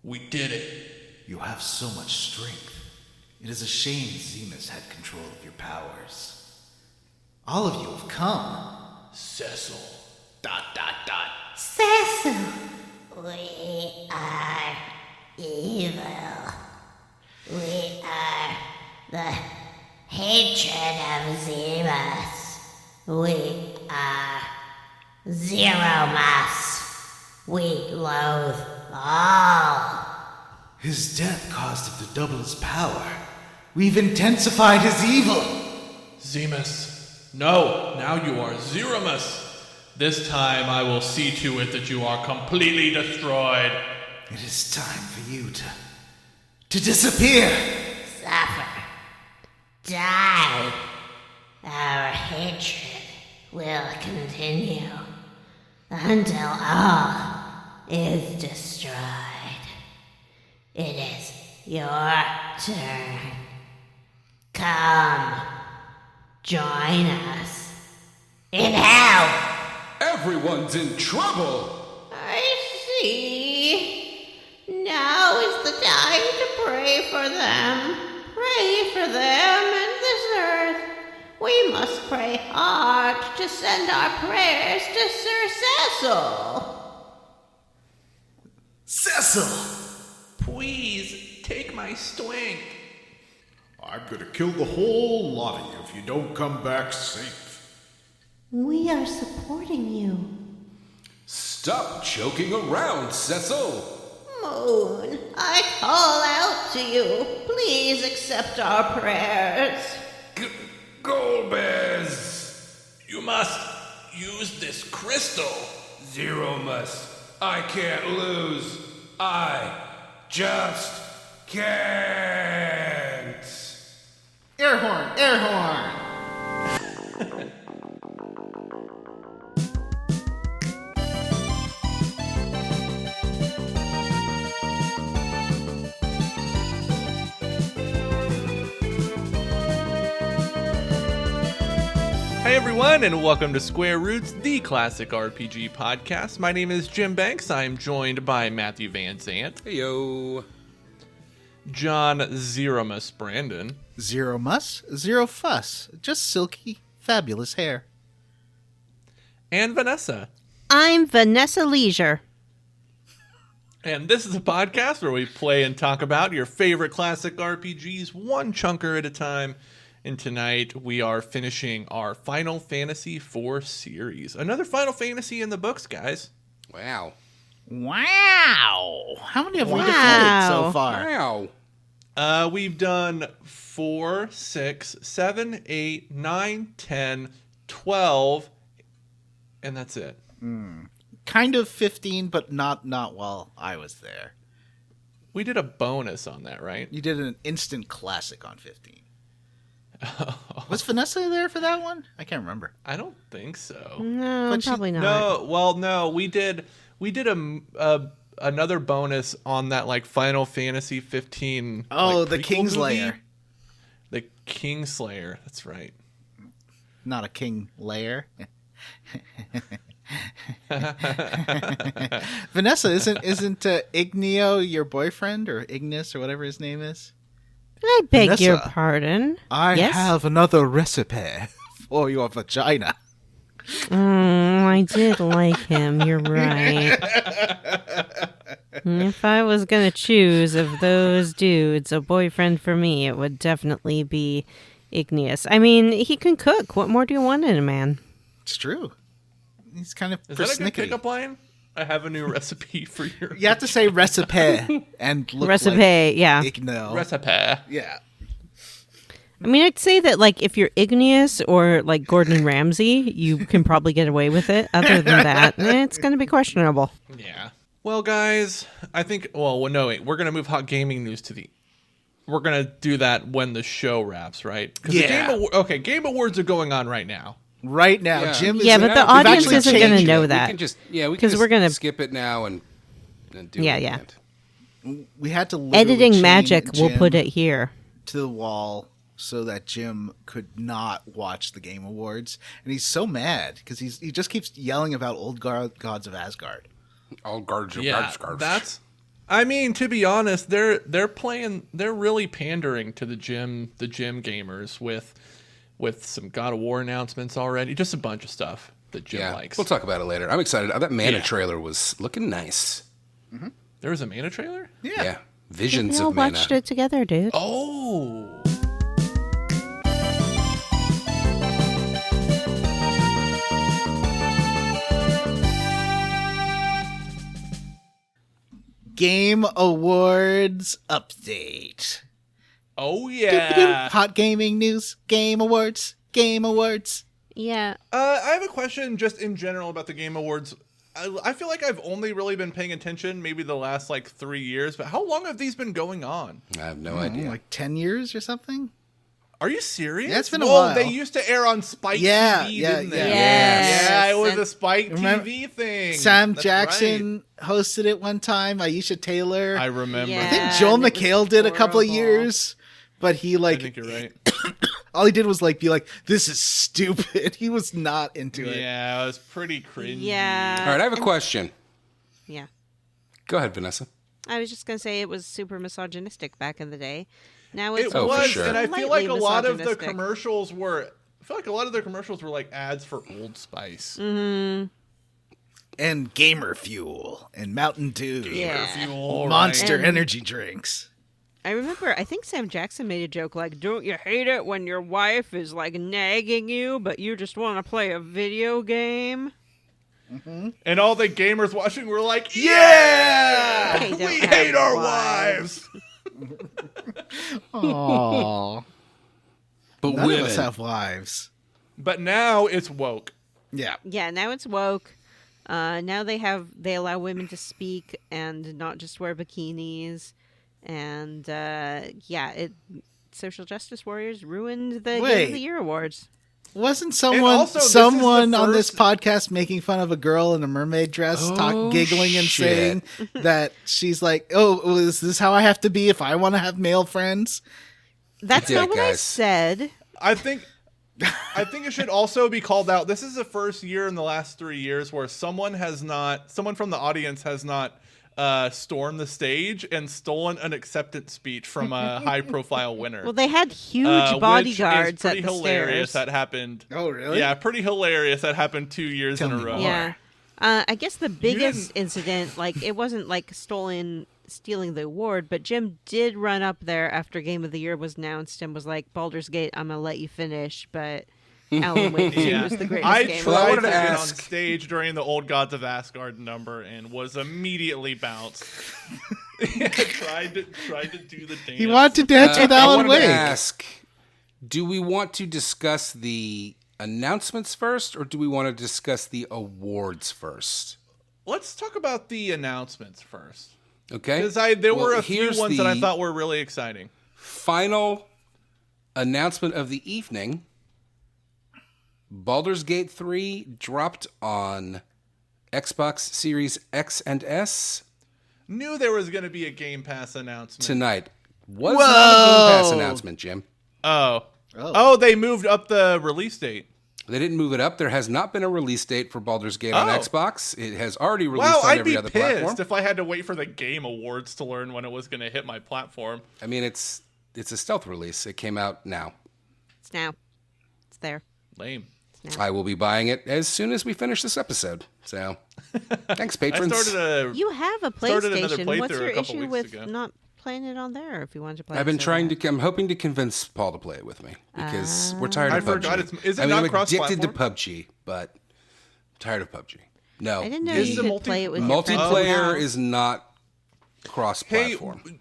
We did it. You have so much strength. It is a shame Zeromus had control of your powers. All of you have come. Cecil. ... Cecil, we are evil. We are the hatred of Zeromus. We are Zeromus. We loathe all. His death caused him to double his power. We've intensified his evil. Zeromus. No, now you are Zeromus. This time I will see to it that you are completely destroyed. It is time for you to disappear. Suffer. Die. Our hatred will continue until all is destroyed. It is your turn. Come, join us in hell. Everyone's in trouble! I see. Now is the time to pray for them. Pray for them and this earth. We must pray hard to send our prayers to Sir Cecil. Cecil! Please, take my Sqwale. I'm gonna kill the whole lot of you if you don't come back safe. We are supporting you. Stop joking around, Cecil! Moon, I call out to you. Please accept our prayers. Golbez! You must use this crystal. Zeromus, I can't lose. I just can't. Air horn! Air horn! Hey everyone, and welcome to Square Roots, the classic RPG podcast. My name is Jim Banks. I am joined by Matthew Van Zandt, Heyo. John Zeromus Brandon, Zero muss, zero fuss. Just silky, fabulous hair. and Vanessa. I'm Vanessa Leisure. And this is a podcast where we play and talk about your favorite classic RPGs, one chunker at a time. And tonight we are finishing our Final Fantasy IV series. Another Final Fantasy in the books, guys. Wow. Wow! How many have we Wow. defeated so far? Wow. We've done 4, 6, 7, 8, 9, 10, 12, and that's it. Kind of 15, but not while I was there. We did a bonus on that, right? You did an instant classic on 15. Was Vanessa there for that one? I can't remember. I don't think so. No, But she- probably not. No, well, no, we did another bonus on that like Final Fantasy 15. Oh, like, the prequel movie. Kingslayer. The Kingslayer. That's right. Not a king layer. Vanessa, isn't Igneo your boyfriend, or Ignis, or whatever his name is? I beg Vanessa, your pardon. I Yes? have another recipe for your vagina. I did like him. You're right. If I was going to choose of those dudes a boyfriend for me, it would definitely be Igneous. I mean, he can cook. What more do you want in a man? It's true. He's kind of Is that a good persnickety. pickup line? I have a new recipe for your You have to say recipe and look Recipe, like yeah. Igneo. recipe. Yeah. I mean, I'd say that, like, if you're Igneous or, like, Gordon Ramsay, you can probably get away with it. Other than that, it's going to be questionable. Yeah. Well, guys, I think. Well, no, wait. We're gonna move hot gaming news to the. We're gonna do that when the show wraps, right? 'Cause Yeah. Game Awards are going on right now. Right now, Yeah. Jim is Yeah, but the we've audience actually isn't going to changed know it. that. We can just, we can 'Cause just we're gonna- skip it now and do Yeah, it yeah. again. We had to literally Editing chain magic will Jim put it here. to the wall so that Jim could not watch the Game Awards, and he's so mad because he just keeps yelling about old gods of Asgard. All guards are Yeah, guards. that's. I mean, to be honest, they're really pandering to the gym gamers with some God of War announcements already. Just a bunch of stuff that Jim likes. We'll talk about it later. I'm excited. That Mana Yeah. trailer was looking nice. There was a Mana trailer? Yeah. Visions We all of Mana. watched it together, dude. Oh. Game Awards update. Oh yeah. Hot gaming news. Game Awards. Game Awards. Yeah. I have a question just in general about the Game Awards. I feel like I've only really been paying attention maybe the last 3 years, but how long have these been going on? I have no idea. Like 10 years or something? Are you serious? Yeah, it's been a while. They used to air on Spike Yeah, TV, yeah, didn't they? yeah. Yes. Yeah, it was And- a Spike Remember- TV thing. Sam That's Jackson hosted it one time. Aisha Taylor. right. I remember. Yeah. I think Joel and it was McHale did a couple of horrible. years, but he I think you're right. all he did was be like, "This is stupid." He was not into it. Yeah, it was pretty cringy. Yeah. All right, I have a question. Yeah. Go ahead, Vanessa. I was just going to say it was super misogynistic back in the day. Now it's It for was, sure. and I feel like lightly a lot of the misogynistic. commercials were. I feel like a lot of the commercials were like ads for Old Spice. Mm-hmm. And Gamer Fuel and Mountain Dew. Yeah. Fuel, Monster And- energy drinks. I remember, I think Sam Jackson made a joke like, don't you hate it when your wife is nagging you, but you just want to play a video game? And all the gamers watching were like, "Yeah, They don't we have hate our wives." wives." Aww. But None women. of us have wives. But now it's woke. Yeah. Yeah, now it's woke. Now they allow women to speak and not just wear bikinis. And social justice warriors ruined the Game Wait. of the Year awards. Wasn't also, this is the someone on this first- podcast making fun of a girl in a mermaid dress, giggling and shit. saying that she's like, "Oh, is this how I have to be if I want to have male friends?" That's did not it, what I guys. said. I think it should also be called out. This is the first year in the last 3 years where someone from the audience has not stormed the stage and stolen an acceptance speech from a high-profile winner. Well, they had huge which is bodyguards pretty at the hilarious. stairs. That happened. Oh, really? Yeah, pretty hilarious. That happened 2 years Tell in a me row. more. Yeah. I guess the biggest didn't- incident, it wasn't stealing the award, but Jim did run up there after Game of the Year was announced and was like, Baldur's Gate, I'm going to let you finish, but Alan Wake 2 Yeah. was the greatest I game. Well, I tried wanted to to get on ask- stage during the Old Gods of Asgard number and was immediately bounced. tried to do the dance. He wanted to dance with I Alan wanted to Wake. ask, do we want to discuss the announcements first, or do we want to discuss the awards first? Let's talk about the announcements first. Okay. Because there were a few here's ones that I the thought were really exciting. final announcement of the evening. Baldur's Gate 3 dropped on Xbox Series X and S Knew there was going to be a Game Pass announcement. tonight. Was not a Game Pass Whoa. announcement, Jim. Oh, they moved up the release date. They didn't move it up. There has not been a release date for Baldur's Gate on Oh. Xbox. It has already released Wow, on I'd every be other pissed platform. if I had to wait for the Game Awards to learn when it was going to hit my platform. I mean, it's a stealth release. It came out now. It's now. It's there. Lame. I will be buying it as soon as we finish this episode. So, thanks, I patrons. started a. You have a Started another PlayStation. What's playthrough your a couple issue weeks with ago. not playing it on there if you want to play I've been it so trying bad? to. I'm hoping to convince Paul to play it with me because we're tired I of PUBG. forgot is it I mean, not I'm addicted to cross-platform? PUBG, but I'm tired of PUBG. No, I didn't know Is you the could play it with your friends multiplayer now. is not Hey, cross-platform.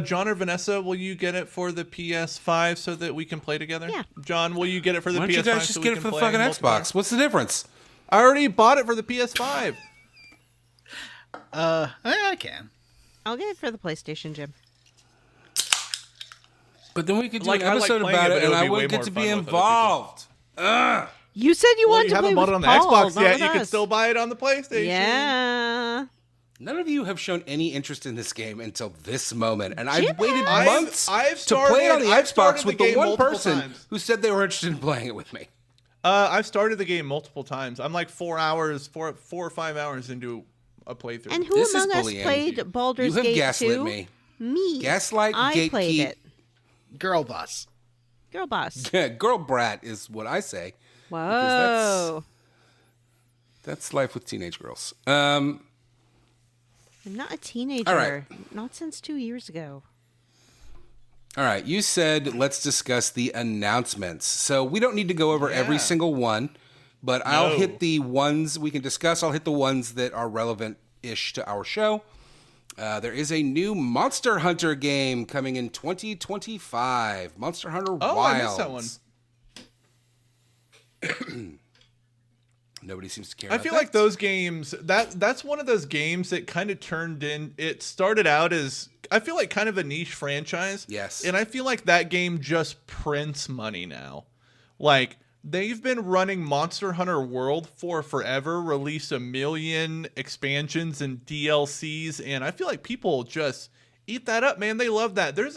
John or Vanessa, will you get it for the PS5 so that we can play together? Yeah. John, will you get it for the Why PS5? don't you guys just so we get it can for the play fucking multiplayer? Xbox? What's the difference? I already bought it for the PS5. I can. I'll get it for the PlayStation, Jim. But then we could do Like, an I like episode playing about it, it, but it and would I be way wouldn't get more to fun be with other people. involved. You said you Well, wanted you to haven't play bought with it on the Paul, Xbox not yet. with You can us. still buy it on the PlayStation. Yeah. None of you have shown any interest in this game until this moment, and I've waited I've- months I've to play it on started- the I've Xbox started with the the game one multiple person times. who said they were interested in playing it with me. I've started the game multiple times. I'm like 4 or 5 hours into a playthrough. And who This is among us bullying. played Baldur's You have Gate gaslit 2? me. Me. Gaslight, I played gatekeep. it. Girl boss. Girl boss. Girl brat is what I say. Whoa. That's life with teenage girls. I'm not a teenager. All right. Not since 2 years ago. All right, you said let's discuss the announcements. So we don't need to go over every single one, but I'll hit the ones we can discuss. I'll hit the ones that are relevant-ish to our show. There is a new Monster Hunter game coming in 2025. Monster Hunter Wilds. I missed that one. Nobody seems to care I about feel that. like those games, that's one of those games that kind of turned in, it started out as, I feel like kind of a niche franchise. Yes. And I feel like that game just prints money now. Like, they've been running Monster Hunter World for forever, released 1 million expansions and DLCs, and I feel like people just eat that up, man. They love that. There's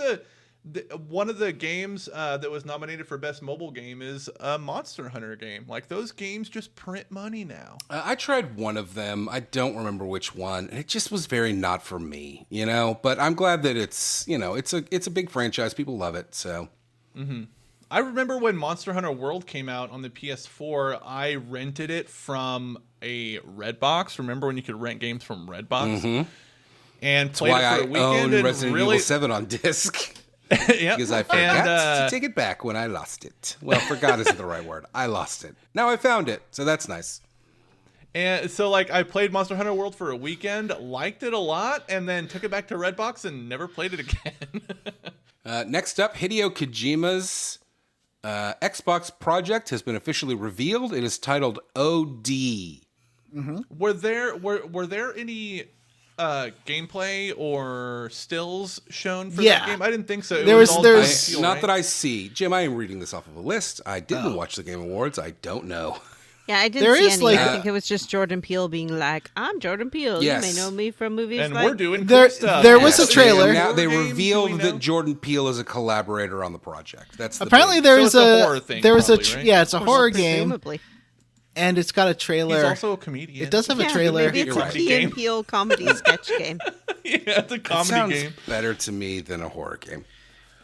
one of the games that was nominated for Best Mobile Game is a Monster Hunter game. Like, those games just print money now. I tried one of them. I don't remember which one. And it just was very not for me, you know? But I'm glad that it's, you know, it's a big franchise. People love it, so. I remember when Monster Hunter World came out on the PS4, I rented it from a Redbox. Remember when you could rent games from Redbox? And played Why it I for a weekend own and Resident really... Evil 7 on disc. Yep. Because I forgot to take it back when I lost it. Well, forgot isn't the right word. I lost it. Now I found it, so that's nice. And so, like, I played Monster Hunter World for a weekend, liked it a lot, and then took it back to Redbox and never played it again. Next up, Hideo Kojima's Xbox project has been officially revealed. It is titled OD. Were there any gameplay or stills shown for that game? I didn't think so. Not that I see. Jim, I am reading this off of a list. I didn't watch the Game Awards. I don't know. Yeah, I didn't see any. I think it was just Jordan Peele being like, I'm Jordan Peele. Yes. You may know me from movies And like... we're doing cool stuff. There was a trailer. Now they Games, revealed do we that know? Jordan Peele is a collaborator on the project. That's the Apparently big- there So is it's a horror thing, there was probably, right? yeah, it's a horror game, Presumably. and it's got a trailer. He's also a comedian. It does have a Yeah, trailer. maybe it's You're a right. Key Game. and Peele comedy sketch game. Yeah, it's a It comedy sounds game. better to me than a horror game.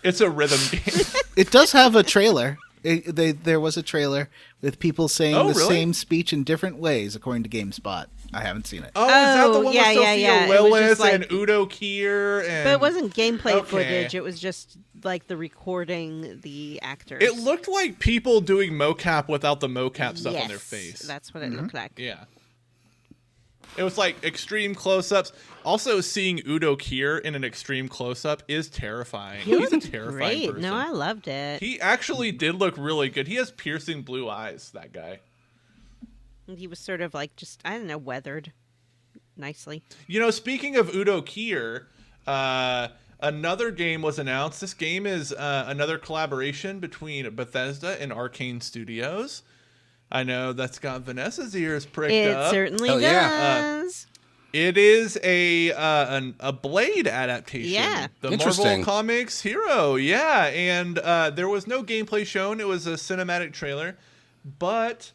It's a rhythm game. It does have a trailer. There was a trailer with people saying Oh, the really? same speech in different ways, according to GameSpot. I haven't seen it. Oh, is that the Oh, one with yeah, Sophia yeah. It was Lillis just like- and Udo Kier? And... But it wasn't gameplay Okay. footage. It was just like the recording the actors. It looked like people doing mocap without the mocap stuff on their Yes, face. That's what it looked like. Yeah. It was like extreme close-ups. Also, seeing Udo Kier in an extreme close-up is terrifying. He He's a looked terrifying great. person. No, I loved it. He actually did look really good. He has piercing blue eyes, that guy. He was sort of like just, I don't know, weathered nicely. You know, speaking of Udo Kier, another game was announced. This game is another collaboration between Bethesda and Arcane Studios. I know that's got Vanessa's ears pricked It up. certainly Hell yeah. does. It is a Blade adaptation. Yeah. The Interesting. Marvel Comics hero. Yeah, and there was no gameplay shown. It was a cinematic trailer, but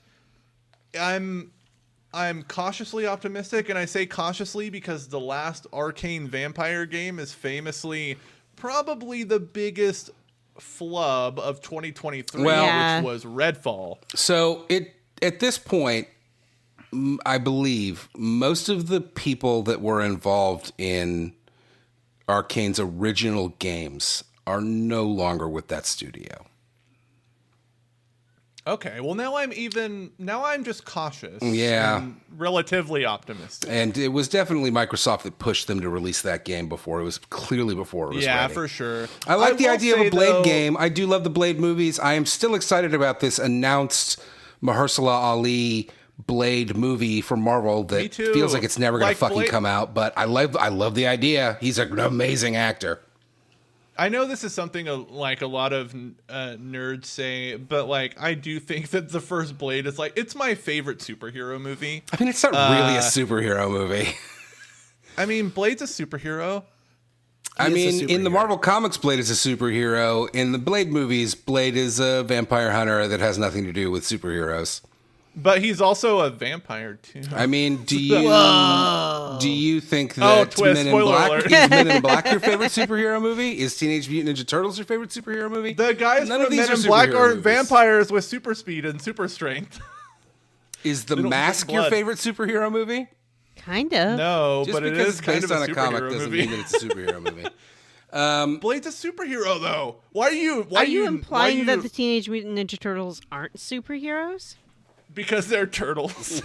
I'm cautiously optimistic, and I say cautiously because the last Arcane vampire game is famously probably the biggest flub of 2023, Well- Yeah. which was Redfall. So at this point, I believe most of the people that were involved in Arcane's original games are no longer with that studio. Okay, well now I'm just cautious. Yeah. and relatively optimistic. And it was definitely Microsoft that pushed them to release that game before. It was clearly before it was Yeah, ready. for sure. I like the will idea of say, a Blade though, game. I do love the Blade movies. I am still excited about this announced Mahershala Ali Blade movie from Marvel Me that too. feels like it's never going Like to fucking Blade- come out. But I love the idea. He's an amazing actor. I know this is something like a lot of nerds say, but like I do think that the first Blade is like it's my favorite superhero movie. I mean, it's not really a superhero movie. I mean, Blade's a superhero. I He is a mean, in the superhero. Marvel Comics, Blade is a superhero. In the Blade movies, Blade is a vampire hunter that has nothing to do with superheroes. But he's also a vampire too. I mean, do you... Do you think that twist, Men in spoiler Black alert. is Men in Black your favorite superhero movie? Is Teenage Mutant Ninja Turtles your favorite superhero movie? The guys None from of these Men are in Black superhero are movies. vampires with super speed and super strength. Is The don't Mask drink your blood. favorite superhero movie? Kind of. No, Just but it because is it's kind based of on a a comic superhero doesn't movie. mean that it's a superhero movie. Blade's a superhero, though. Why are you? Are you implying that the Teenage Mutant Ninja Turtles aren't superheroes? Because they're turtles.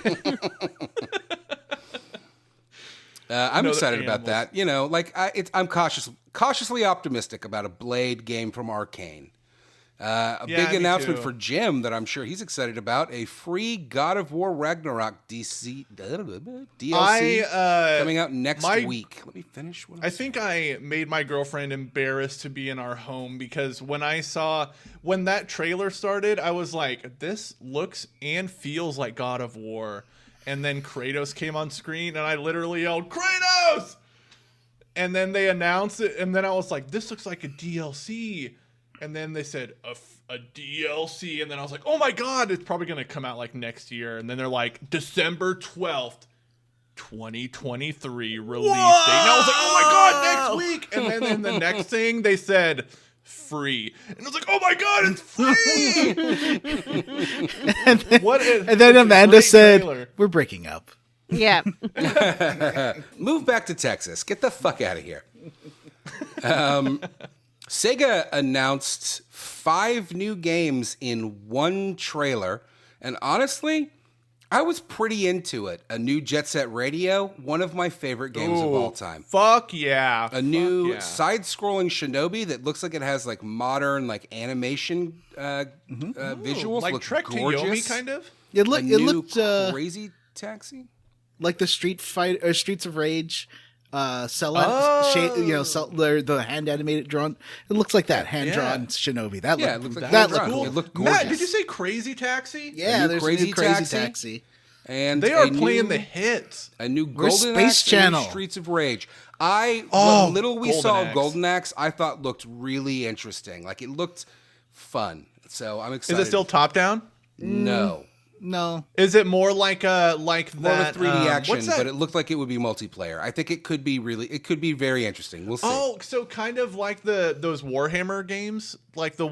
I'm No, excited they're about that. You know, like I'm cautiously optimistic about a Blade game from Arcane. A Yeah, big me announcement too. for Jim that I'm sure he's excited about: a free God of War Ragnarok DLC coming out next week. Let me finish. What I think I made my girlfriend embarrassed to be in our home because when that trailer started, I was like, this looks and feels like God of War. And then Kratos came on screen and I literally yelled, Kratos! And then they announced it and then I was like, this looks like a DLC. And then they said a DLC. And then I was like, oh my God, it's probably going to come out like next year. And then they're like, December 12th. 2023 release date. And I was like, oh my God, next week. And then in the next thing, they said free. And I was like, oh my God, it's free. And then, and and then Amanda said, "We're breaking up." Yeah. Move back to Texas. Get the fuck out of here. Sega announced 5 new games in one trailer, and honestly, I was pretty into it. A new Jet Set Radio, one of my favorite games of all time. Fuck yeah. A new side-scrolling Shinobi that looks like it has like modern like animation visuals. Like Look Trek to gorgeous. Yomi, kind of? It A looked new Crazy Taxi. like the Streets of Rage the hand animated drawn. It looks like that hand drawn Shinobi. That Yeah, looked, it looks like that hand-drawn. looked cool. It looked gorgeous. Matt, did you say Crazy Taxi? Yeah, new there's Crazy a new Crazy Taxi? Taxi. And They are a playing new- the hits. A new Where's Golden Space Axe and a new Channel? Streets of Rage. What little we Golden saw Axe. of Golden Axe, I thought looked really interesting. Like it looked fun. I'm Is excited. it still top down? No. No, Is it more like More that of a 3D action, what's that? but it looked like it would be multiplayer. I think it could be very interesting. We'll see. Oh, so kind of like those Warhammer games, like there's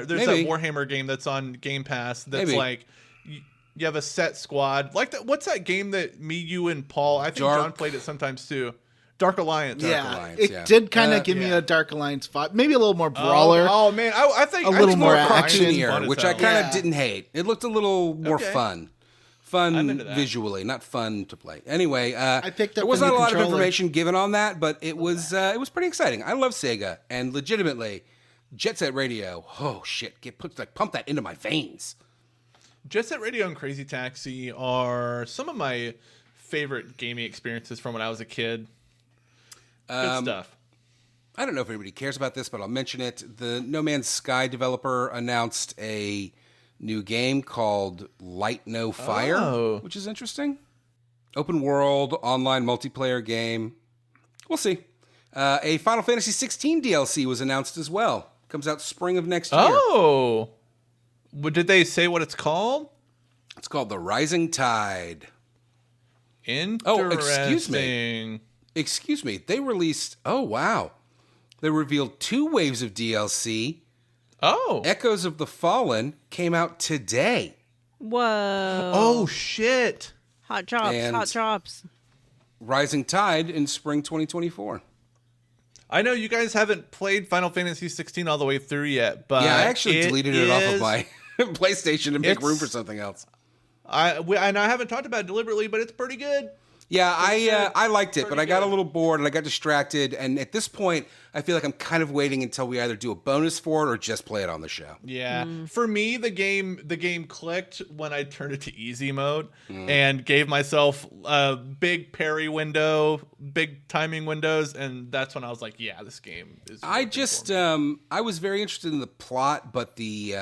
Maybe. that Warhammer game that's on Game Pass. That's Maybe. like you have a set squad. Like that. What's that game that me, you, and Paul? I think John played it sometimes too. Dark Alliance. Alliance, it yeah. did kind of give me yeah. a Dark Alliance vibe. Maybe a little more brawler. Oh man, I think A little think more Crime action. is fun as which I hell. kind of Yeah. didn't hate. It looked a little more Okay. fun. I'm Fun into that. visually, not fun to play. Anyway, I picked up there was a not new a lot of controller. information given on that, but it was pretty exciting. I love Sega, and legitimately, Jet Set Radio. Oh shit! Pump that into my veins. Jet Set Radio and Crazy Taxi are some of my favorite gaming experiences from when I was a kid. Good stuff. I don't know if anybody cares about this, but I'll mention it. The No Man's Sky developer announced a new game called Light No Fire, Oh. which is interesting. Open world, online multiplayer game. We'll see. A Final Fantasy 16 DLC was announced as well. Comes out spring of next year. Oh, did they say what it's called? It's called The Rising Tide. Interesting. Oh, excuse me. They released... Oh, wow. They revealed 2 waves of DLC. Oh. Echoes of the Fallen came out today. Whoa. Oh shit. Hot drops. And- Hot drops. Rising Tide in spring 2024. I know you guys haven't played Final Fantasy 16 all the way through yet, but Yeah, I actually deleted it off of is- my PlayStation to make It's- room for something else. and I haven't talked about it deliberately, but it's pretty good. Yeah, I liked it, but Pretty I got a good. little bored and I got distracted. And at this point, I feel like I'm kind of waiting until we either do a bonus for it or just play it on the show. Yeah, for me, the game clicked when I turned it to easy mode and gave myself a big parry window, big timing windows, and that's when I was like, "Yeah, this game is." I working just for me. I was very interested in the plot, but the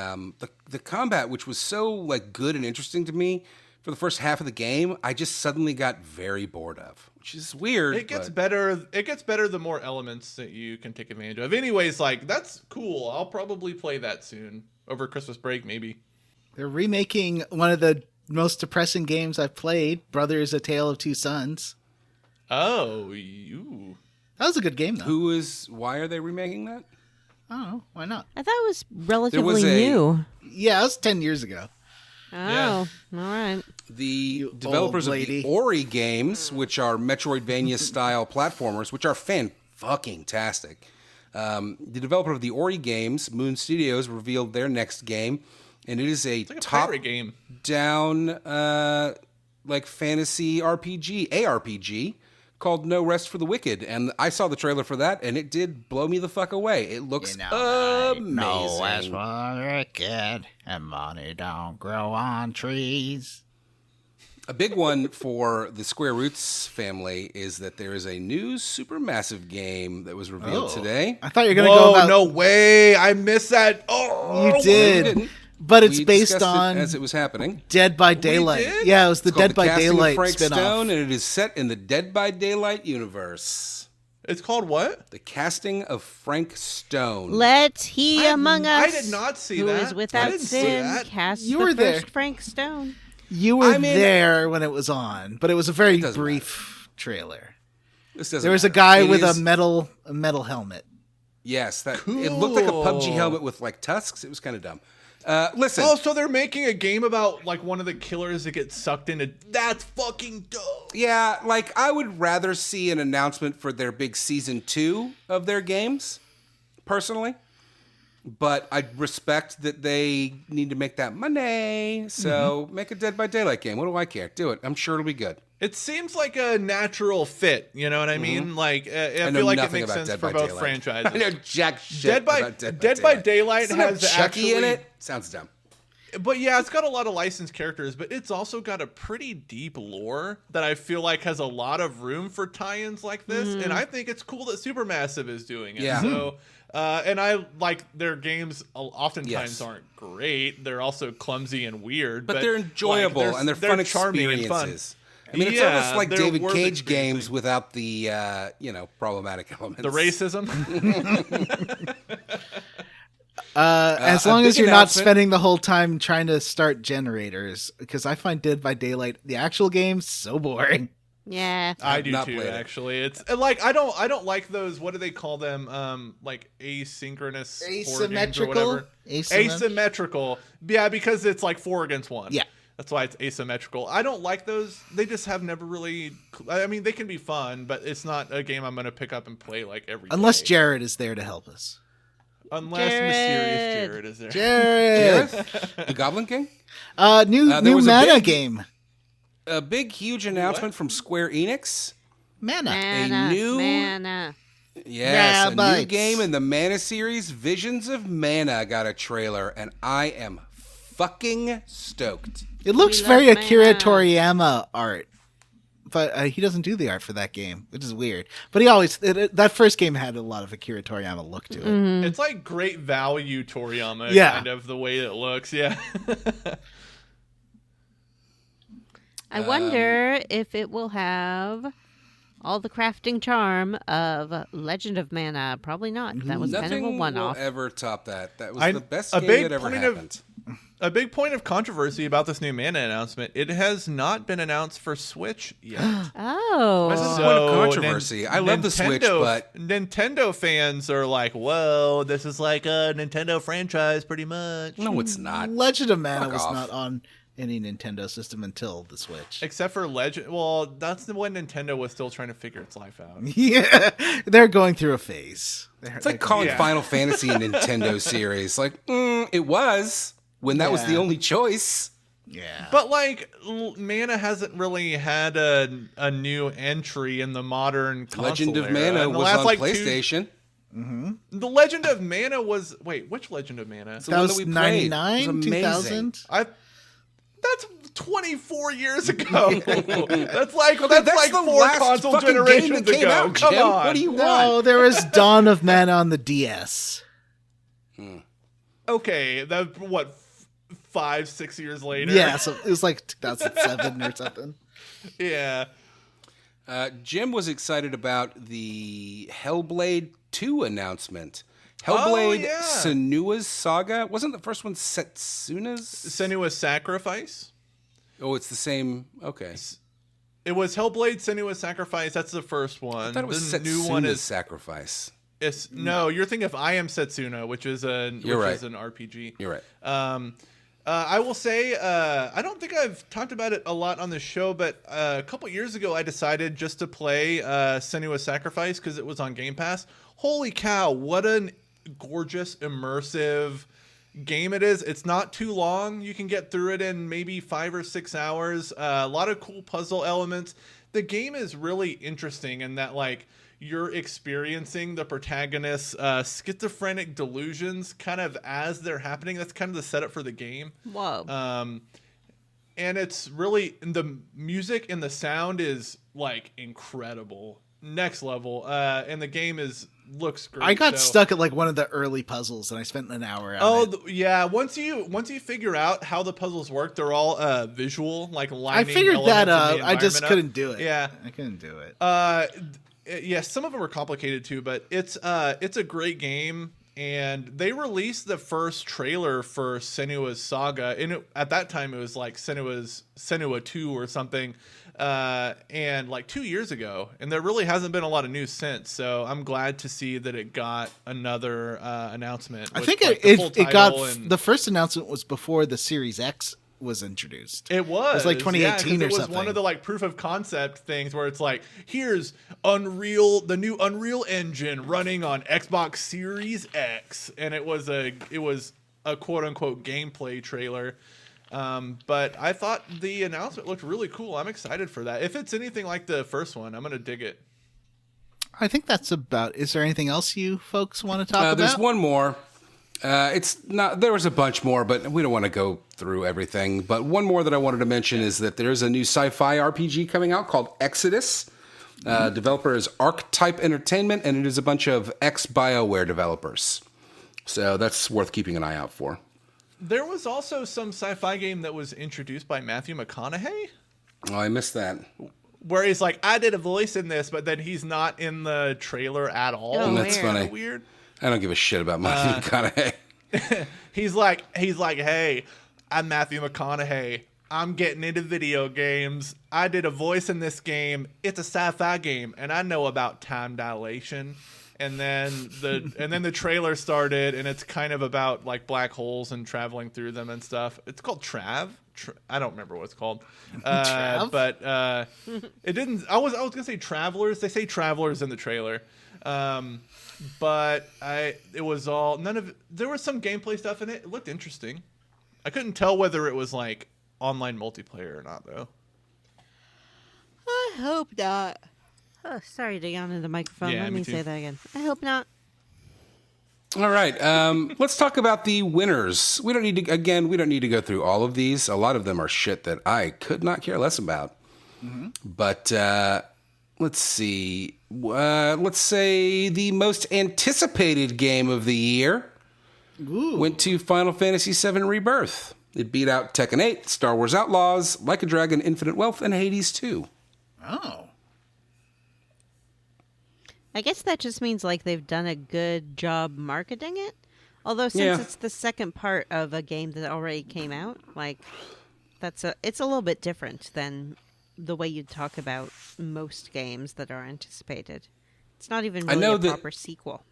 combat, which was so like good and interesting to me for the first half of the game, I just suddenly got very bored of, which is weird. It gets but- better. It gets better the more elements that you can take advantage of. Anyways, like that's cool. I'll probably play that soon over Christmas break, maybe. They're remaking one of the most depressing games I've played, Brothers: A Tale of Two Sons. Oh, you. That was a good game, though. Why are they remaking that? I don't know. Why not? I thought it was relatively was new. Yeah, it was 10 years ago. Oh, Yeah. all right. The developers of the Ori games, which are Metroidvania-style platformers, which are fan-fucking-tastic. The developer of the Ori games, Moon Studios, revealed their next game, and it is It's like a pirate game. top-down, like fantasy RPG, ARPG, called No Rest for the Wicked. And I saw the trailer for that, and it did blow me the fuck away. It looks amazing. No, as for the kid, and money don't grow on trees. A big one for the Square Roots family is that there is a new Supermassive game that was revealed today. I thought you were going to go about... no way. I missed that. Oh, You You did. didn't. But it's We based discussed it on as it was happening. Dead by Daylight. did? Yeah, it was the It's called Dead by Casting of Daylight Frank spin-off. Stone, and it is set in the Dead by Daylight universe. It's called what? The Casting of Frank Stone. Let he among us I did not see who that. is I without didn't see sin that. cast You the were there. first Frank Stone. You were I mean- there when it was on, but it was a very doesn't brief trailer. This doesn't There was a matter. guy It with is- a metal helmet. Yes, it looked like a PUBG Cool. helmet with like tusks. It was kind of dumb. Listen, Oh, so they're making a game about like one of the killers that gets sucked into. That's fucking dope. yeah, like I would rather see an announcement for their big season 2 of their games, personally. But I respect that they need to make that money, so make a Dead by Daylight game. What do I care? Do it. I'm sure it'll be good. It seems like a natural fit. You know what I mean? Like I know feel like it nothing makes about sense Dead for by both Daylight. franchises. I know jack shit Dead by about Dead by Daylight Doesn't it have has Chucky actually, in it. Sounds dumb. But yeah, it's got a lot of licensed characters, but it's also got a pretty deep lore that I feel like has a lot of room for tie-ins like this, and I think it's cool that Supermassive is doing it. Yeah. So, and I like their games. Oftentimes Yes. aren't great. They're also clumsy and weird, But they're enjoyable like, and they're fun charming and fun. experiences. I mean, it's Yeah, almost like they're David worth Cage experiencing. games without the, problematic elements. The racism. As a long as big you're not announcement- spending the whole time trying to start generators, because I find Dead by Daylight, the actual game, so boring. Yeah. I I've do not too. played it. Actually, it's like I don't like those. What do they call them? Like asynchronous horror games or whatever. Asymmetrical. Yeah, because it's like 4 against 1. Yeah. That's why it's asymmetrical. I don't like those. They just have never really. I mean, they can be fun, but it's not a game I'm going to pick up and play like every Unless day. Jared is there to help us. Unless Jared. mysterious Jared is there. Jared! The Goblin King? New there was a mana big- game. A big, huge announcement from Square Enix. Mana. Mana, new- mana. Yes, a new Rabbites. game in the Mana series, Visions of Mana, got a trailer, and I am fucking stoked. It looks We very love Akira mana. Toriyama art. But he doesn't do the art for that game, which is weird. But he always... that first game had a lot of Akira Toriyama look to it. It's like great value Toriyama, Yeah. kind of the way it looks. Yeah. I wonder if it will have all the crafting charm of Legend of Mana. Probably not. That was Nothing kind of a one-off. will ever top that. That was I- the best a game big that ever point of- happened. A big point of controversy about this new Mana announcement, it has not been announced for Switch yet. Oh. What's the point of controversy? I love the Switch, but- Nintendo fans are like, whoa, this is like a Nintendo franchise pretty much. No, it's not. Legend of Mana Fuck was off. not on any Nintendo system until the Switch. Except for Legend. Well, that's when Nintendo was still trying to figure its life out. Yeah, they're going through a phase. It's like calling Yeah. Final Fantasy a Nintendo series. Like, it was when that was the Yeah. only choice. Yeah. But like, Mana hasn't really had a new entry in the modern console Legend of era. Mana In the was last, on like, PlayStation. The Legend of Mana was which Legend of Mana? It's the that one was that we played. It 99, was amazing. 2000. That's 24 years ago. that's like Okay, that's that's like the 4 last console fucking game generations that came ago. out, Come Jim. on. What do you want? No, there was Dawn of Mana on the DS. Okay, that what 5-6 years later. Yeah, so it was like 2007 or something. Yeah. Jim was excited about the Hellblade 2 announcement. Oh, Hellblade yeah. Senua's Saga. Wasn't the first one Setsuna's? Senua's Sacrifice. Oh, it's the same. Okay. It was Hellblade: Senua's Sacrifice. That's the first one. I thought it was the new one is Sacrifice. No, you're thinking of I Am Setsuna, which is an RPG. You're right. I will say, I don't think I've talked about it a lot on the show, but a couple years ago I decided just to play Senua's Sacrifice because it was on Game Pass. Holy cow, what an gorgeous, immersive game it is. It's not too long. You can get through it in maybe 5 or 6 hours. A lot of cool puzzle elements. The game is really interesting in that, like, you're experiencing the protagonist's schizophrenic delusions kind of as they're happening. That's kind of the setup for the game. Whoa. And it's really, the music and the sound is like incredible, next level. And the game looks great. I got stuck at like one of the early puzzles and I spent an hour on it. Yeah. Once you figure out how the puzzles work, they're all visual, like lining. I figured that out. I just couldn't do it. Yeah. I couldn't do it. Yeah, some of them are complicated too, but it's a great game. And they released the first trailer for Senua's Saga, and at that time it was like Senua 2 or something, and like 2 years ago. And there really hasn't been a lot of news since. So I'm glad to see that it got another announcement. I think like, it got the first announcement was before the Series X was introduced. It was like 2018 or something. It was one of the like proof of concept things where it's like, here's the new Unreal Engine running on Xbox Series X, and it was a quote unquote gameplay trailer. But I thought the announcement looked really cool. I'm excited for that. If it's anything like the first one, I'm gonna dig it. I think that's about. Is there anything else you folks want to talk about? There's one more. It's not. There was a bunch more, but we don't want to go through everything. But one more that I wanted to mention is that there's a new sci-fi RPG coming out called Exodus. Developer is Archetype Entertainment, and it is a bunch of ex-BioWare developers. So that's worth keeping an eye out for. There was also some sci-fi game that was introduced by Matthew McConaughey. Oh, I missed that. Where he's like, I did a voice in this, but then he's not in the trailer at all. Oh, that's funny. Weird. I don't give a shit about Matthew McConaughey. He's like, hey, I'm Matthew McConaughey. I'm getting into video games. I did a voice in this game. It's a sci-fi game, and I know about time dilation. And then the trailer started, and it's kind of about like black holes and traveling through them and stuff. It's called Trav. I don't remember what it's called. But it didn't. I was gonna say Travelers. They say Travelers in the trailer. But it was all there was some gameplay stuff in it. It looked interesting. I couldn't tell whether it was like online multiplayer or not though. I hope not. Oh, sorry to yawn in the microphone. Yeah, Let me me too. say that again. I hope not. All right, let's talk about the winners. We don't need to go through all of these. A lot of them are shit that I could not care less about. Mm-hmm. But let's see. Let's say the most anticipated game of the year went to Final Fantasy VII Rebirth. It beat out Tekken 8, Star Wars Outlaws, Like a Dragon, Infinite Wealth, and Hades 2. Oh. I guess that just means like they've done a good job marketing it. Although since it's the second part of a game that already came out, like it's a little bit different than the way you talk about most games that are anticipated. It's not even really a proper sequel.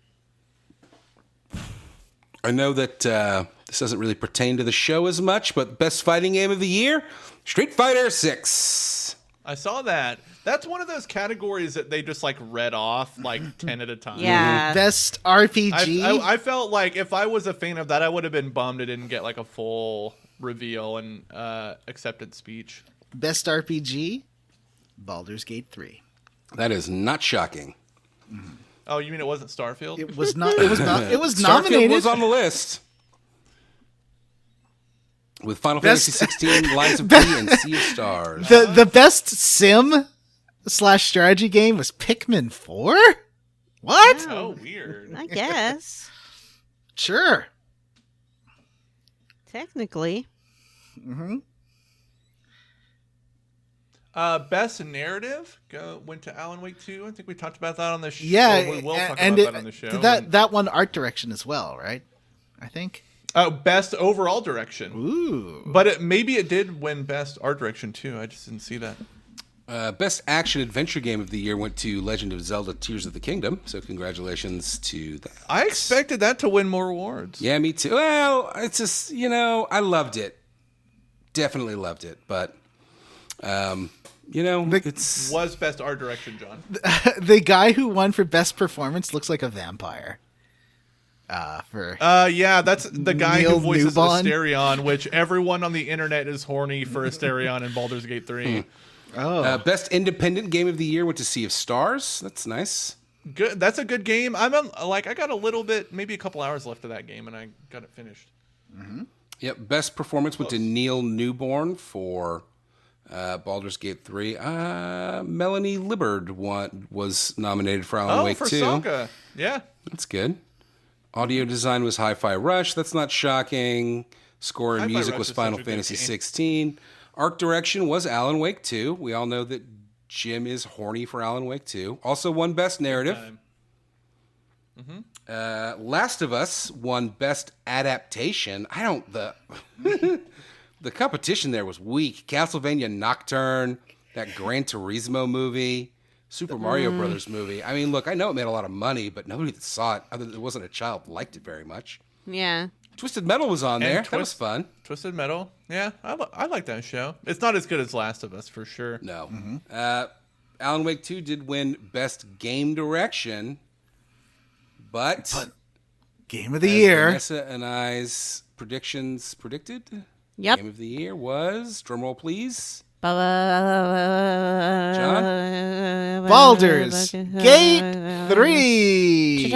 I know that this doesn't really pertain to the show as much, but best fighting game of the year, Street Fighter 6. I saw that. That's one of those categories that they just like read off like 10 at a time. Yeah. Best RPG. I felt like if I was a fan of that, I would have been bummed it didn't get like a full reveal and acceptance speech. Best RPG, Baldur's Gate 3. That is not shocking. Oh, you mean it wasn't Starfield? It was not. It was nominated. Starfield was on the list. With Final Fantasy 16, Lies of P, and Sea of Stars. The best sim/strategy game was Pikmin 4? What? Oh, weird. I guess. Sure. Technically. Mm-hmm. Best narrative went to Alan Wake 2. I think we talked about that on the show. Yeah, We will talk and about that on the show. That one art direction as well, right? I think. Best overall direction. Ooh. But maybe it did win best art direction too. I just didn't see that. Best action adventure game of the year went to Legend of Zelda: Tears of the Kingdom. So congratulations to that. I expected that to win more awards. Yeah, me too. Well, it's just, I loved it. Definitely loved it. But, it's... Was best art direction, John. The guy who won for best performance looks like a vampire. Yeah, that's the guy Neil who voices Newbon? Asterion, which everyone on the internet is horny for Asterion in Baldur's Gate 3. Best independent game of the year went to Sea of Stars. That's nice. Good. That's a good game. I got a little bit, maybe a couple hours left of that game, and I got it finished. Mm-hmm. Yep. Best performance went to Neil Newborn for Baldur's Gate 3. Melanie Libbard was nominated for Alan Wake 2. For Sokka. Yeah. That's good. Audio design was Hi-Fi Rush. That's not shocking. Score and Hi-Fi music Rush was is Final such a good Fantasy game. 16. Art direction was Alan Wake 2. We all know that Jim is horny for Alan Wake 2. Also won Best Narrative. Last of Us won Best Adaptation. The competition there was weak. Castlevania Nocturne, that Gran Turismo movie, Super Mario Brothers movie. I mean, look, I know it made a lot of money, but nobody that saw it, other than it wasn't a child, liked it very much. Yeah. Twisted Metal was on there. That was fun. Twisted Metal. Yeah, I like that show. It's not as good as Last of Us, for sure. No. Alan Wake 2 did win Best Game Direction, but Game of the year. Vanessa and I's predicted? Yep. Game of the year was, drumroll please, John? Baldur's Gate 3.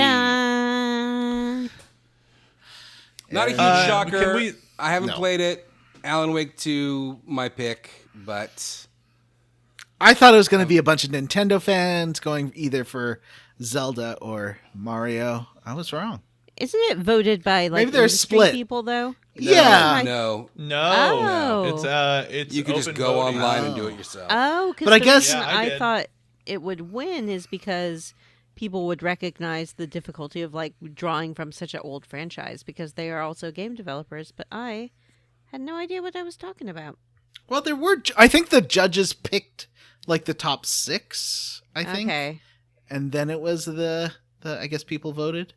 Not a huge shocker. I haven't played it. Alan Wake 2, my pick, but I thought it was going to be a bunch of Nintendo fans going either for Zelda or Mario. I was wrong. Isn't it voted by Maybe they're industry split. people though? Yeah. no. Oh. It's You could just open go voting. online and do it yourself. Oh, because But I guess- reason Yeah, I I did. thought it would win is because people would recognize the difficulty of drawing from such an old franchise because they are also game developers. But I had no idea what I was talking about. Well, there were. I think the judges picked the top 6. I think, Okay. and then it was the I guess people voted.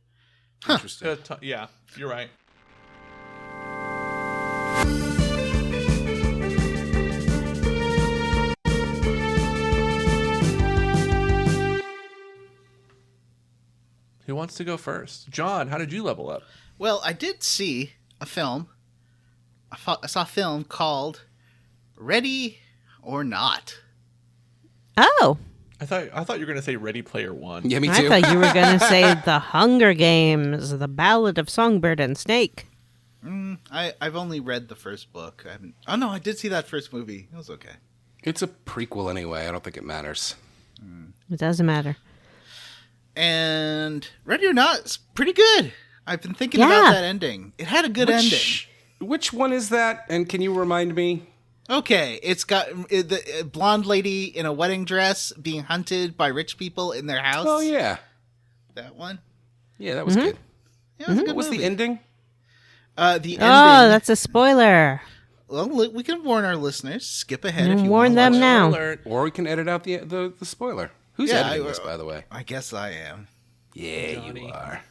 Interesting. Yeah, you're right. Who wants to go first? John, how did you level up? Well, I did see a film. I saw a film called Ready or Not. Oh, I thought you were going to say Ready Player One. Yeah, me I too. thought you were going to say The Hunger Games, The Ballad of Songbird and Snake. I've only read the first book. I haven't. Oh no, I did see that first movie. It was okay. It's a prequel anyway. I don't think it matters. It doesn't matter. And Ready or Not is pretty good. I've been thinking about that ending. It had a good ending. Which one is that? And can you remind me? Okay, it's got the blonde lady in a wedding dress being hunted by rich people in their house. Oh, yeah. That one. Yeah, that was good. Yeah, it was a good What was movie. the ending? The ending. Oh, that's a spoiler. Well, we can warn our listeners. Skip ahead if you Warn want. them now. Alert. Or we can edit out the spoiler. Who's Yeah, editing this, by the way? I guess I am. Yeah, Johnny. you are.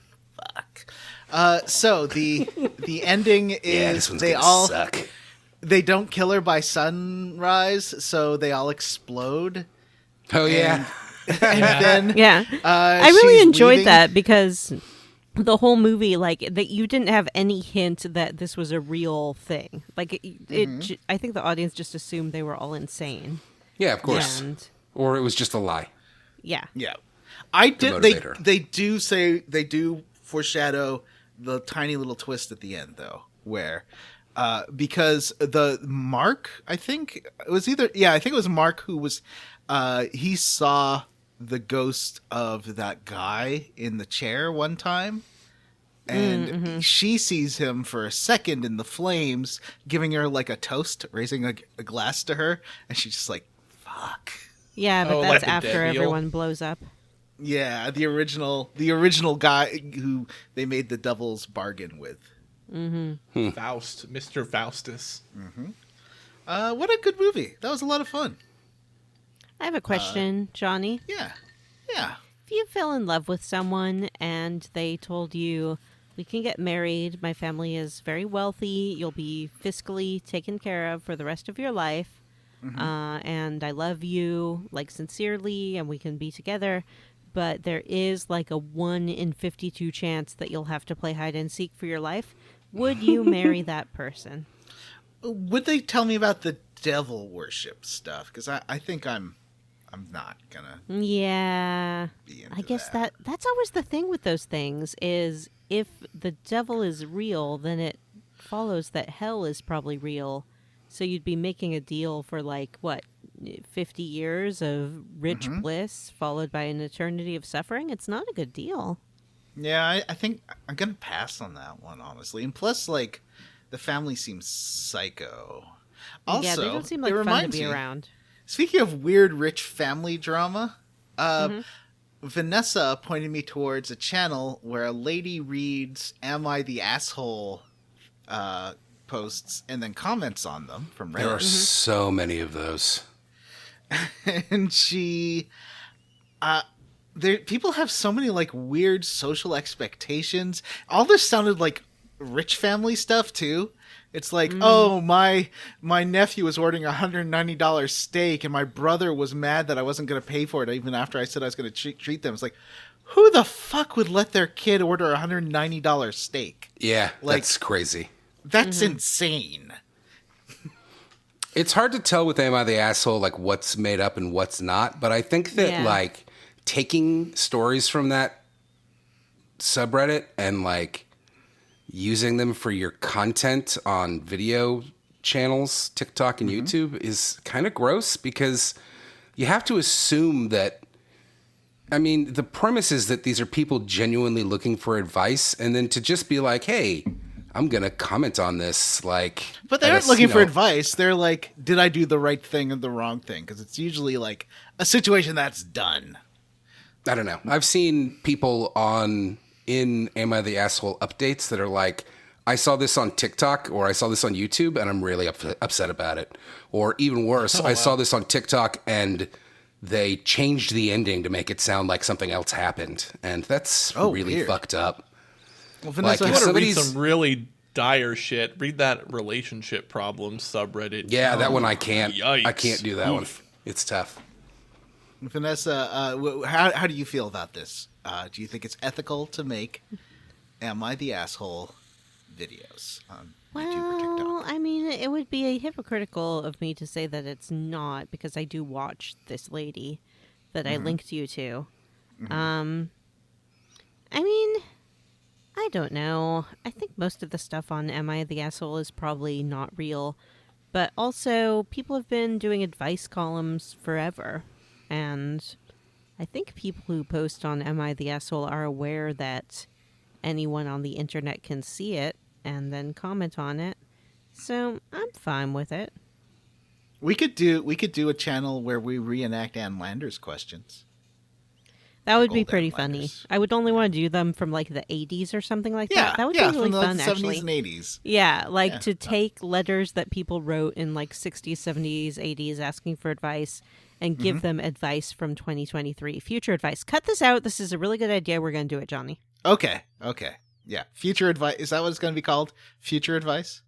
So the ending is Yeah, this one's they gonna all suck. they don't kill her by sunrise, so they all explode. Oh, yeah. And then Yeah. I really she's enjoyed leaving. that because the whole movie, that you didn't have any hint that this was a real thing. I think the audience just assumed they were all insane. Yeah, of course. And Or it was just a lie. yeah. Yeah, I did. motivate her. They do foreshadow the tiny little twist at the end, though, where because the Mark, I think it was Mark who was he saw the ghost of that guy in the chair one time. And she sees him for a second in the flames, giving her a toast, raising a glass to her, and she's just like, "Fuck." Yeah, but Oh, that's like a after dead eel? everyone blows up. Yeah, the original guy who they made the devil's bargain with. Faust, Mr. Faustus. What a good movie! That was a lot of fun. I have a question, Johnny. Yeah. If you fell in love with someone and they told you, we can get married, my family is very wealthy, you'll be fiscally taken care of for the rest of your life, and I love you, like, sincerely, and we can be together, but there is, like, a 1 in 52 chance that you'll have to play hide and seek for your life, would you marry that person? Would they tell me about the devil worship stuff? Because I think I'm not gonna. Yeah, be into I guess that. that's always the thing with those things is if the devil is real, then it follows that hell is probably real. So you'd be making a deal for like what, 50 years of rich bliss followed by an eternity of suffering? It's not a good deal. Yeah, I think I'm gonna pass on that one, honestly. And plus, like, the family seems psycho. Also, yeah, they don't seem like it fun to reminds be me, around. Speaking of weird rich family drama, Vanessa pointed me towards a channel where a lady reads "Am I the Asshole?" Posts and then comments on them from Reddit. There are so many of those. And she, people have so many like weird social expectations. All this sounded like rich family stuff too. It's like, oh, my nephew was ordering $190 steak, and my brother was mad that I wasn't going to pay for it even after I said I was going to treat them. It's like, who the fuck would let their kid order a $190 steak? Yeah, Like- that's crazy. That's insane. It's hard to tell with Am I the Asshole, like what's made up and what's not. But I think that Yeah. like taking stories from that subreddit and like using them for your content on video channels, TikTok and YouTube is kind of gross because you have to assume that, I mean, the premise is that these are people genuinely looking for advice, and then to just be like, hey, I'm going to comment on this, like... But they aren't looking for advice. They're like, did I do the right thing or the wrong thing? Because it's usually like a situation that's done. I don't know. I've seen people in Am I the Asshole updates that are like, I saw this on TikTok or I saw this on YouTube and I'm really upset about it. Or even worse, I saw this on TikTok and they changed the ending to make it sound like something else happened. And that's really weird. fucked up. Well, Vanessa, Like, I if want to read somebody's- some really dire shit. Read that relationship problems subreddit. Yeah, that one I can't. Yikes. I can't do that one. Oof. It's tough. Vanessa, how do you feel about this? Do you think it's ethical to make Am I the Asshole videos on YouTube or Well, TikTok? I mean, it would be hypocritical of me to say that it's not because I do watch this lady that I linked you to. I mean, I don't know. I think most of the stuff on Am I the Asshole is probably not real. But also, people have been doing advice columns forever. And I think people who post on Am I the Asshole are aware that anyone on the internet can see it and then comment on it. So I'm fine with it. We could do a channel where we reenact Ann Landers questions. That would be Old pretty Ann funny. Landers. I would only want to do them from like the 80s or something like Yeah, that. That would yeah, be really from fun, the actually. 70s and 80s. Yeah, like Yeah. to take letters that people wrote in like 60s, 70s, 80s asking for advice and give them advice from 2023. Future advice. Cut this out. This is a really good idea. We're going to do it, Johnny. Okay. Yeah. Future advice. Is that what it's going to be called? Future advice?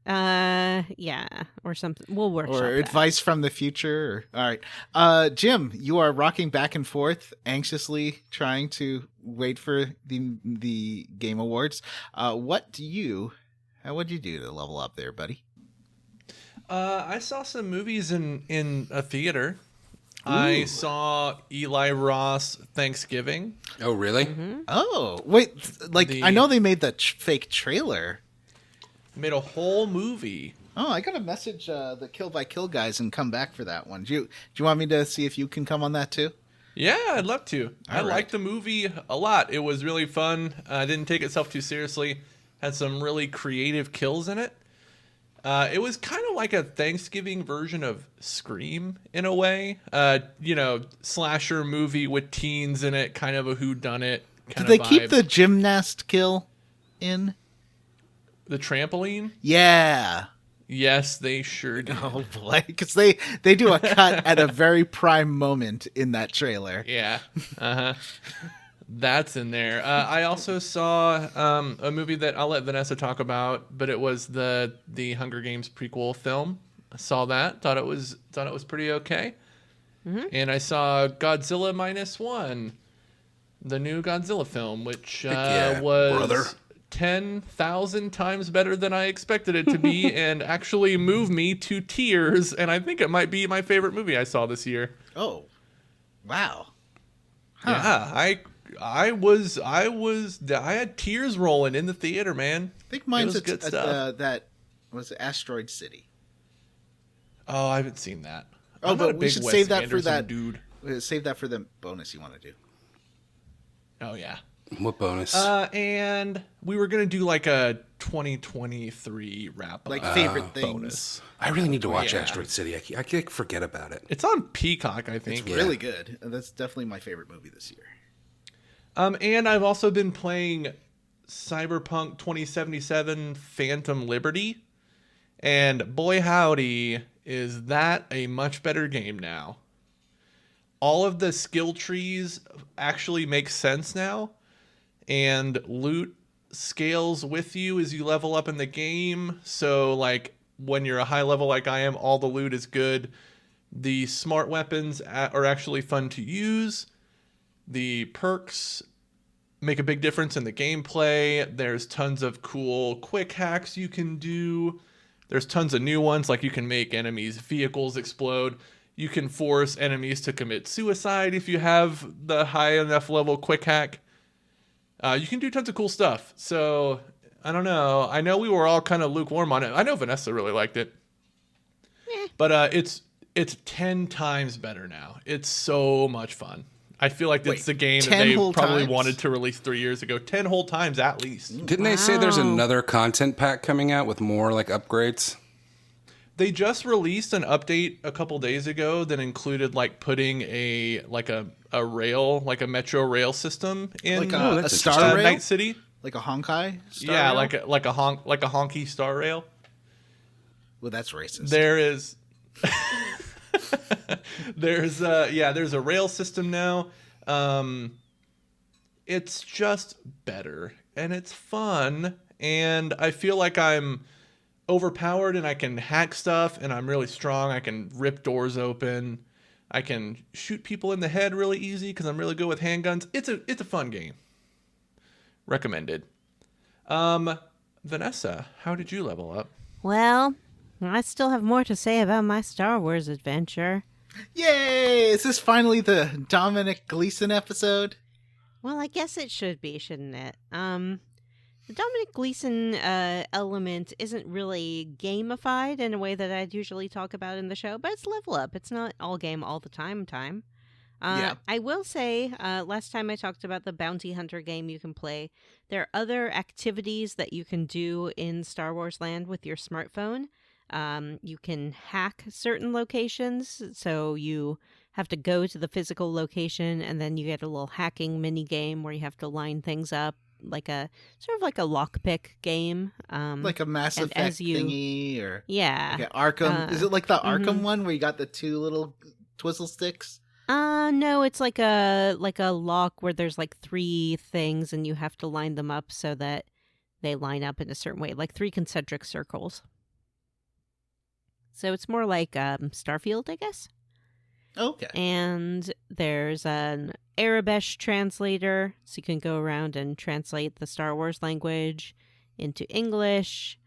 Yeah, or something. We'll workshop Or that. advice from the future? All right. Jim, you are rocking back and forth, anxiously trying to wait for the Game Awards. What'd you do to level up there, buddy? I saw some movies in a theater. I saw Eli Ross Thanksgiving. Oh, really? Oh, wait. Like, I know they made the fake trailer. Made a whole movie. Oh, I got to message the Kill by Kill guys and come back for that one. Do you want me to see if you can come on that too? Yeah, I'd love to. I All right. liked the movie a lot. It was really fun. Didn't take itself too seriously. Had some really creative kills in it. It was kind of like a Thanksgiving version of Scream in a way. Slasher movie with teens in it, kind of a whodunit kind Did they of keep vibe. the gymnast kill in? The trampoline? Yeah. Yes, they sure did. Oh boy, because they do a cut at a very prime moment in that trailer. Yeah. That's in there. I also saw a movie that I'll let Vanessa talk about, but it was the Hunger Games prequel film. I saw that. Thought it was pretty okay. And I saw Godzilla -1, the new Godzilla film, which was 10,000 times better than I expected it to be, and actually moved me to tears. And I think it might be my favorite movie I saw this year. Oh, wow. Huh. Yeah, I had tears rolling in the theater, man. I think mine's good at stuff. that was it Asteroid City. Oh, I haven't seen that. Oh, I'm not a but we big should Wes save that for Anderson that dude. Save that for the bonus you want to do. Oh yeah. What bonus? And we were gonna do like a 2023 wrap up, Like favorite things. bonus. I really need to watch yeah. Asteroid City. I can't forget about it. It's on Peacock, I think. It's really good. And that's definitely my favorite movie this year. And I've also been playing Cyberpunk 2077 Phantom Liberty, and boy howdy, is that a much better game now. All of the skill trees actually make sense now, and loot scales with you as you level up in the game. So like when you're a high level like I am, all the loot is good. The smart weapons are actually fun to use. The perks make a big difference in the gameplay. There's tons of cool quick hacks you can do. There's tons of new ones, like you can make enemies' vehicles explode. You can force enemies to commit suicide if you have the high enough level quick hack. You can do tons of cool stuff. So, I don't know. I know we were all kind of lukewarm on it. I know Vanessa really liked it. But it's 10 times better now. It's so much fun. I feel like it's the game that 10 they whole probably times? wanted to release 3 years ago. 10 whole times at least. Didn't they say there's another content pack coming out with more like upgrades? They just released an update a couple days ago that included like putting a rail, like a metro rail system in Like a that's star interesting. rail? Night City. Like a Honkai? Star Yeah, rail? like a honky star rail. Well, that's racist. There is there's a rail system now. It's just better and it's fun, and I feel like I'm overpowered and I can hack stuff and I'm really strong. I can rip doors open. I can shoot people in the head really easy because I'm really good with handguns. It's a fun game. Recommended. Vanessa, how did you level up? Well, I still have more to say about my Star Wars adventure. Yay! Is this finally the Dominic Gleeson episode? Well, I guess it should be, shouldn't it? The Dominic Gleeson element isn't really gamified in a way that I'd usually talk about in the show, but it's level up. It's not all game all the time. Yeah. I will say, last time I talked about the Bounty Hunter game you can play, there are other activities that you can do in Star Wars Land with your smartphone. You can hack certain locations, so you have to go to the physical location, and then you get a little hacking mini game where you have to line things up, like a sort of like a lockpick game. Like a Mass and Effect as you- thingy, or Yeah. like an Arkham? Is it like the Arkham mhm. one where you got the two little twizzle sticks? No, it's like a lock where there's like three things, and you have to line them up so that they line up in a certain way, like 3 concentric circles. So it's more like Starfield, I guess. Okay. And there's an Arabesh translator, so you can go around and translate the Star Wars language into English.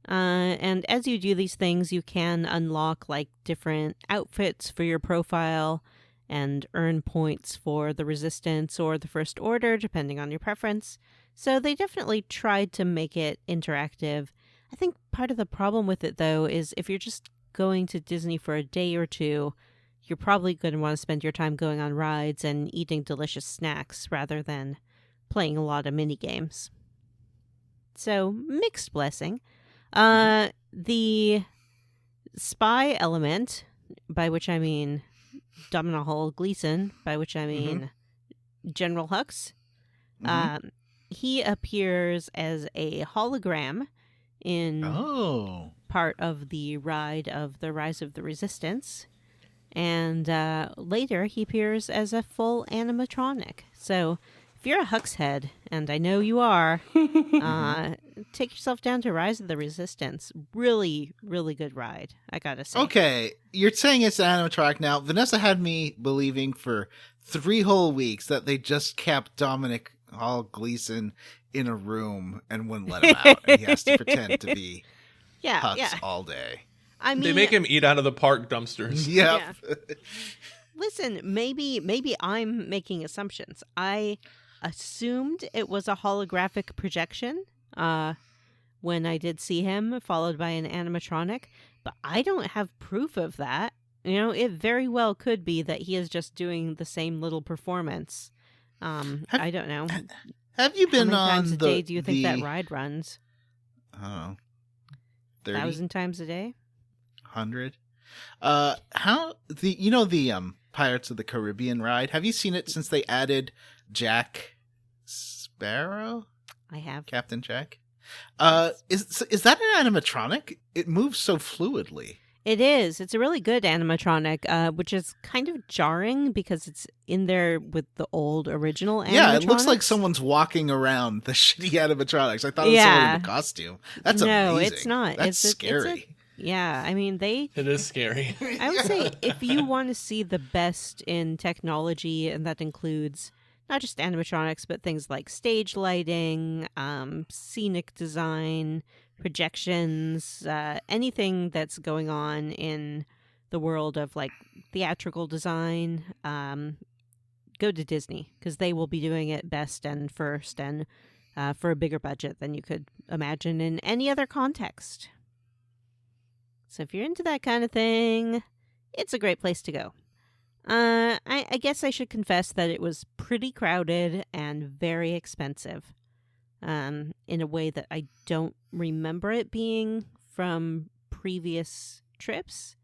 And as you do these things, you can unlock like different outfits for your profile and earn points for the Resistance or the First Order, depending on your preference. So they definitely tried to make it interactive. I think part of the problem with it, though, is if you're just going to Disney for a day or two, you're probably going to want to spend your time going on rides and eating delicious snacks rather than playing a lot of mini games. So, mixed blessing. The spy element, by which I mean Domhnall Gleeson, by which I mean General Hux, he appears as a hologram in part of the ride of the Rise of the Resistance. And later, he appears as a full animatronic. So if you're a Hux head, and I know you are, take yourself down to Rise of the Resistance. Really, really good ride, I gotta say. Okay, you're saying it's an animatronic now. Vanessa had me believing for 3 whole weeks that they just kept Dominic Hall Gleason in a room and wouldn't let him out. And he has to pretend to be Hux all day. I mean, they make him eat out of the park dumpsters. Yep. Yeah. Listen, maybe I'm making assumptions. I assumed it was a holographic projection when I did see him, followed by an animatronic, but I don't have proof of that. You know, it very well could be that he is just doing the same little performance. I don't know. Have you been How many on times a the day do you think that ride runs? Oh, 30? 1,000 times a day? 100? How the Pirates of the Caribbean ride? Have you seen it since they added Jack Sparrow? I have. Captain Jack. Is that an animatronic? It moves so fluidly. It is. It's a really good animatronic, which is kind of jarring because it's in there with the old original animatronics. Yeah, it looks like someone's walking around the shitty animatronics. I thought it was someone in a costume. That's amazing. No, it's not. That's scary. Yeah, I mean, It is scary. I would say if you want to see the best in technology, and that includes not just animatronics, but things like stage lighting, scenic design, projections, anything that's going on in the world of like theatrical design, go to Disney because they will be doing it best and first and for a bigger budget than you could imagine in any other context. So if you're into that kind of thing, it's a great place to go. I guess I should confess that it was pretty crowded and very expensive. In a way that I don't remember it being from previous trips.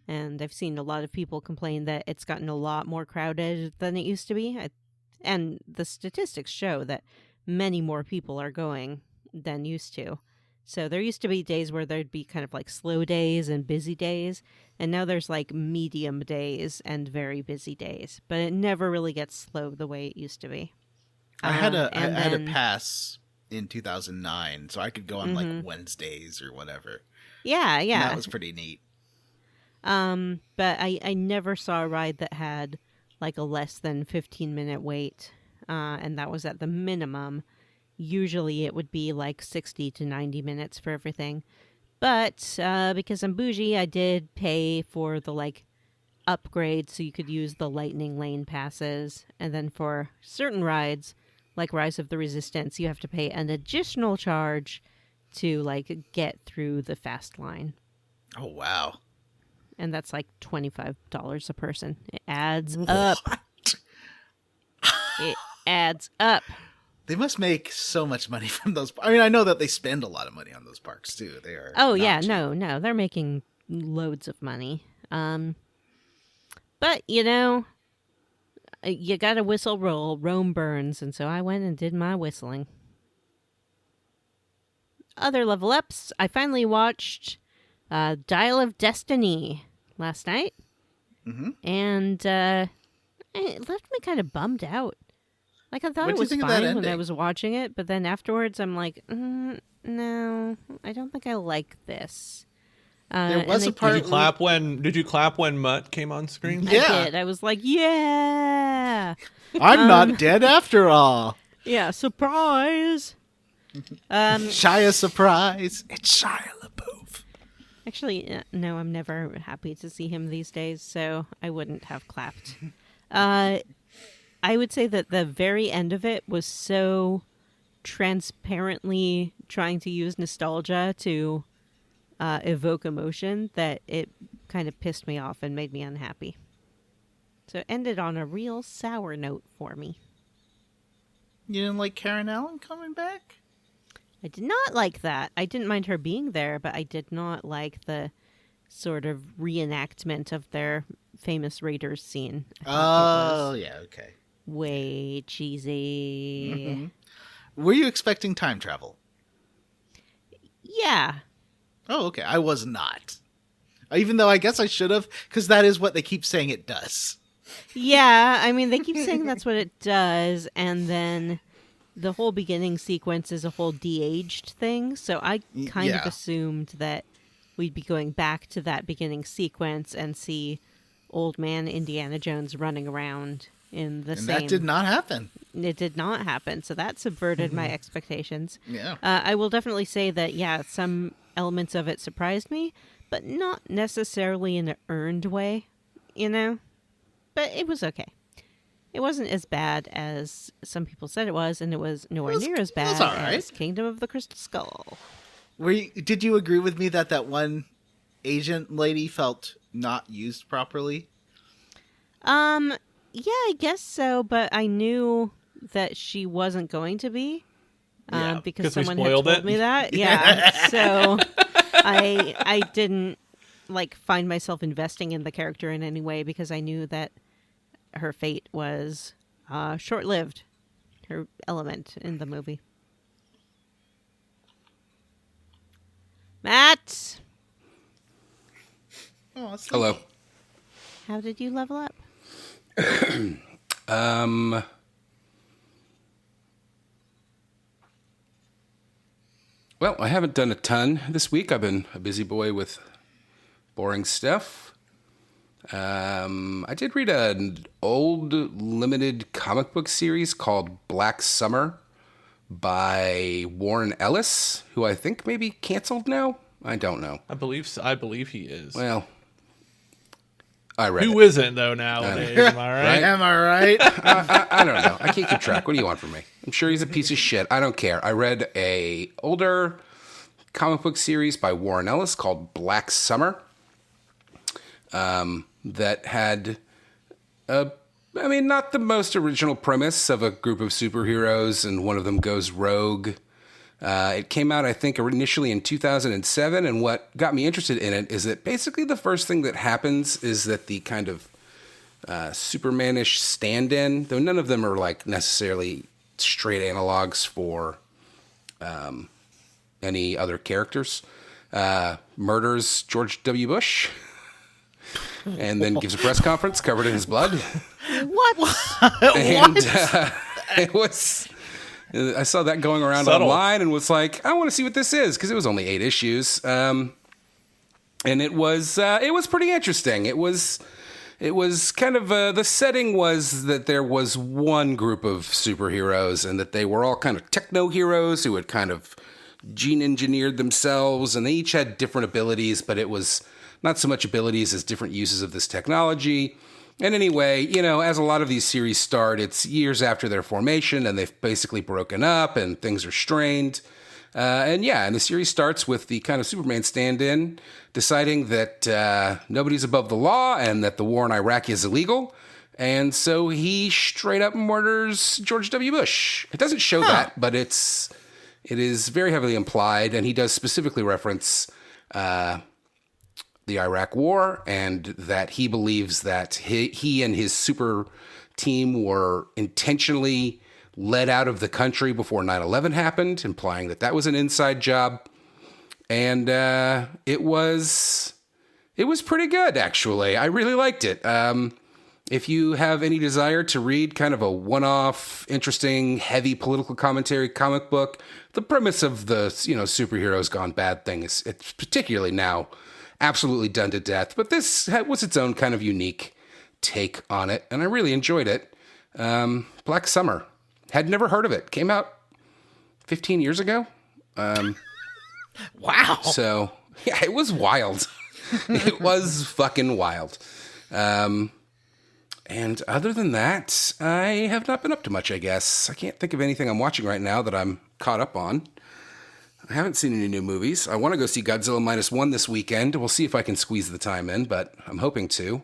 And I've seen a lot of people complain that it's gotten a lot more crowded than it used to be. And the statistics show that many more people are going than used to. So there used to be days where there'd be kind of like slow days and busy days. And now there's like medium days and very busy days. But it never really gets slow the way it used to be. I had a pass in 2009, so I could go on like Wednesdays or whatever. Yeah. And that was pretty neat. But I never saw a ride that had like a less than 15-minute wait. And that was at the minimum. Usually it would be like 60 to 90 minutes for everything. But because I'm bougie, I did pay for the like upgrade so you could use the lightning lane passes. And then for certain rides, like Rise of the Resistance, you have to pay an additional charge to like get through the fast line. Oh, wow. And that's like $25 a person. It adds up. It adds up. They must make so much money from those. I mean, I know that they spend a lot of money on those parks too. They are. Oh yeah, cheap. No, they're making loads of money. But you know, you gotta whistle roll, Rome burns, and so I went and did my whistling. Other level ups, I finally watched Dial of Destiny last night, and it left me kind of bummed out. Like, I thought it was fine when I was watching it, but then afterwards I'm like, no, I don't think I like this. There was a part. Did you clap when Mutt came on screen? Yeah. I did. I was like, yeah. I'm not dead after all. Yeah, surprise. Shia surprise. It's Shia LaBeouf. Actually, no, I'm never happy to see him these days, so I wouldn't have clapped. I would say that the very end of it was so transparently trying to use nostalgia to evoke emotion that it kind of pissed me off and made me unhappy. So it ended on a real sour note for me. You didn't like Karen Allen coming back? I did not like that. I didn't mind her being there, but I did not like the sort of reenactment of their famous Raiders scene. Oh, yeah, okay. Way cheesy. Were you expecting time travel? Yeah. Oh, okay. I was not. Even though I guess I should have, because that is what they keep saying it does. Yeah, I mean, they keep saying that's what it does, and then the whole beginning sequence is a whole de-aged thing, so I kind of assumed that we'd be going back to that beginning sequence and see old man Indiana Jones running around in the same... And that did not happen. It did not happen, so that subverted my expectations. Yeah. I will definitely say that, some elements of it surprised me, but not necessarily in an earned way, But it was okay. It wasn't as bad as some people said it was, and it was nowhere near as bad as Kingdom of the Crystal Skull. Did you agree with me that one agent lady felt not used properly? Yeah, I guess so, but I knew that she wasn't going to be, because someone had told me that. Yeah, so I didn't find myself investing in the character in any way because I knew that her fate was short-lived. Her element in the movie. Matt, Hello. how did you level up? Well, I haven't done a ton this week. I've been a busy boy with boring stuff. I did read an old limited comic book series called Black Summer by Warren Ellis, who I think maybe canceled now. I don't know. I believe he is. Well, I read Who it. isn't, though, nowadays? Am I right? Am I right? I don't know. I can't keep track. What do you want from me? I'm sure he's a piece of shit. I don't care. I read a older comic book series by Warren Ellis called Black Summer that had, not the most original premise of a group of superheroes and one of them goes rogue. It came out, I think, initially in 2007, and what got me interested in it is that basically the first thing that happens is that the kind of Superman-ish stand-in, though none of them are necessarily straight analogs for any other characters, murders George W. Bush and then gives a press conference covered in his blood. What? And it was... I saw that going around online and was like, I want to see what this is, because it was only 8 issues. And it was pretty interesting. It was kind of, the setting was that there was one group of superheroes and that they were all kind of techno heroes who had kind of gene engineered themselves, and they each had different abilities, but it was not so much abilities as different uses of this technology. And anyway, as a lot of these series start, it's years after their formation, and they've basically broken up, and things are strained. And the series starts with the kind of Superman stand-in deciding that nobody's above the law and that the war in Iraq is illegal. And so he straight up murders George W. Bush. It doesn't show that, but it is very heavily implied, and he does specifically reference the Iraq War, and that he believes that he and his super team were intentionally led out of the country before 9/11 happened, implying that was an inside job. And it was pretty good, actually. I really liked it. If you have any desire to read kind of a one-off, interesting, heavy political commentary comic book, the premise of the superheroes gone bad thing it's particularly now absolutely done to death. But this was its own kind of unique take on it, and I really enjoyed it. Black Summer. Had never heard of it. Came out 15 years ago. Wow. So, yeah, it was wild. It was fucking wild. And other than that, I have not been up to much, I guess. I can't think of anything I'm watching right now that I'm caught up on. I haven't seen any new movies. I want to go see Godzilla -1 this weekend. We'll see if I can squeeze the time in, but I'm hoping to.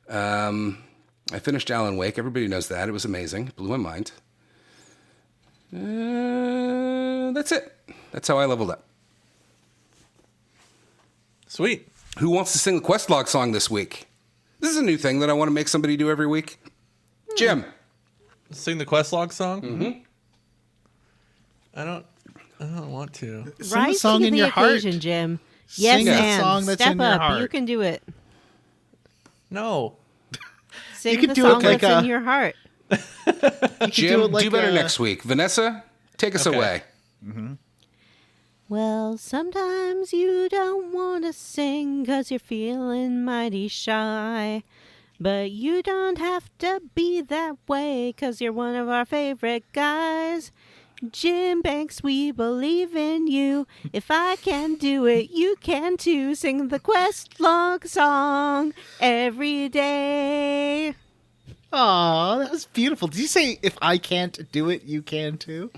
I finished Alan Wake. Everybody knows that. It was amazing. It blew my mind. That's it. That's how I leveled up. Sweet. Who wants to sing the Questlog song this week? This is a new thing that I want to make somebody do every week. Jim. Sing the Questlog song? Mm-hmm. I don't want to. Sing Rise the song to in the your occasion, heart. Jim. Yes, Sing the and song that's step in your up. heart. You can do it. No. Sing could the do it song like that's a- in your heart. Jim, do better next week. Vanessa, take us Okay. away. Well, sometimes you don't want to sing 'cause you're feeling mighty shy. But you don't have to be that way 'cause you're one of our favorite guys. Jim Banks, we believe in you. If I can do it, you can too. Sing the quest log song every day. Aw, that was beautiful. Did you say if I can't do it, you can too?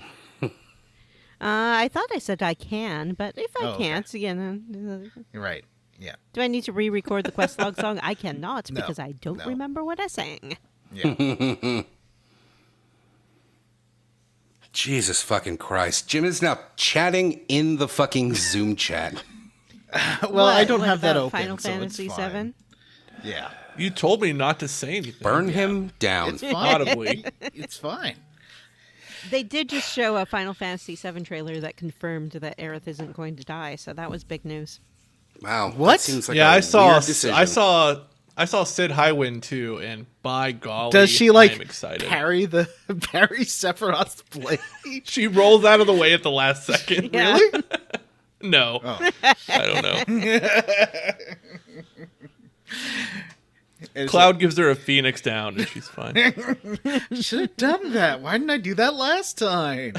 I thought I said I can, but if I Oh, okay. can't, again, You're right. Yeah. do I need to re-record the quest log song? I cannot No, because I don't no. remember what I sang. Yeah. Jesus fucking Christ. Jim is now chatting in the fucking Zoom chat. Well, I What? don't What have that about open. Final so Fantasy it's fine. VII. Yeah. You told me not to say anything. Burn him down. It's fine. Audibly. It's fine. They did just show a Final Fantasy VII trailer that confirmed that Aerith isn't going to die, so that was big news. Wow. What? That seems like Yeah, a I saw weird decision. I saw Sid Highwind too, and by golly, Does she I'm excited. parry Sephiroth's blade? She rolls out of the way at the last second. Yeah. Really? No, Oh. I don't know. It's Cloud gives her a phoenix down, and she's fine. should have done that. Why didn't I do that last time?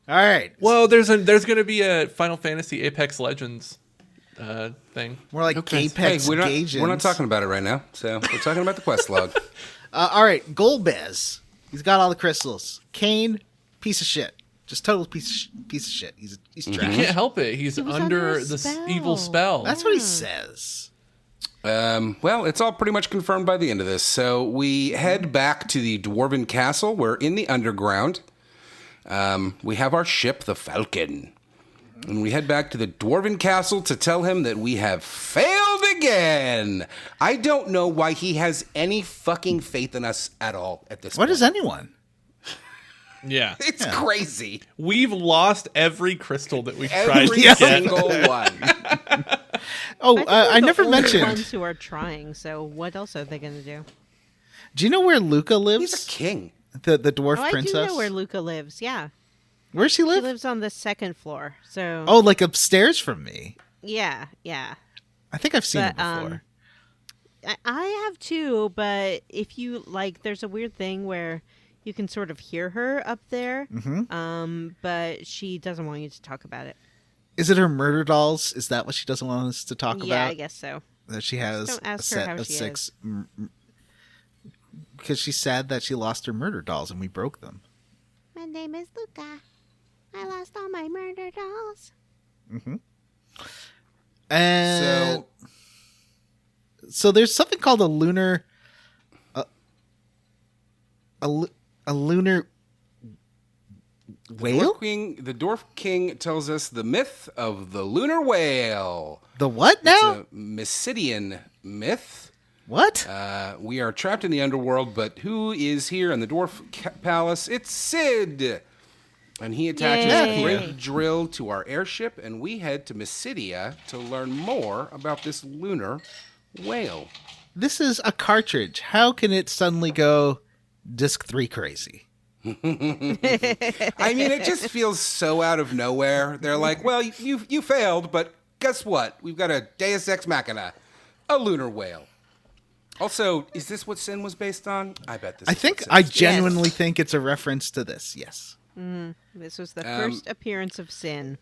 All right. Well, there's going to be a Final Fantasy Apex Legends thing. More like Apex Hey, we're Gaijins. not talking about it right now. So we're talking about the quest log. All right, Golbez. He's got all the crystals. Kane, piece of shit. Just total piece of shit. He's He trash. can't help it. He's He was under under a the spell. evil spell. That's what he says. Well, it's all pretty much confirmed by the end of this. So we head back to the Dwarven Castle. We're in the underground. We have our ship, the Falcon. And we head back to the Dwarven Castle to tell him that we have failed again. I don't know why he has any fucking faith in us at all at this What point. is anyone? Yeah. It's crazy. We've lost every crystal that we've tried Every to get. single one. Oh, think I we're the never only mentioned. ones who are trying. So what else are they going to do? Do you know where Luca lives? He's a king. The dwarf Oh, I princess. do know where Luca lives. Yeah, Where she she live? lives on the second floor. So Oh, like upstairs from me. yeah. I think I've seen But, her before. I have too, but if you like, there's a weird thing where you can sort of hear her up there, but she doesn't want you to talk about it. Is it her murder dolls? Is that what she doesn't want us to talk Yeah, about? I guess so. That she has Don't ask a her set how of she 6. Because she's sad that she lost her murder dolls and we broke them. My name is Luca. I lost all my murder dolls. And so there's something called a lunar a lunar whale? The Dwarf King tells us the myth of the lunar whale. The what now? It's a Mysidian myth. What? We are trapped in the underworld, but who is here in the Dwarf Palace? It's Sid! And he attaches Yay. a great drill to our airship, and we head to Mysidia to learn more about this lunar whale. This is a cartridge. How can it suddenly go disc 3 crazy? I mean, it just feels so out of nowhere. They're like, well, you failed, but guess what? We've got a Deus Ex Machina, a lunar whale. Also, is this what Sin was based on? I bet this I is think what I Sin is based on. genuinely think it's a reference to this. Yes. This was the first appearance of Sin.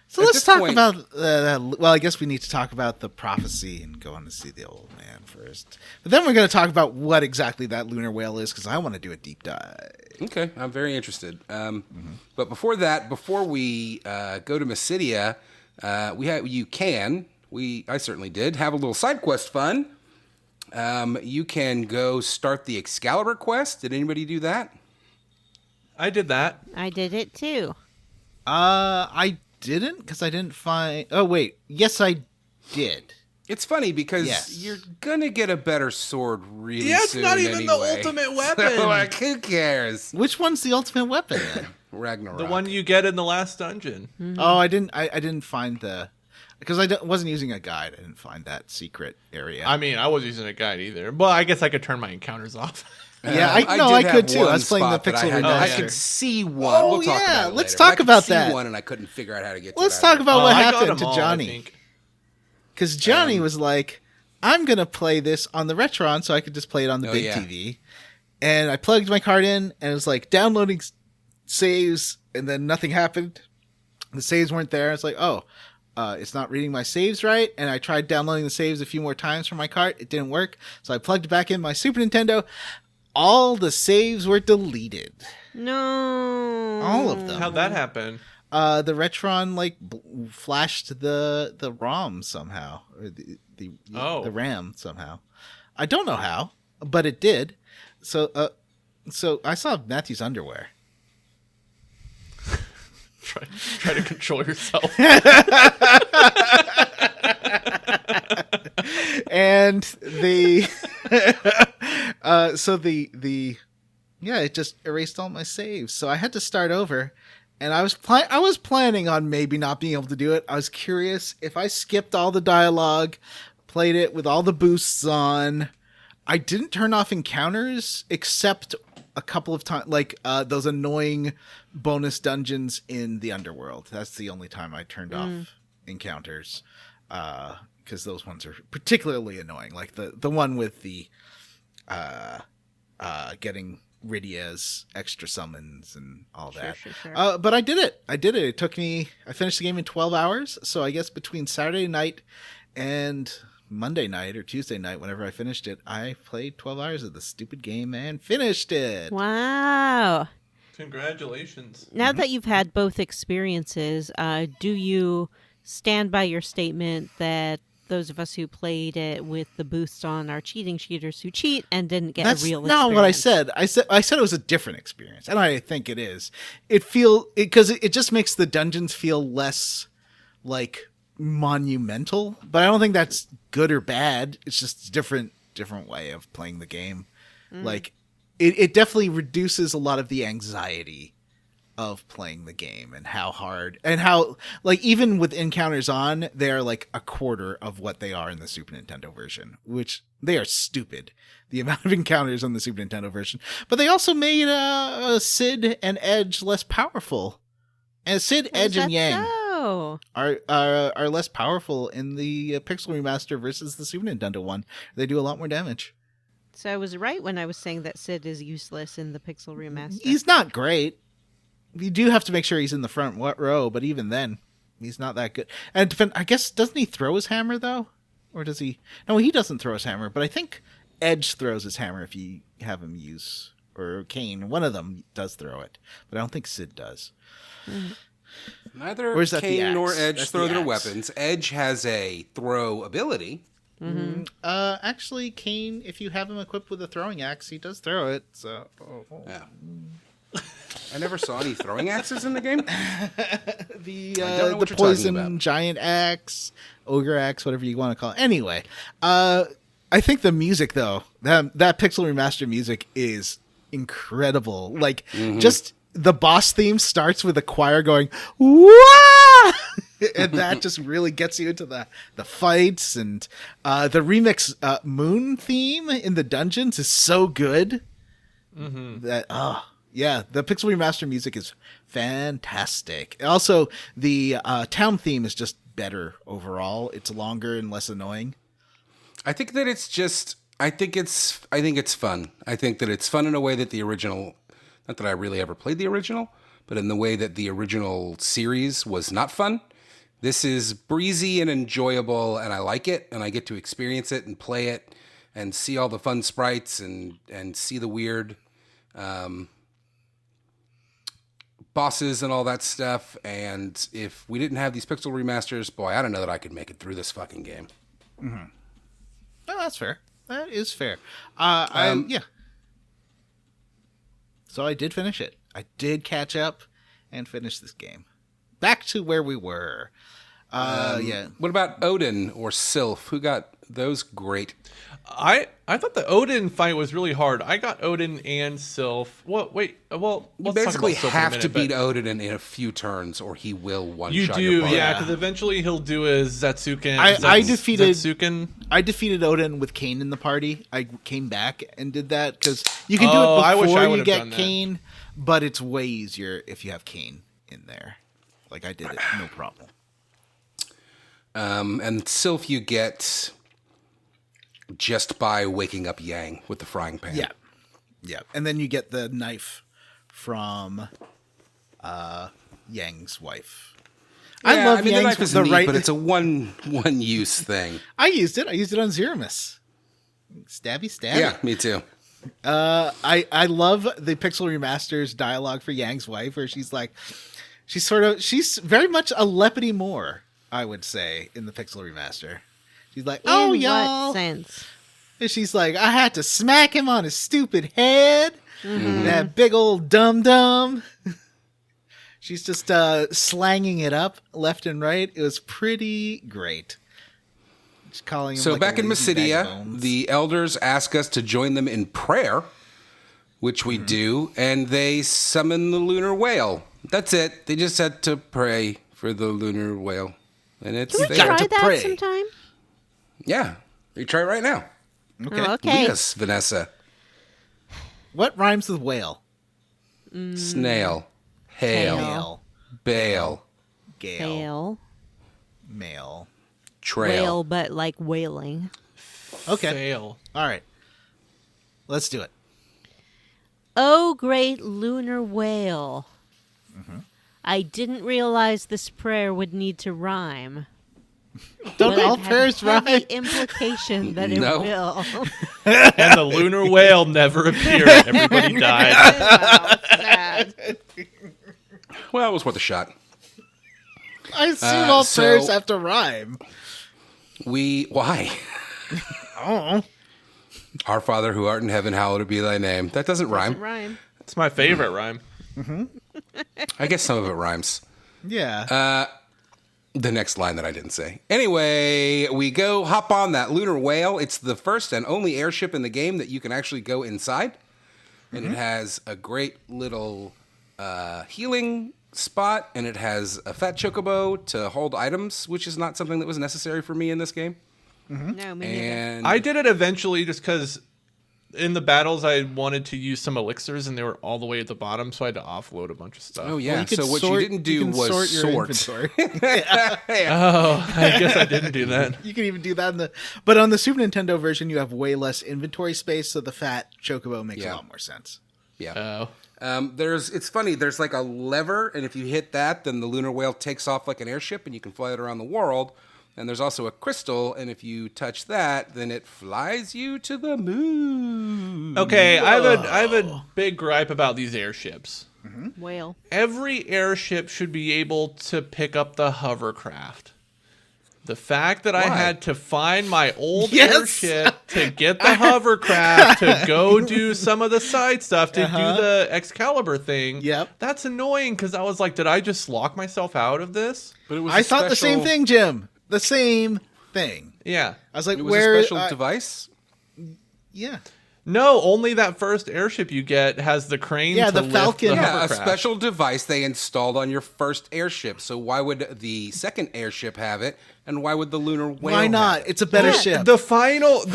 So At let's this talk point- about well, I guess we need to talk about the prophecy and going to see the old man first. But then we're going to talk about what exactly that lunar whale is because I want to do a deep dive. Okay, I'm very interested. But before that, before we go to Mysidia, I certainly did, have a little side quest fun. You can go start the Excalibur quest. Did anybody do that? I did that. I did it too. I didn't because I didn't find. Oh wait, yes, I did. It's funny because Yes. you're gonna get a better sword really Yeah, it's soon not even the anyway. ultimate weapon. So, like, who cares? Which one's the ultimate weapon? Then? Ragnarok. The one you get in the last dungeon. Mm-hmm. Oh, I didn't find because I wasn't using a guide. I didn't find that secret area. I mean, I wasn't using a guide either. But I guess I could turn my encounters off. Yeah, I did could have too. I one was playing the spot that Pixel I Remaster. could see one. Oh, we'll talk yeah, about it let's later. talk I could about see that. one, and I couldn't figure out how to get. Let's to talk that. about Oh, what I got happened them to all, I Johnny. think. Because Johnny was like, I'm going to play this on the Retron so I could just play it on the big yeah. TV. And I plugged my card in, and it was like downloading saves, and then nothing happened. The saves weren't there. It's like, it's not reading my saves right. And I tried downloading the saves a few more times from my cart. It didn't work. So I plugged it back in my Super Nintendo. All the saves were deleted. No. All of them. How'd that happen? The Retron flashed the ROM somehow, or the RAM somehow. I don't know how, but it did. So I saw Matthew's underwear. Try to control yourself. And it just erased all my saves. So I had to start over. And I was planning on maybe not being able to do it. I was curious if I skipped all the dialogue, played it with all the boosts on. I didn't turn off encounters except a couple of times, like those annoying bonus dungeons in the underworld. That's the only time I turned off encounters, because those ones are particularly annoying. Like the one with the getting Rydia's extra summons and all that. Sure. But I did it. I finished the game in 12 hours. So I guess between Saturday night and Monday night or Tuesday night, whenever I finished it, I played 12 hours of the stupid game and finished it. Wow. Congratulations. Now that you've had both experiences, do you stand by your statement that those of us who played it with the boosts on are cheating cheaters who cheat and didn't get That's a real not experience? what I said. I said it was a different experience, and I think it is. Because it just makes the dungeons feel less like monumental. But I don't think that's good or bad. It's just a different way of playing the game. Like it definitely reduces a lot of the anxiety of playing the game and how hard and how, like, even with encounters on, they're like a quarter of what they are in the Super Nintendo version, which they are stupid, the amount of encounters on the Super Nintendo version. But they also made Sid and Edge less powerful, and Sid, Edge, and Yang are less powerful in the Pixel Remaster versus the Super Nintendo one. They do a lot more damage. So I was right when I was saying that Sid is useless in the Pixel Remaster. He's not great. You do have to make sure he's in the front row, but even then, he's not that good. And I guess, doesn't he throw his hammer, though? Or does he? No, he doesn't throw his hammer, but I think Edge throws his hammer if you have him use, or Kane, one of them does throw it, but I don't think Sid does. Neither Or is that the Kane axe? nor Edge That's throw the their axe. weapons. Edge has a throw ability. Actually, Kane, if you have him equipped with a throwing axe, he does throw it, so... Yeah. I never saw any throwing axes in the game. The I don't know what you're talking poison about. giant axe, ogre axe, whatever you want to call it. Anyway, I think the music, though, that Pixel Remaster music is incredible. Like, just the boss theme starts with a choir going, "Wah!" and that just really gets you into the fights. And the remix Moon theme in the dungeons is so good that, yeah, the Pixel Remaster music is fantastic. Also, the town theme is just better overall. It's longer and less annoying. I think that it's just. I think it's fun. I think that it's fun in a way that the original. Not that I really ever played the original, but in the way that the original series was not fun. This is breezy and enjoyable, and I like it, and I get to experience it and play it, and see all the fun sprites and see the weird. Bosses and all that stuff, and if we didn't have these Pixel Remasters, boy, I don't know that I could make it through this fucking game. No, that's fair. That is fair. Yeah. So I did finish it. I did catch up and finish this game. Back to where we were. Yeah. What about Odin or Sylph? Who got those great. I thought the Odin fight was really hard. I got Odin and Sylph. Well, wait. Well, You let's basically talk about Sylph in a have minute, to beat but Odin in a few turns, or he will one-shot you your do, party. yeah, because eventually he'll do his Zetsuken. I defeated- Zetsuken. I defeated Odin with Kane in the party. I came back and did that because you can do Oh, I it wish I before you would've get done that. Kane, but it's way easier if you have Kane in there. Like I did it, no problem. And Sylph you get just by waking up Yang with the frying pan. Yeah, and then you get the knife from Yang's wife. I love the Yang's knife is the neat, right. but it's a one use thing. I used it. I used it on Zeromus. Stabby, stabby. Yeah, me too. I love the Pixel Remasters dialogue for Yang's wife, where she's like, she's very much a Lepity Moore, I would say, in the Pixel Remaster. She's like, oh, In y'all. what sense? And she's like, I had to smack him on his stupid head. That big old dum-dum. She's just slanging it up left and right. It was pretty great. Just calling him So like back a in lazy bag of Mysidia, bones. the elders ask us to join them in prayer, which we do, and they summon the lunar whale. That's it. They just had to pray for the lunar whale. And it's Can we there. try to that pray. sometime? Yeah. You try it right now. Okay. Oh, okay. Lead us, Vanessa. What rhymes with whale? Snail. Hail. Male. Bail. Gale. Whale. Male. Trail. Whale, but like whaling. Okay. Fail. All right. Let's do it. Oh, great lunar whale. I didn't realize this prayer would need to rhyme. Don't but all it had prayers heavy rhyme? implication that it No. will. And the lunar whale never appeared. Everybody died. Wow, sad. Well, it was worth a shot. I assume all so- prayers have to rhyme. Why? Oh. Our Father who art in heaven, hallowed be thy name. That doesn't rhyme. Rhyme. It's my favorite rhyme. I guess some of it rhymes. Yeah. The next line that I didn't say. Anyway, we go hop on that lunar whale. It's the first and only airship in the game that you can actually go inside. And it has a great little healing spot, and it has a fat chocobo to hold items, which is not something that was necessary for me in this game. No, me neither. And I did it eventually just because in the battles I wanted to use some elixirs and they were all the way at the bottom, so I had to offload a bunch of stuff. Oh, yeah. You can So what you sort- didn't do you can was sort your sort. inventory. Oh, I guess I didn't do that. You can even do that but on the Super Nintendo version, you have way less inventory space, so the fat chocobo makes a Yeah. lot more sense. Yeah. Oh. It's funny. There's like a lever, and if you hit that, then the lunar whale takes off like an airship, and you can fly it around the world. And there's also a crystal, and if you touch that, then it flies you to the moon. Okay, I have a big gripe about these airships. Whale. Every airship should be able to pick up the hovercraft. The fact that I Why? had to find my old Yes. airship to get the hovercraft to go do some of the side stuff to do the Excalibur thing. Yep. That's annoying because I was like, did I just lock myself out of this? But it was I a thought the same special- thing, Jim. The same thing. Yeah. I was like, It was where? a special device. Yeah. No, only that first airship you get has the crane Yeah, to the lift Falcon. the Yeah, Yeah, a hovercraft. special device they installed on your first airship. So why would the second airship have it, and why would the lunar whale? Why not? have it? It's a better Yeah, ship. The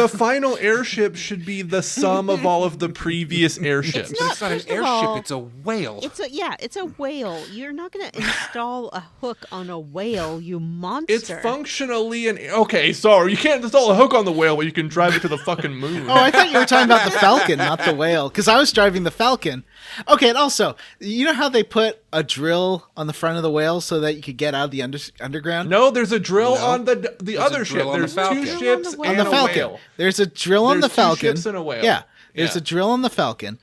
final airship should be the sum of all of the previous airships. But it's not an First of airship; all, it's a whale. It's a whale. You're not going to install a hook on a whale, you monster. It's functionally an okay. Sorry, you can't install a hook on the whale, but you can drive it to the fucking moon. Oh, I thought you were talking about the Falcon, not the whale, because I was driving the Falcon. Okay, and also, you know how they put a drill on the front of the whale so that you could get out of the underground? No, there's a drill No. on the other a ship. drill on the There's Falcon. two Drill ships on the On and the a Falcon. whale. There's a drill on the There's two Falcon. ships and a whale. Yeah, there's Yeah. a drill on the Falcon,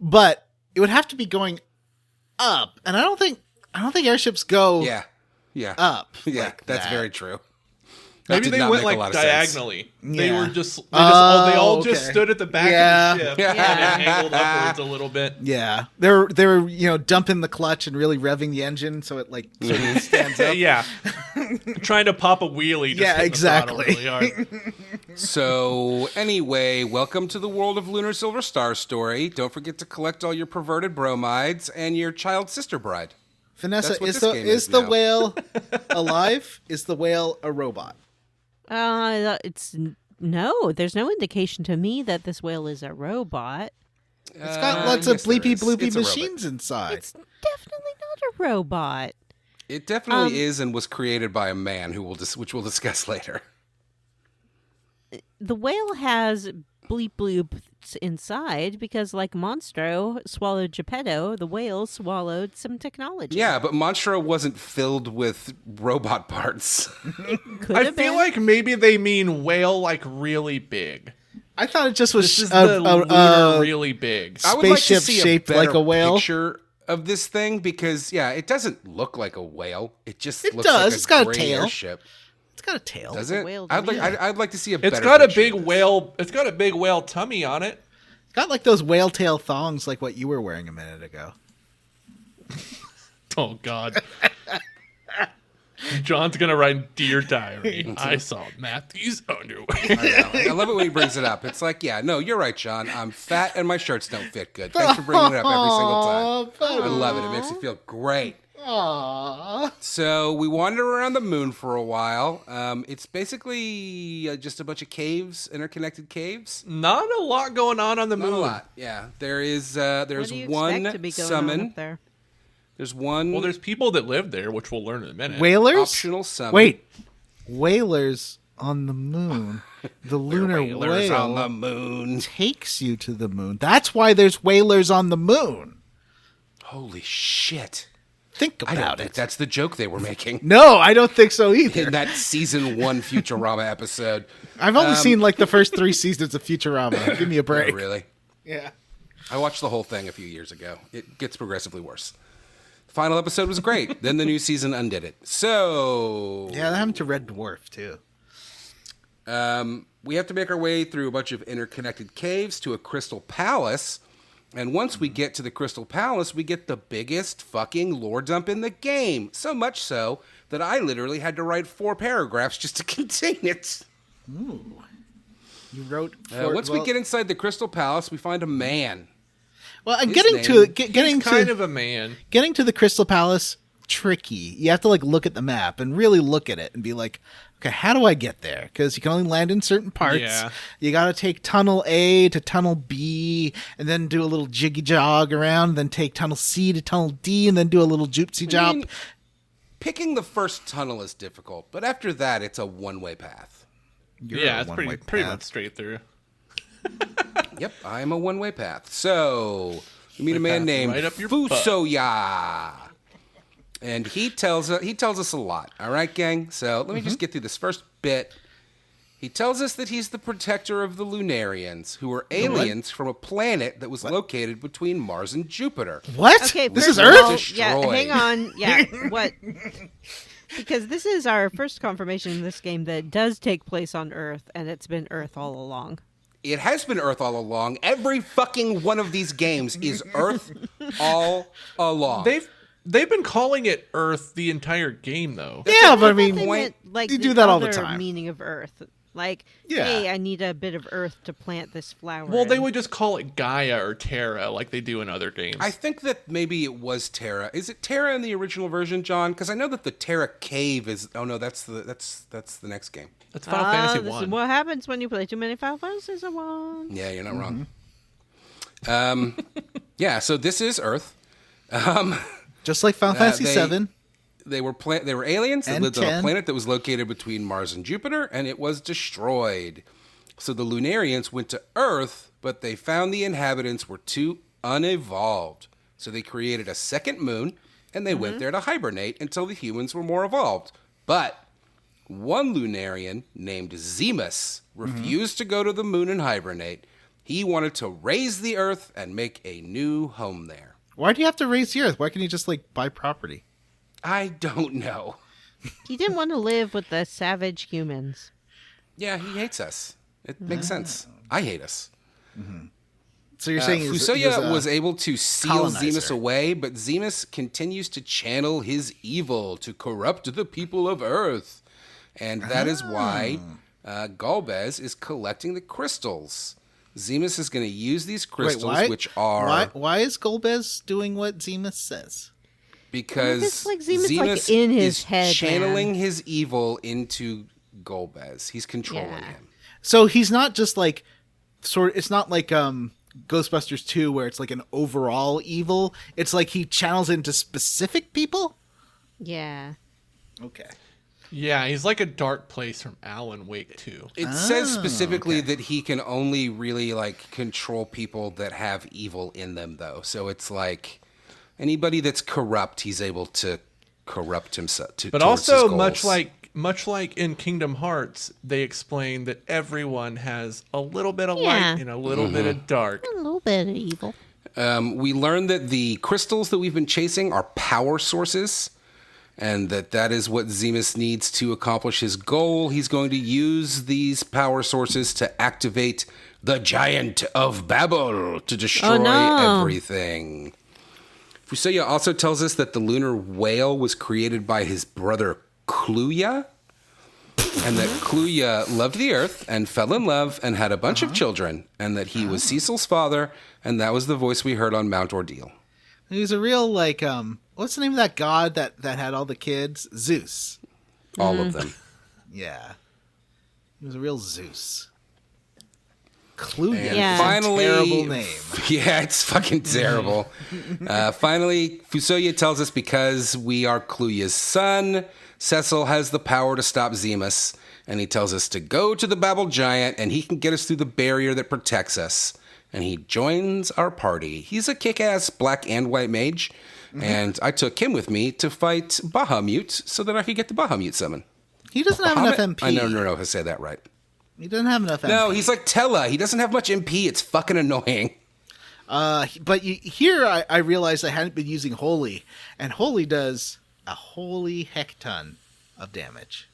but it would have to be going up, and I don't think airships go yeah, up. yeah. like That's that. very true. That Maybe did they not went make like a lot of sense. diagonally. They Yeah. were just they Oh, all just okay. stood at the back Yeah. of the ship Yeah. and it angled upwards a little bit. Yeah, they were dumping the clutch and really revving the engine so it like sort of stands up. Yeah, trying to pop a wheelie. Just Yeah, hitting the throttle exactly. really hard. So, anyway, welcome to the world of Lunar Silver Star Story. Don't forget to collect all your perverted bromides and your child sister bride. Vanessa, That's what is this game is the now. whale alive? Is the whale a robot? No. There's no indication to me that this whale is a robot. It's got lots of yes, there bleepy is. bloopy It's a robot. machines inside. It's definitely not a robot. It definitely is and was created by a man which we'll discuss later. The whale has bleep bloops inside because, like Monstro swallowed Geppetto, the whale swallowed some technology. Yeah, but Monstro wasn't filled with robot parts. Could I have feel been. like maybe they mean whale like really big. I thought it just was This is the lunar really big. I would like to Spaceship see shaped a better like a whale? picture of this thing because, yeah, it doesn't look like a whale. It just It looks does. like It's got a gray tail. airship. It's got a tail. Does a it? whale I'd to me. like to see a better It's got a picture big of this. whale. It's got a big whale tummy on it. It's got like those whale tail thongs like what you were wearing a minute ago. Oh God. John's gonna write Dear Diary. I saw Matthew's underwear. I love it when he brings it up. It's like, yeah, no, you're right, John. I'm fat and my shirts don't fit good. Thanks for bringing it up every single time. I love it. It makes me feel great. Aww. So we wandered around the moon for a while. It's basically just a bunch of caves, interconnected caves. Not a lot going on the moon. Not a lot. Yeah, there's What do you one expect to be going on summon. up there? There's one Well, there's people that live there, which we'll learn in a minute. Whalers? optional summon. Wait. Whalers on the moon. The lunar Whalers whale on the moon. takes you to the moon. That's why there's whalers on the moon. Holy shit! Think I don't about think it. that's the joke they were making No, I don't think so either. in that season 1 Futurama episode. I've only seen like the first 3 seasons of Futurama. Give me a break. Oh, really? Yeah. I watched the whole thing a few years ago. It gets progressively worse. The final episode was great. Then the new season undid it. So Yeah, that happened to Red Dwarf too. we have to make our way through a bunch of interconnected caves to a crystal palace. And once we get to the crystal palace, we get the biggest fucking lore dump in the game. So much so that I literally had to write 4 paragraphs just to contain it. Ooh. You wrote. Once we get inside the crystal palace, we find a man. Well, I'm his getting name- to getting He's kind to of a man. getting to the Crystal Palace. Tricky. You have to like look at the map and really look at it and be like, okay, how do I get there? Because you can only land in certain parts. Yeah. You got to take tunnel A to tunnel B, and then do a little jiggy jog around. Then take tunnel C to tunnel D, and then do a little joopsy jump. mean, Picking the first tunnel is difficult, but after that, it's a one-way path. You're Yeah, a it's pretty one-way path. much straight through. Yep, I'm a one-way path. So we meet a man path named right up your butt. Fusoya, and he tells us a lot. All right, gang. So let me just get through this first bit. He tells us that he's the protector of the Lunarians, who are aliens from a planet that was located between Mars and Jupiter. What? Okay, This first is of all, Earth? yeah, Destroyed. hang on. Yeah, what? Because this is our first confirmation in this game that it does take place on Earth, and it's been Earth all along. It has been Earth all along. Every fucking one of these games is Earth all along. They've been calling it Earth the entire game, though. Yeah, but I mean, They meant, like, you the do that all the other time. Meaning of Earth, like, Yeah. hey, I need a bit of Earth to plant this flower. Well, they in. would just call it Gaia or Terra, like they do in other games. I think that maybe it was Terra. Is it Terra in the original version, John? Because I know that the Terra Cave is. Oh no, that's the next game. That's Final Fantasy This is 1. what happens when you play too many Final Fantasies at once. Yeah, you're not wrong. Yeah, so this is Earth. just like Final Fantasy they- VII. They were aliens that And lived on a 10. planet that was located between Mars and Jupiter, and it was destroyed. So the Lunarians went to Earth, but they found the inhabitants were too unevolved. So they created a second moon, and they went there to hibernate until the humans were more evolved. But one Lunarian named Zeromus refused to go to the moon and hibernate. He wanted to raise the Earth and make a new home there. Why do you have to raise the Earth? Why can't you just like buy property? I don't know. He didn't want to live with the savage humans. Yeah, he hates us. It makes sense. I hate us. So you're saying Fusoya was able to seal colonizer. Zeromus away, but Zeromus continues to channel his evil to corrupt the people of Earth. And that is why Golbez is collecting the crystals. Zemus is going to use these crystals, Wait, which are... Why is Golbez doing what Zemus says? Because It's like Zemus, Zemus like, in his is head, channeling man. his evil into Golbez. He's controlling Yeah. him. So he's not just like it's not like Ghostbusters 2 where it's like an overall evil. It's like he channels into specific people? Yeah. Okay. Yeah, he's like a dark place from Alan Wake 2. It says specifically that he can only really like control people that have evil in them, though. So it's like anybody that's corrupt, he's able to corrupt himself. But also, much like in Kingdom Hearts, they explain that everyone has a little bit of Yeah. light and a little bit of dark. A little bit of evil. We learned that the crystals that we've been chasing are power sources, and that is what Zemus needs to accomplish his goal. He's going to use these power sources to activate the Giant of Babel to destroy everything. Fusoya also tells us that the lunar whale was created by his brother Kluya, and that Kluya loved the Earth and fell in love and had a bunch of children, and that he was Cecil's father, and that was the voice we heard on Mount Ordeal. He was a real like what's the name of that god that had all the kids? Zeus. All of them. Yeah. He was a real Zeus. Clue. And Yeah. finally, Terrible name. Yeah, it's fucking terrible. Finally, Fusoya tells us because we are Kluya's son, Cecil has the power to stop Zemus, and he tells us to go to the Babel Giant, and he can get us through the barrier that protects us. And he joins our party. He's a kick-ass black and white mage, and I took him with me to fight Bahamut so that I could get the Bahamut summon. He doesn't have enough MP. I no, I say that right. He doesn't have enough MP. No, he's like Tella. He doesn't have much MP. It's fucking annoying. But here I realized I hadn't been using Holy, and Holy does a holy heck ton of damage.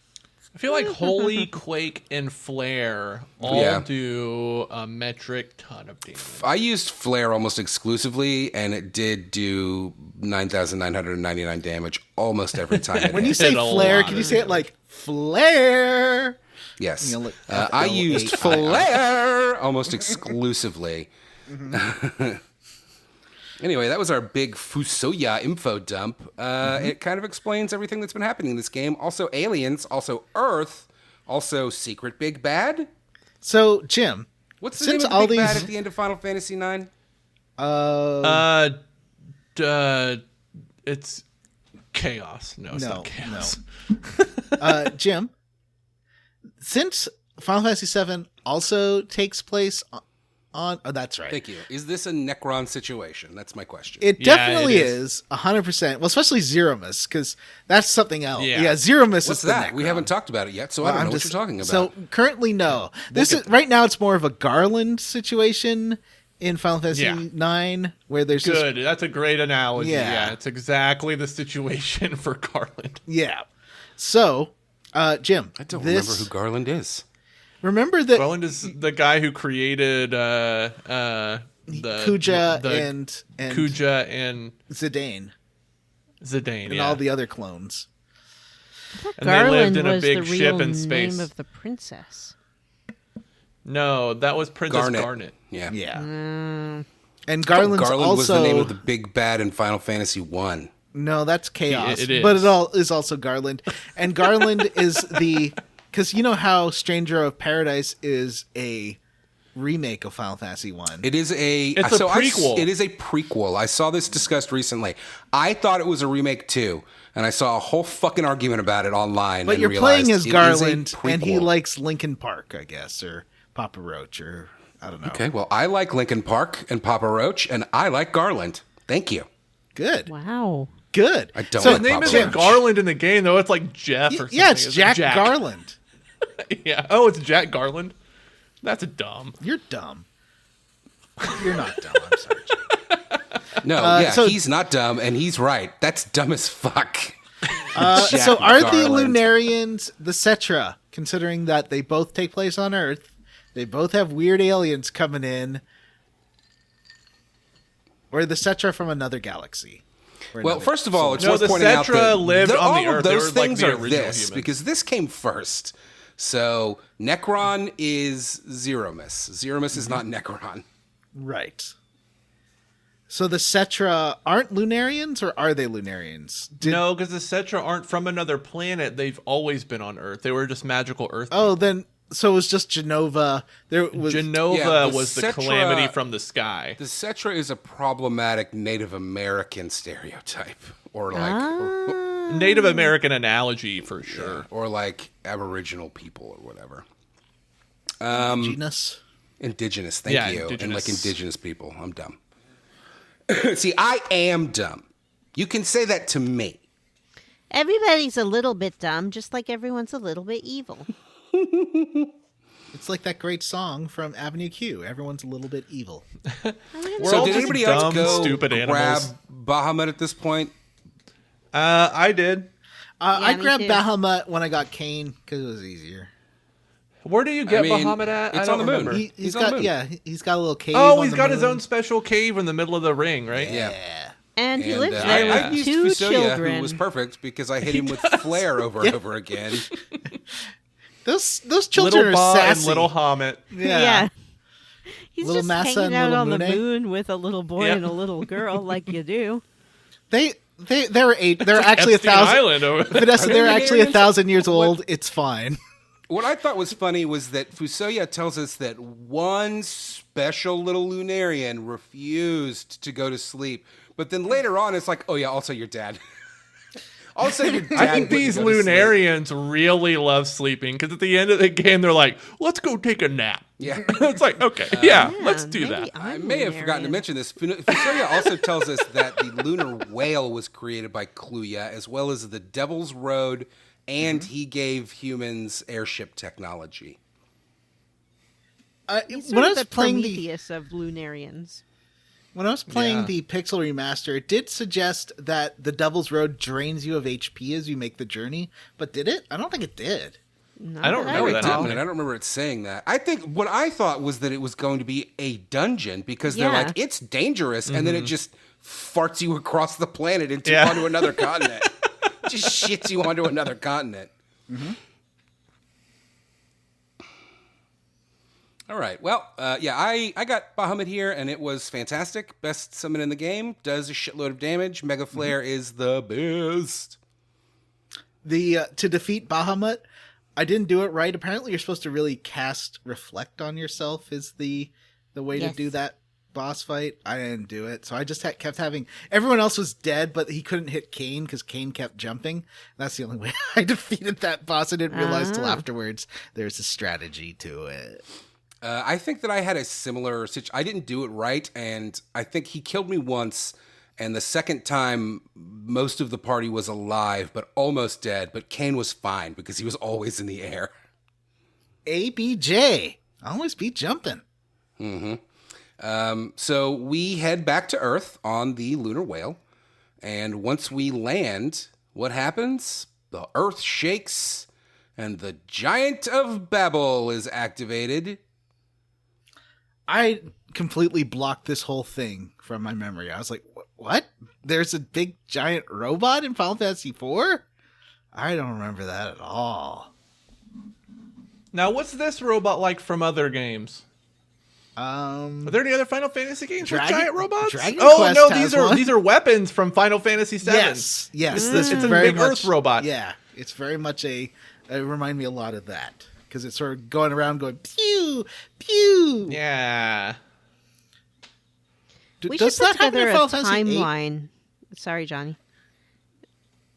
I feel like Holy, Quake, and Flare all do a metric ton of damage. I used Flare almost exclusively, and it did do 9,999 damage almost every time. When you say did a flare, lot can you of say it like flare? Yes. You know, like I used Flare almost exclusively. Anyway, that was our big Fusoya info dump. It kind of explains everything that's been happening in this game. Also aliens, also Earth, also Secret Big Bad. So, Jim, What's the since name of the all Big Bad these at the end of Final Fantasy IX? It's chaos. No, it's not chaos. Jim, since Final Fantasy VII also takes place on oh, that's right. Thank you. Is this a Necron situation? That's my question. It Yeah, definitely it is 100%. Well, especially Zeromus, because that's something else. Yeah. Yeah, Zeromus What's is that? the We Necron. haven't talked about it yet, so I don't know what you're talking about. So currently, no. This is right now. It's more of a Garland situation in Final Fantasy IX, where there's Good. That's a great analogy. Yeah. Yeah, it's exactly the situation for Garland. Yeah. So, Jim, I don't remember who Garland is. Remember that Garland is the guy who created the Kuja and Kuja and Zidane Zidane, and yeah. all the other clones. And they lived Garland in a was big the ship real in space. name of the princess. No, that was Princess Garnet. Garnet. Yeah. Yeah. Mm. And Garland's Garland also was the name of the big bad in Final Fantasy 1. No, that's Chaos. It is. But it all is also Garland. And Garland is because you know how Stranger of Paradise is a remake of Final Fantasy 1. It is It's a prequel. It is a prequel. I saw this discussed recently. I thought it was a remake too, and I saw a whole fucking argument about it online. But and you're realized playing as it is a Garland, and he prequel. likes Linkin Park, I guess, or Papa Roach, or I don't know. Okay, well, I like Linkin Park and Papa Roach, and I like Garland. Thank you. Good. Wow. Good. I don't So like His name Papa isn't Roach. Garland in the game, though. It's like Jeff or something. Yeah, it's Is it Jack Garland. Yeah. Oh, it's Jack Garland. That's dumb. You're dumb. You're not dumb. I'm sorry. Jack. No, so- he's not dumb, and he's right. That's dumb as fuck. Jack So are the Garland. Lunarians the Cetra, considering that they both take place on Earth? They both have weird aliens coming in. Or the Cetra from another galaxy? Or Well, another first of all, it's No, worth the pointing out Cetra that lived on all the of Earth. They those were like things the are original this humans. because this came first. So Necron is Zeromus. Zeromus is not Necron. Right. So the Cetra aren't Lunarians, or are they Lunarians? No, because the Cetra aren't from another planet. They've always been on Earth. They were just magical Earth. Oh, then so it was just Genova. Genova was the Cetra- calamity from the sky. The Cetra is a problematic Native American stereotype, or like, Native American analogy for sure. or like Aboriginal people or whatever. Genus. Indigenous, thank you. Indigenous. And like indigenous people. I'm dumb. See, I am dumb. You can say that to me. Everybody's a little bit dumb, just like everyone's a little bit evil. It's like that great song from Avenue Q. Everyone's a little bit evil. We're So all did just anybody dumb, else go stupid grab animals. Bahamut at this point? I did. I me grabbed too. Bahamut when I got Kane because it was easier. Where do you get mean, Bahamut at? it's I on don't the moon. remember. He's on the got moon. he's got a little cave. Oh, on he's the got his moon. own special cave in the middle of the ring, right? Yeah. And he And lives I there with used two Fusoya, children. who was perfect because I hit him with flare over and over again. Those children Little are Ba sassy. and Little Hamlet. Yeah. He's Little just Massa hanging and out Little on the Moon. moon with a little boy Yeah. and a little girl, like you do. They're actually Epstein 1,000. Island over there. Vanessa, Are they they're actually Lunarians? 1,000 years old. It's fine. What I thought was funny was that Fusoya tells us that one special little Lunarian refused to go to sleep. But then later on, it's like, oh yeah, also your dad. Also your dad. I think wouldn't these go to sleep. Lunarians really love sleeping because at the end of the game, they're like, let's go take a nap. Yeah. It's like, okay, yeah, Man, let's do maybe that. I I'm may have forgotten to Lunarian. mention this. Fusoya also tells us that the lunar whale was created by Kluya, as well as the Devil's Road, and he gave humans airship technology. He's When sort I of was the playing Prometheus of Lunarians. When I was playing Yeah. the Pixel Remaster, it did suggest that the Devil's Road drains you of HP as you make the journey, but did it? I don't think it did. Not I don't that remember that recall. happening. I don't remember it saying that. I think what I thought was that it was going to be a dungeon because they're Yeah. like, it's dangerous, and then it just farts you across the planet into Yeah. onto another continent. Just shits you onto another continent. All right. Well, yeah, I got Bahamut here, and it was fantastic. Best summon in the game. Does a shitload of damage. Mega Flare is the best. To defeat Bahamut, I didn't do it right. Apparently, you're supposed to really cast Reflect on yourself is the way Yes. to do that boss fight. I didn't do it, so I just kept having everyone else was dead, but he couldn't hit Kane because Kane kept jumping. That's the only way I defeated that boss. I didn't realize till afterwards there's a strategy to it. I think that I had a similar situation. I didn't do it right, and I think he killed me once, and the second time, most of the party was alive, but almost dead, but Kane was fine because he was always in the air. ABJ, always be jumping. So we head back to Earth on the lunar whale, and once we land, what happens? The Earth shakes, and the Giant of Babel is activated. I completely blocked this whole thing from my memory. I was like, what? There's a big giant robot in Final Fantasy IV? I don't remember that at all. Now, what's this robot like from other games? Are there any other Final Fantasy games with Dragon- giant robots? Dragon Oh Quest no, has these are one. these are weapons from Final Fantasy VII. Yes. This It's is a very big much, Earth robot. Yeah, it's very much it remind me a lot of that. Because it's sort of going around going, pew, pew. Yeah. We Does should put that happen in together a Final Fantasy VIII? timeline. Sorry, Johnny.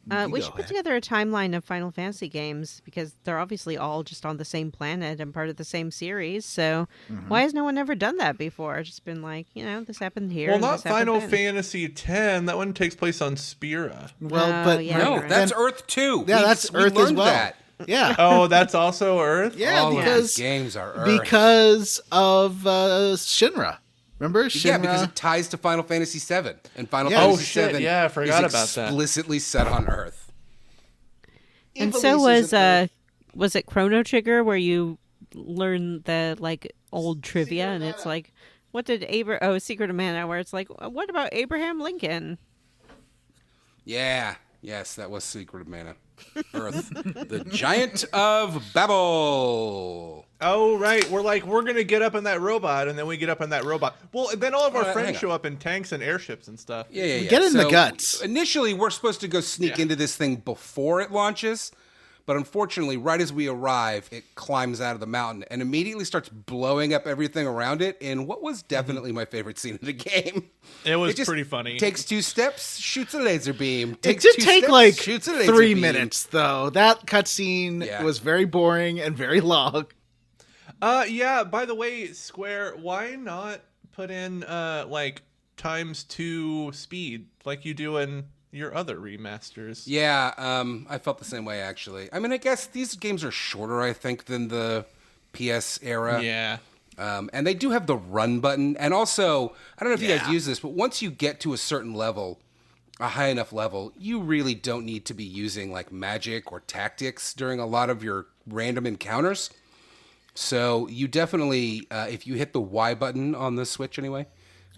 You We go should put ahead. together a timeline of Final Fantasy games because they're obviously all just on the same planet and part of the same series. So why has no one ever done that before? Just been like, this happened here. Well, and not this happened Final then. Fantasy X. That one takes place on Spira. Well, Oh, but yeah, No, you're right. that's Earth 2. Yeah, that's We Earth as learned well. that. Yeah. Oh, that's also Earth? Yeah, All of because these games are Earth. because of Shinra. Remember Shinra? Yeah, because it ties to Final Fantasy VII, and Final Yeah. Oh, Fantasy shit, VII yeah, I forgot is about that. explicitly set on Earth. And Ivalice so is a- was it Chrono Trigger where you learn the old trivia and it's like, what did Secret of Mana, where it's like, what about Abraham Lincoln? Yeah, Yes, that was Secret of Mana. Earth, the Giant of Babel. Oh, right. We're going to get up in that robot, and then we get up in that robot. Well, then all of our friends show up in tanks and airships and stuff. Yeah. Get in the guts. Initially, we're supposed to go sneak into this thing before it launches. But unfortunately, right as we arrive, it climbs out of the mountain and immediately starts blowing up everything around it in what was definitely my favorite scene of the game. It was just pretty funny. Takes 2 steps, shoots a laser beam. It did take like shoots a laser 3 beam. minutes, though. That cutscene was very boring and very long. Yeah, by the way, Square, why not put in, ×2 speed like you do in your other remasters? Yeah, I felt the same way, actually. I mean, I guess these games are shorter, I think, than the PS era. Yeah. And they do have the run button. And also, I don't know if you guys use this, but once you get to a certain level, a high enough level, you really don't need to be using like magic or tactics during a lot of your random encounters. So you definitely, if you hit the Y button on the Switch anyway,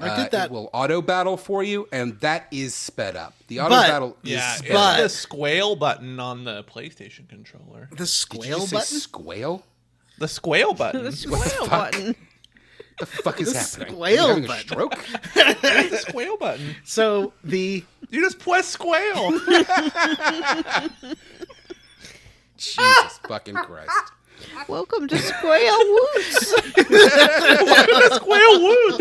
I did that. it will auto battle for you, and that is sped up. The auto battle is sped up. It's the Sqwale button on the PlayStation controller. The Did you Sqwale say button? Sqwale? The Sqwale button. The Sqwale button. The fuck is happening? Sqwale Are you having a button. stroke? It's the Sqwale button. So the You just press Sqwale. Jesus fucking Christ. Welcome to Sqwale Woods. Sqwale Woods.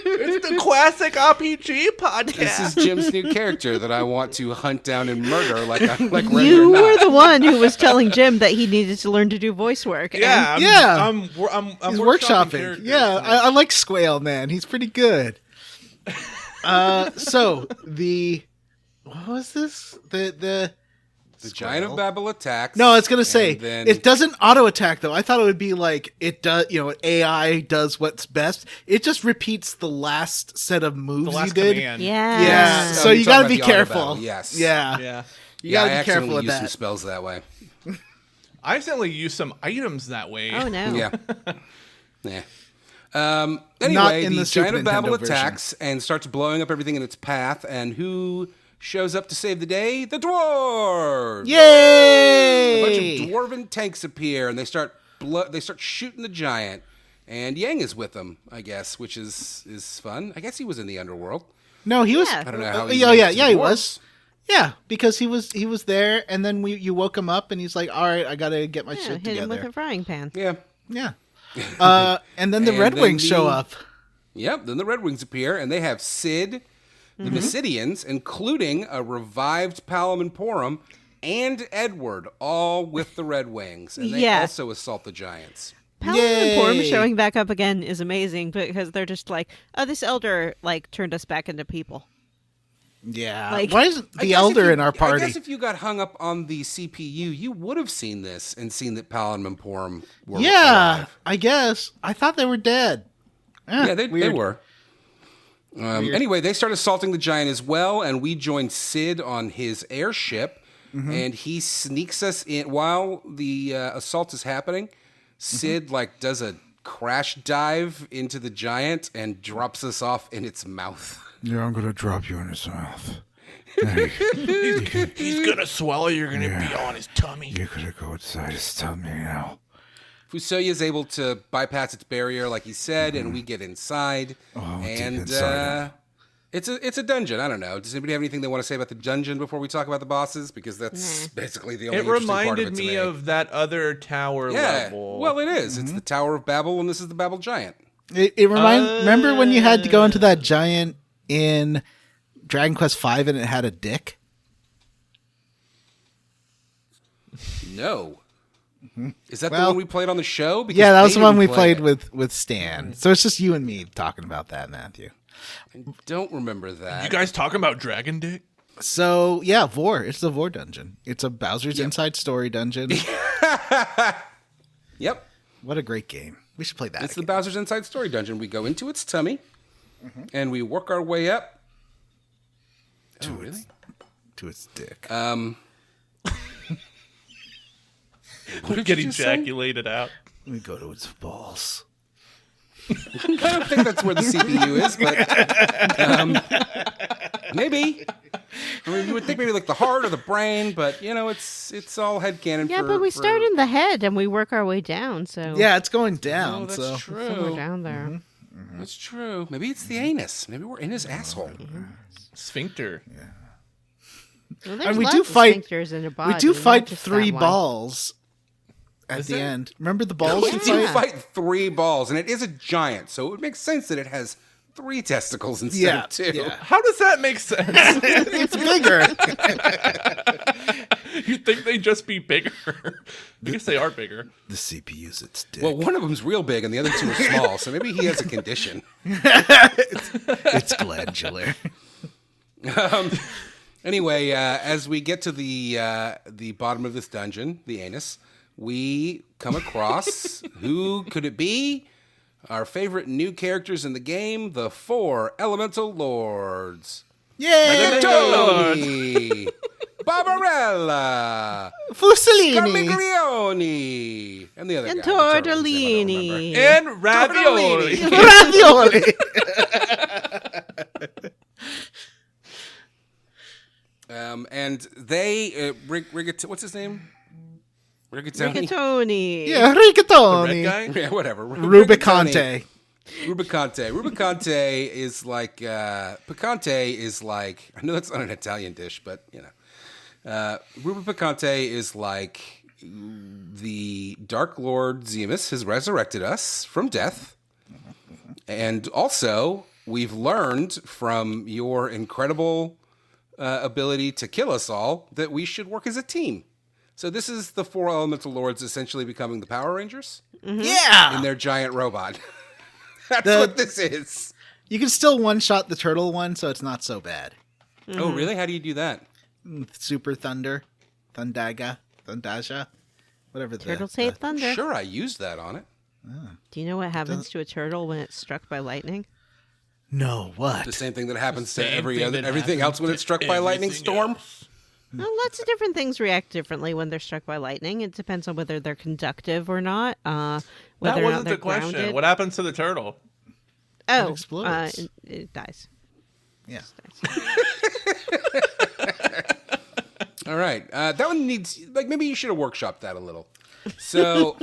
It's the classic RPG podcast. This is Jim's new character that I want to hunt down and murder like You were the one who was telling Jim that he needed to learn to do voice work. Yeah, and I'm he's workshopping. workshopping. Yeah, I like Sqwale, man. He's pretty good. So the what was this? The Giant of Babel attacks. No, I was gonna say then... it doesn't auto attack though. I thought it would be like it does. AI does what's best. It just repeats the last set of moves you did. Command. Yeah. Yeah. So So you're you got to talking be about the auto careful. battle, yes. Yeah. Yeah. You got to I be careful with use that. some spells that way. I accidentally used some items that way. Oh no. Yeah. Yeah. Not Anyway, in the the Super Giant of Babel Nintendo version. attacks and starts blowing up everything in its path. And who shows up to save the day? The dwarves! Yay! A bunch of dwarven tanks appear, and they start shooting the giant. And Yang is with them, I guess, which is fun. I guess he was in the underworld. No, he was. Yeah. I don't know how. He He he was. Yeah, because he was there, and then you woke him up, and he's like, "All right, I got to get my Yeah, shit hit him with together." a frying pan. Yeah. Yeah. And then the And Red then Wings show up. Yep. Then the Red Wings appear, and they have Sid, the Mysidians, including a revived Palam Porum, and Edward, all with the Red Wings, and they Yeah. also assault the giants. Paladin and Porum Yay. showing back up again is amazing because they're just like, oh, this elder turned us back into people. Yeah. Like- Why isn't I the guess elder if you- in our party? I guess if you got hung up on the CPU, you would have seen this and seen that Paladin and Porum were Yeah, alive. I guess. I thought they were dead. Yeah, they weird. were. Anyway, they start assaulting the giant as well, and we join Sid on his airship, and he sneaks us in while the assault is happening. Sid does a crash dive into the giant and drops us off in its mouth. Yeah, I'm gonna drop you in his mouth. He's gonna swallow. You're gonna be on his tummy. You're gonna go inside his tummy now. Fusoya is able to bypass its barrier, like he said, and we get inside. deep And inside it's a dungeon. I don't know. Does anybody have anything they want to say about the dungeon before we talk about the bosses? Because that's basically the only It interesting part of reminded it to me of that other tower Yeah, level. well, it is. It's the Tower of Babel, and this is the Babel Giant. It remember when you had to go into that giant in Dragon Quest V and it had a dick? No. Is that the Well, one we played on the show? Because Yeah, that was they the one we didn't play played it. with Stan. So it's just you and me talking about that, Matthew. Don't remember that. You guys talking about Dragon Dick? So yeah, Vor. It's the Vor dungeon. It's a Bowser's Inside Story dungeon. Yep. What a great game. We should play that. It's the again. Bowser's Inside Story dungeon. We go into its tummy, and we work our way up. Oh, really? To its dick. What did Get you just say? ejaculated out. We go to its balls. I don't think that's where the CPU is, but maybe. I mean, you would think maybe like the heart or the brain, but it's all headcanon. Yeah, but we start in the head and we work our way down. So Yeah, it's going down. Oh, that's so true. somewhere down there. That's true. Maybe it's the anus. Maybe we're in his asshole. Sphincter. Well, there's And we lots do of fight. sphincters in a body, We do not fight just 3 that one. balls at Is the there? end. Remember the balls We you do fight? fight 3 balls, and it is a giant, so it would make sense that it has 3 testicles instead Yeah, of 2. yeah. How does that make sense? It's bigger. You'd think they'd just be bigger. I guess they are bigger. The CPU's its dick. Well, one of them's real big, and the other 2 are small, so maybe he has a condition. It's glandular. Anyway, as we get to the bottom of this dungeon, the anus, we come across who could it be? Our favorite new characters in the game, the 4 Elemental Lords. Yay! Tony, Barbarella, Fusellini. Scarmiglione, and the other And guy. the turtles, I don't tortellini. And ravioli. Ravioli. And they, what's his name? Rigatoni? Rigatoni. Yeah, Red rigatoni. guy. Yeah, whatever. Rubicante. Rubicante. Rubicante is like, picante is like, I know that's not an Italian dish, but, Rubicante is like the Dark Lord Zeromus has resurrected us from death. And also, we've learned from your incredible ability to kill us all that we should work as a team. So this is the 4 Elemental Lords essentially becoming the Power Rangers Yeah. in their giant robot. That's The- what this is. You can still one-shot the turtle one, so it's not so bad. Oh, really? How do you do that? Super Thunder. Thundaja. Whatever the... Turtle save thunder. Sure, I used that on it. Do you know what happens to a turtle when it's struck by lightning? No, what? The same thing that happens to Same every thing other that everything happens else when to it's struck by a lightning everything storm. else. Well, lots of different things react differently when they're struck by lightning. It depends on whether they're conductive or not. Whether That or not wasn't they're the question. grounded. What happens to the turtle? Oh, explodes. it dies. Yeah. All right, that one needs maybe you should have workshopped that a little. So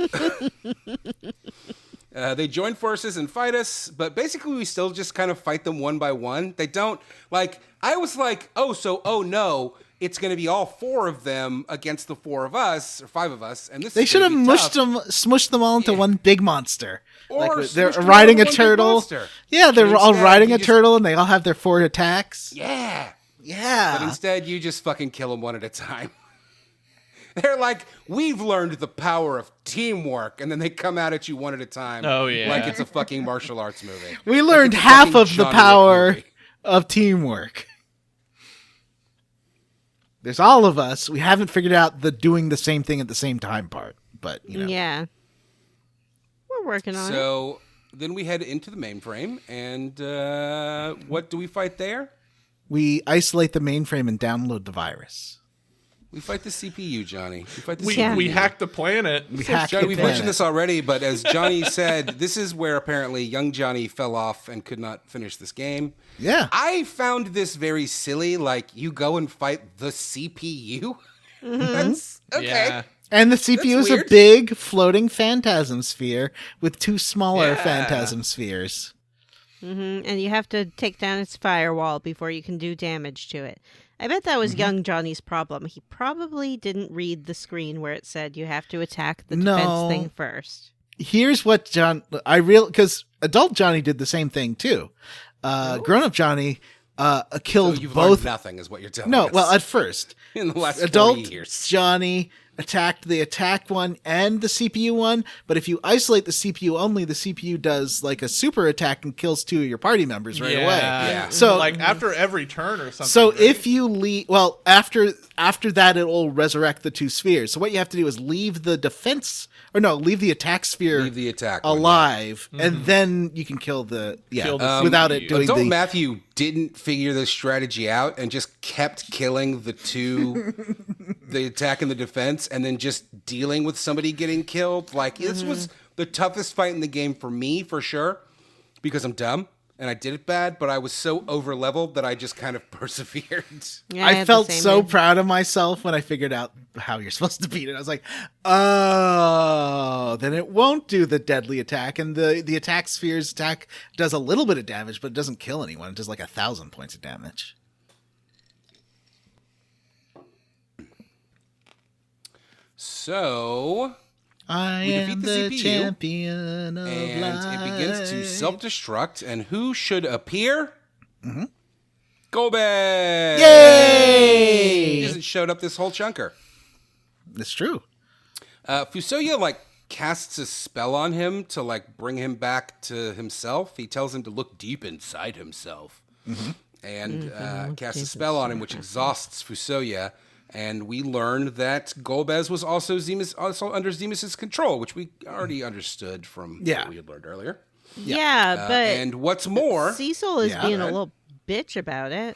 they join forces and fight us, but basically we still just kind of fight them one by one. They don't I was like, oh no, it's going to be all 4 of them against the 4 of us or 5 of us, and this They is should gonna have be tough. smushed them all into one big monster. Or They're smushed them riding all a into one big turtle. monster. Yeah, they're And all instead, riding you a just- turtle, and they all have their 4 attacks. Yeah. Yeah. But instead, you just fucking kill them one at a time. They're like, we've learned the power of teamwork, and then they come out at you one at a time. Oh, yeah. Like it's a fucking martial arts movie. We learned Like it's a half fucking of the John Wick power movie. of teamwork. There's all of us. We haven't figured out the doing the same thing at the same time part, but Yeah. We're working on it. So then we head into the mainframe, and what do we fight there? we isolate the mainframe and download the virus. We fight the CPU, Johnny. We fight the We, CPU. we hacked the planet. We hacked Johnny, the we've planet. mentioned this already, but as Johnny said, this is where apparently young Johnny fell off and could not finish this game. Yeah. I found this very silly. Like, you go and fight the CPU? That's okay. Yeah. And the CPU is a weird. big floating phantasm sphere with 2 smaller Yeah. phantasm spheres. And you have to take down its firewall before you can do damage to it. I bet that was young Johnny's problem. He probably didn't read the screen where it said you have to attack the No. defense thing first. Here's what because adult Johnny did the same thing too. Grown up Johnny So killed you've both. learned nothing, is what you're telling No, us. well, at first, in the last 40 adult years. Johnny attacked the attack one and the CPU one, but if you isolate the CPU only, the CPU does like a super attack and kills 2 of your party members right away. Yeah. So like after every turn or something. So right? if you leave, well, after that, it will resurrect the 2 spheres. So what you have to do is leave the leave the attack sphere Leave the attack one, yeah. alive, and then you can kill the Kill the without CPU. it doing Adult the. Matthew didn't figure this strategy out and just kept killing the 2, the attack and the defense, and then just dealing with somebody getting killed. Like, this was the toughest fight in the game for me, for sure. because I'm dumb. And I did it bad, but I was so over-leveled that I just kind of persevered. Yeah, I had the felt same so thing. proud of myself when I figured out how you're supposed to beat it. I was like, oh, then it won't do the deadly attack. And the attack sphere's attack does a little bit of damage, but it doesn't kill anyone. It does like 1,000 points of damage. So... I We am defeat the the CPU, champion of and life. it begins to self-destruct. And who should appear? Mm-hmm. Golbez! Yay! He hasn't showed up this whole chunker. It's true. Fusoya, like, casts a spell on him to, like, bring him back to himself. He tells him to look deep inside himself. Mm-hmm. And casts a spell on him, which exhausts Fusoya. And we learned that Golbez was also under Zemus's control, which we already understood from what we had learned earlier. Yeah, but And what's more... Cecil is being a little bitch about it.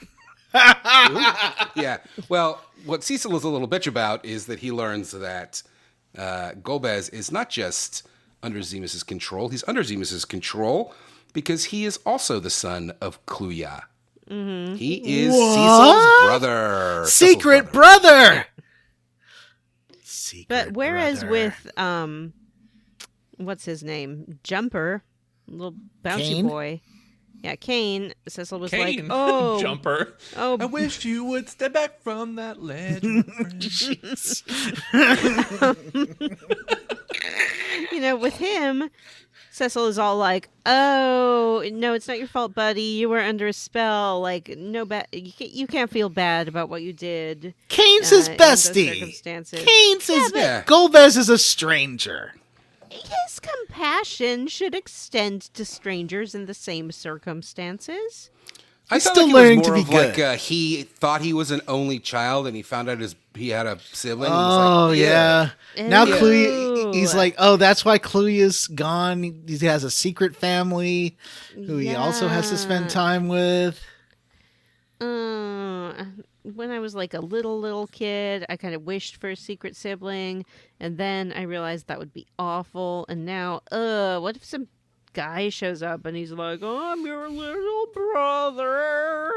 Yeah. Well, what Cecil is a little bitch about is that he learns that Golbez is not just under Zemus's control. He's under Zemus's control because he is also the son of Kluya. Mm-hmm. He is Cecil's brother. Secret brother. Secret But whereas brother. with what's his name? Jumper, little bouncy Kane? boy. Yeah, Kane. Cecil was Kane. like, "Oh, Jumper. oh, I wish you would step back from that ledge. my friend." you know, with him, Cecil is all like, "Oh, no, it's not your fault, buddy. You were under a spell. Like, no bad. You can't feel bad about what you did." Kane's his in those bestie. circumstances. Kane's his... Yeah. Golbez is a stranger. His compassion should extend to strangers in the same circumstances. I He's felt still like learning it to was be more of good. like he thought he was an only child and he found out he had a sibling. and he Oh, was like, yeah. Now Ew. Kluya, he's like, oh, that's why Kluya's gone. He has a secret family who he also has to spend time with. When I was like a little kid, I kind of wished for a secret sibling, and then I realized that would be awful. And now, what if some guy shows up and he's like, "I'm your little brother"?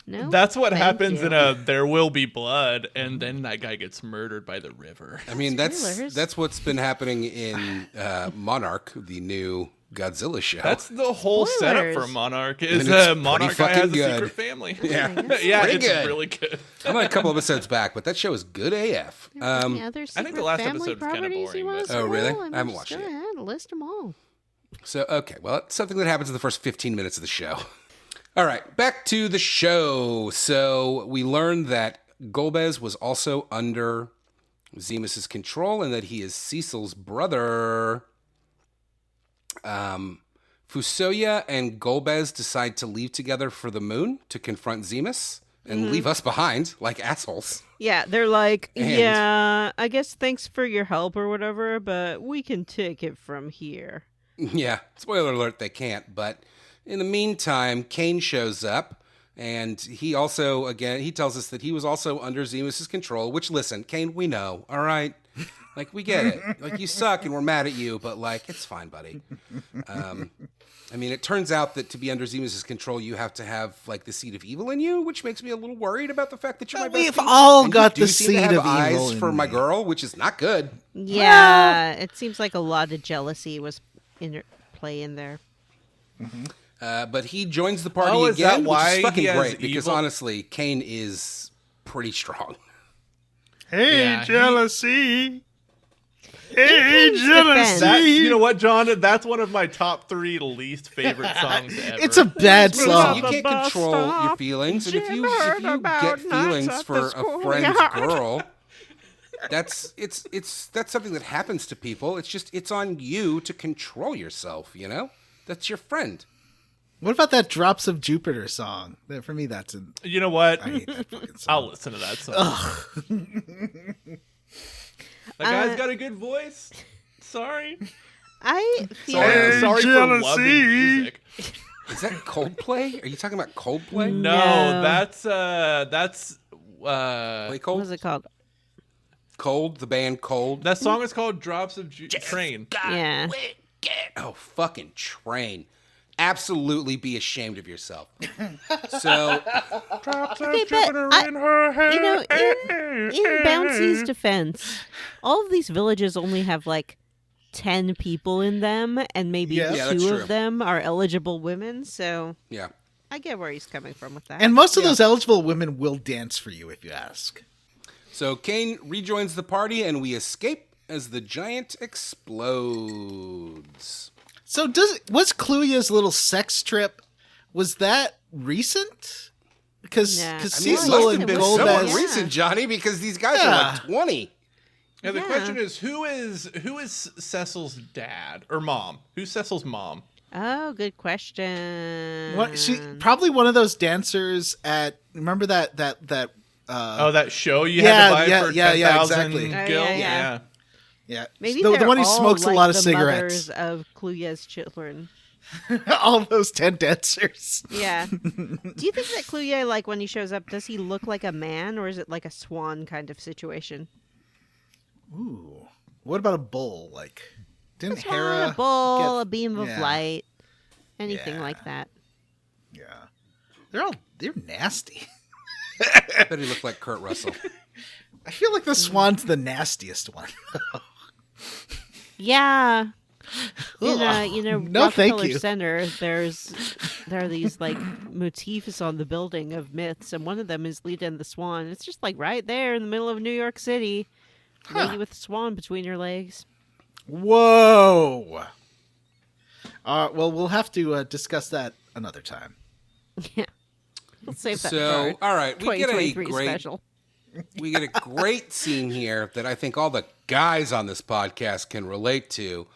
No, That's what thank happens you. in a There Will Be Blood, and then that guy gets murdered by the river. I mean, Spoilers. that's what's been happening in Monarch, the new Godzilla show. That's the whole setup for Spoilers. Monarch. Is And it's Monarch pretty guy has fucking a good. secret family? yeah, Yeah, pretty it's good. really good. I'm like a couple episodes back, but that show is good AF. Any other I think the secret last family episode was kinda properties you boring, want but- to Oh, really? spoil? I haven't just watched go it yet. ahead, list them all. So, okay, well, it's something that happens in the first 15 minutes of the show. All right, back to the show. So we learned that Golbez was also under Zemus's control and that he is Cecil's brother. Fusoya and Golbez decide to leave together for the moon to confront Zemus and leave us behind like assholes. Yeah, they're like, And- yeah, I guess thanks for your help or whatever, but we can take it from here. Yeah, spoiler alert, they can't. But in the meantime, Kane shows up, and he also, again, he tells us that he was also under Zemus's control, which, listen, Kane, we know, all right? Like, we get it. Like, you suck, and we're mad at you, but, like, it's fine, buddy. I mean, it turns out that to be under Zemus's control, you have to have, like, the seed of evil in you, which makes me a little worried about the fact that you're my We've bestie. all And got you do the seem to seed have of eyes evil in for my me. girl, which is not good. Yeah, it seems like a lot of jealousy was in play in there. But he joins the party Oh, is that again, which why is fucking he has great because evil? honestly, Kane is pretty strong. Hey, Yeah, he- jealousy. Kane's defense- You know what, John? That's one of my top 3 least favorite songs ever. It's a bad Listen, song. you can't control your feelings, and if you get feelings for a friend's girl, that's something that happens to people. It's on you to control yourself. You know, that's your friend. What about that Drops of Jupiter song? For me, that's an... You know what? I hate that fucking song. I'll listen to that song. That guy's got a good voice. Sorry. I feel Sorry for loving music. Is that Coldplay? Are you talking about Coldplay? No, No. that's Play what Cold? was it called? Cold, the band Cold. that song is called Drops of Train. Yeah. Oh, fucking Train. absolutely be ashamed of yourself. So, Okay, but in Bouncy's defense, all of these villages only have like 10 people in them, and maybe Yeah, that's two true. of them are eligible women. So yeah. I get where he's coming from with that. And most of those eligible women will dance for you if you ask. So Kane rejoins the party, and we escape as the giant explodes. So was Cluya's little sex trip, was that recent? Because Nah. I mean, It Cecil must and have been Golbez... somewhat Yeah. recent, Johnny, because these guys are like 20. Yeah, the Yeah. question is who is Cecil's dad or mom? Who's Cecil's mom? Oh, good question. Probably one of those dancers at... Remember that That show you had to buy for 10,000 exactly. gil? Oh, yeah. Yeah. Maybe the they're one who all smokes like a lot of the cigarettes. mothers of Cluya's children. All those 10 dancers. Yeah. Do you think that Cluya, like when he shows up, does he look like a man, or is it like a swan kind of situation? Ooh. What about a bull? Like, didn't A swan, Hera a bull, get- a beam of Yeah. light, anything Yeah. like that. Yeah. They're nasty. I bet he looked like Kurt Russell. I feel like the swan's the nastiest one. Yeah. In No, thank Rockefeller you. Center, there are these like motifs on the building of myths, and one of them is Lita and the Swan. It's just like right there in the middle of New York City, lady with a swan between your legs. Whoa. Well, we'll have to discuss that another time. Yeah, we'll save that So, for all right, we get a 2023 great special. we get a great scene here that I think all the guys on this podcast can relate to.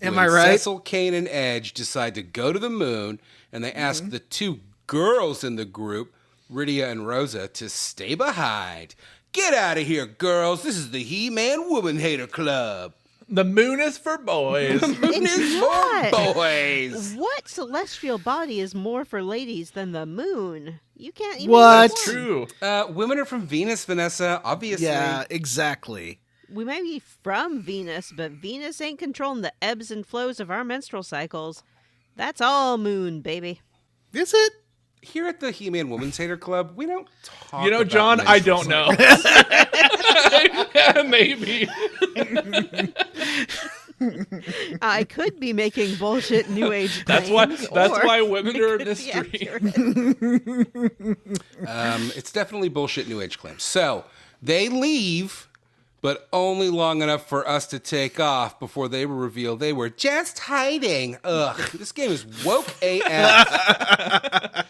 Am When I right? Cecil, Kane, and Edge decide to go to the moon, and they ask the two girls in the group, Rydia and Rosa, to stay behind. Get out of here, girls. This is the He-Man Woman Hater Club. The moon is for boys. It's not. Boys. What celestial body is more for ladies than the moon? You can't even. What? use one. True. Women are from Venus, Vanessa, obviously. Yeah, exactly. We may be from Venus, but Venus ain't controlling the ebbs and flows of our menstrual cycles. That's all moon, baby. Is it? Here at the He-Man Women's Hater Club, we don't talk You know, about John, I menstrual don't know. Yeah, maybe. I could be making bullshit new age That's claims. why women it are a could be mystery. accurate. It's definitely bullshit New Age claims. So they leave, but only long enough for us to take off before they were revealed they were just hiding. Ugh, this game is woke AF.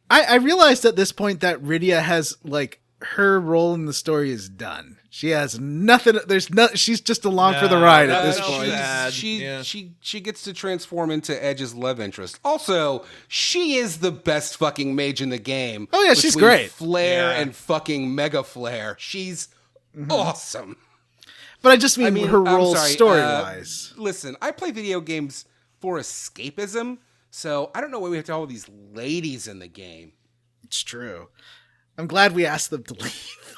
I realized at this point that Rydia has, like, her role in the story is done. She has nothing. She's just along for the ride at this no, point. sad. She Yeah. she gets to transform into Edge's love interest. Also, she is the best fucking mage in the game. Oh, yeah, she's between great. Flare Yeah. and fucking Mega Flare. She's awesome. But I just mean, mean, her I'm role sorry, story-wise. Listen, I play video games for escapism, so I don't know why we have to have all these ladies in the game. It's true. I'm glad we asked them to leave.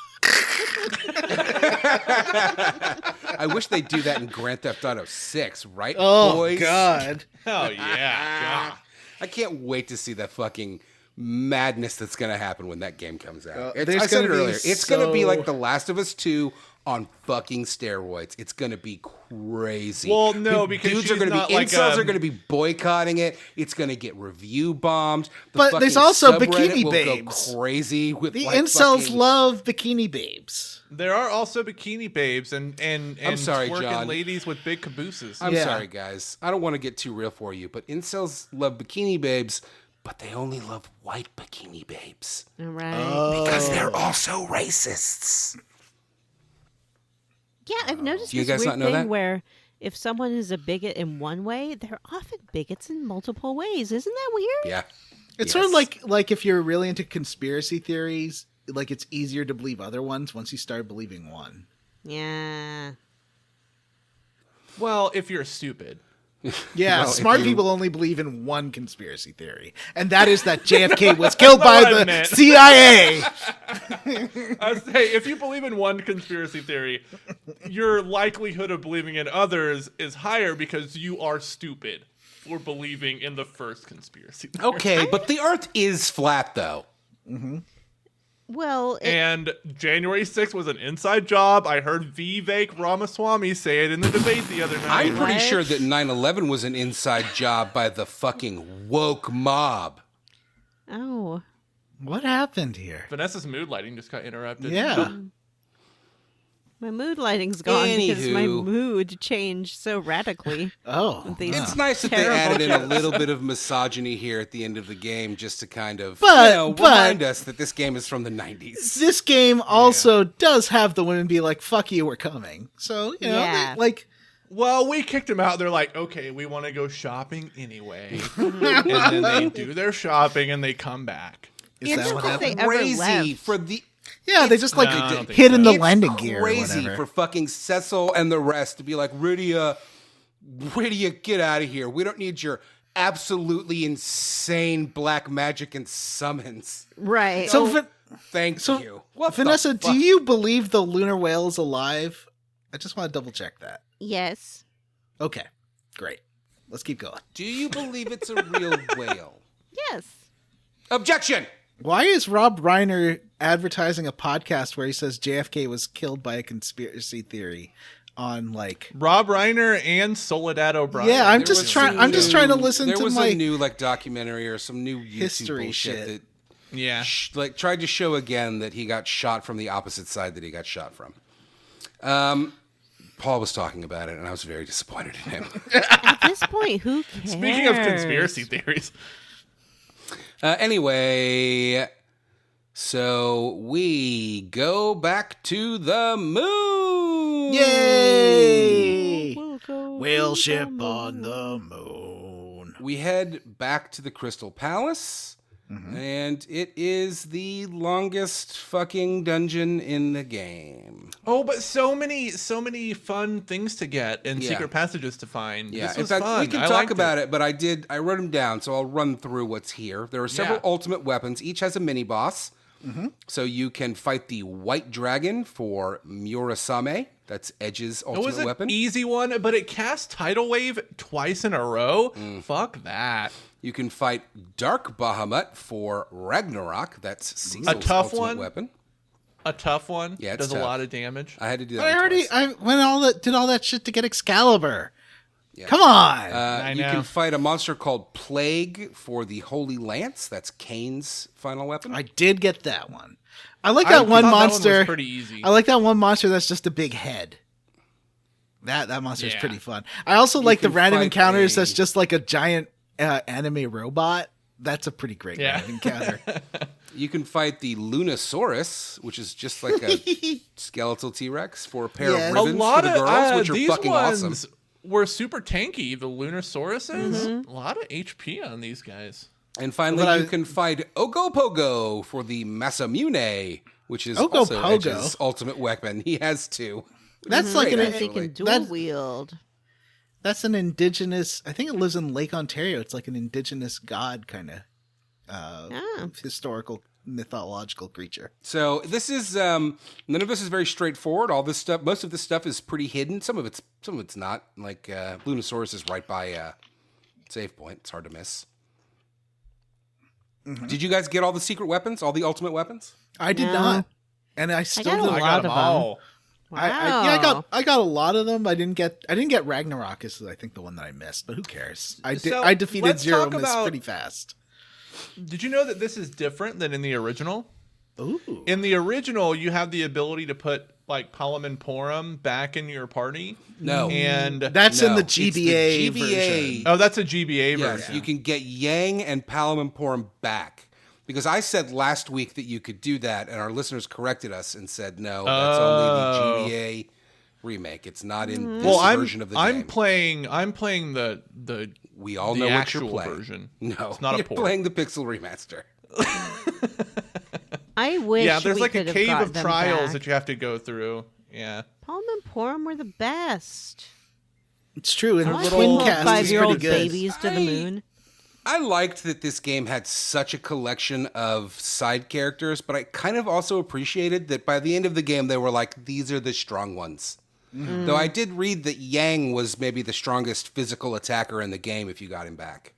I wish they'd do that in Grand Theft Auto 6, right, Oh, boys? God. Oh, yeah. God. I can't wait to see that fucking madness that's going to happen when that game comes out. there's I said it gonna be earlier. It's going to be so- like The Last of Us 2 on fucking steroids. It's going to be crazy. Well, no, because dudes are she's going to not be like incels a- are going to be boycotting it. It's going to get review bombed. The But there's fucking also subreddit bikini will babes. Go crazy with The like incels fucking- love bikini babes. There are also bikini babes and I'm sorry, twerking John. ladies with big cabooses. I'm Yeah. sorry, guys. I don't want to get too real for you, but incels love bikini babes, but they only love white bikini babes. All right. Because they're also racists. Yeah, I've noticed Do you this guys weird not know thing that? where if someone is a bigot in one way, they're often bigots in multiple ways. Isn't that weird? Yeah. It's sort of like if you're really into conspiracy theories, like it's easier to believe other ones once you start believing one. Yeah. Well, if you're stupid. Yeah, Well, if smart you- people only believe in one conspiracy theory, and that is that JFK was killed by what I the meant. CIA. I would say, if you believe in one conspiracy theory, your likelihood of believing in others is higher because you are stupid. were believing in the first conspiracy theory. Okay, but the Earth is flat, though. Well, And January 6th was an inside job. I heard Vivek Ramaswamy say it in the debate the other night. I'm pretty What? sure that 9/11 was an inside job by the fucking woke mob. oh, What happened here? Vanessa's mood lighting just got interrupted. Yeah. my mood lighting's gone because my Anywho. mood changed so radically. Oh. These It's nice that they terrible added in a jokes. little bit of misogyny here at the end of the game just to kind of But- remind us that this game is from the 90s. This game also does have the women be like, fuck you, we're coming. So, you know, Yeah. like, Well, we kicked them out. They're like, okay, we want to go shopping anyway. And then they do their shopping and they come back. is that what If happened? they ever Crazy left. for the Yeah, they just like No, I don't think hid in so. the landing gear or crazy whatever. for fucking Cecil and the rest to be like, Rydia, get out of here. We don't need your absolutely insane black magic and summons. Right. So, Thank So, you. What the Vanessa, fuck? do you believe the lunar whale is alive? I just want to double check that. yes. Okay, great. Let's keep going. Do you believe it's a real whale? Yes. Objection! Why is Rob Reiner advertising a podcast where he says JFK was killed by a conspiracy theory on like? Rob Reiner and Soledad O'Brien. Yeah, I'm There just was trying. some I'm just trying to new- listen there to was my a new like documentary or some new YouTube history bullshit shit. that Yeah. like tried to show again that he got shot from the opposite side that he got shot from. Paul was talking about it, and I was very disappointed in him. At this point, who cares? Speaking of conspiracy theories, Anyway, so we go back to the moon. yay We'll go whale to ship the on moon. the moon. We head back to the Crystal Palace, and it is the longest fucking dungeon in the game. oh, but so many fun things to get and Yeah. secret passages to find. Yeah, This in was fact, fun. we can I talk liked about it, but I wrote them down, so I'll run through what's here. There are several Yeah. ultimate weapons. Each has a mini boss. So you can fight the White Dragon for Murasame. That's Edge's It ultimate was an weapon. easy one, but it cast Tidal Wave twice in a row. Fuck that. You can fight Dark Bahamut for Ragnarok. That's Cecil's tough ultimate one? weapon. A tough one. Yeah, it's does tough. a lot of damage. I had to do that. I one already twice. did all that shit to get Excalibur. Yeah. Come on. I You know. can fight a monster called Plague for the Holy Lance. That's Kane's final weapon. I did get that one. I like I that one thought that one was monster. pretty easy. I like that one monster that's just a big head. That monster is Yeah. pretty fun. I also like the can random fight encounters a- that's just like a giant anime robot. That's a pretty great Yeah. random encounter. You can fight the Lunosaurus, which is just like a skeletal T-Rex for a pair Yes. of a ribbons lot for the of girls, which are these fucking ones awesome. were super tanky. The Lunosauruses, a lot of HP on these guys. And finally, But you can fight Ogopogo for the Masamune, which is also Ogopogo? Edge's ultimate weapon. He has two. That's like Because an they can dual that's- wield. that's an indigenous. I think it lives in Lake Ontario. It's like an indigenous god kind of historical mythological creature. So this is none of this is very straightforward. All this stuff, most of this stuff is pretty hidden. Some of it's not. Like Lunosaurus is right by a save point. It's hard to miss. Did you guys get all the secret weapons, all the ultimate weapons? I did No. not, and I still got a don't. I lot got of them them. all. Wow. I got a lot of them. I didn't get Ragnarok. Is I think the one that I missed, but who cares? So, I defeated let's talk Zeromus about- pretty fast. Did you know that this is different than in the original? Ooh. In the original, you have the ability to put like Palom and Porum back in your party. No. And That's in No, the it's the GBA, GBA. version. oh, that's a GBA Yes, version. you can get Yang and Palamimporum back. Because I said last week that you could do that, and our listeners corrected us and said, no, that's only the GBA remake. It's not in this Well, version of the I'm game. playing the We all the know what actual you're playing. version. No, It's not a you're port. playing the Pixel Remaster. I wish. Yeah, there's we like a could have cave got of them trials back. that you have to go through. Yeah. Palm and Porum were the best. It's true. And I little Twin love Cast is pretty 5-year-old good. babies to the moon. I liked that this game had such a collection of side characters, but I kind of also appreciated that by the end of the game, they were like, these are the strong ones. Though I did read that Yang was maybe the strongest physical attacker in the game if you got him back.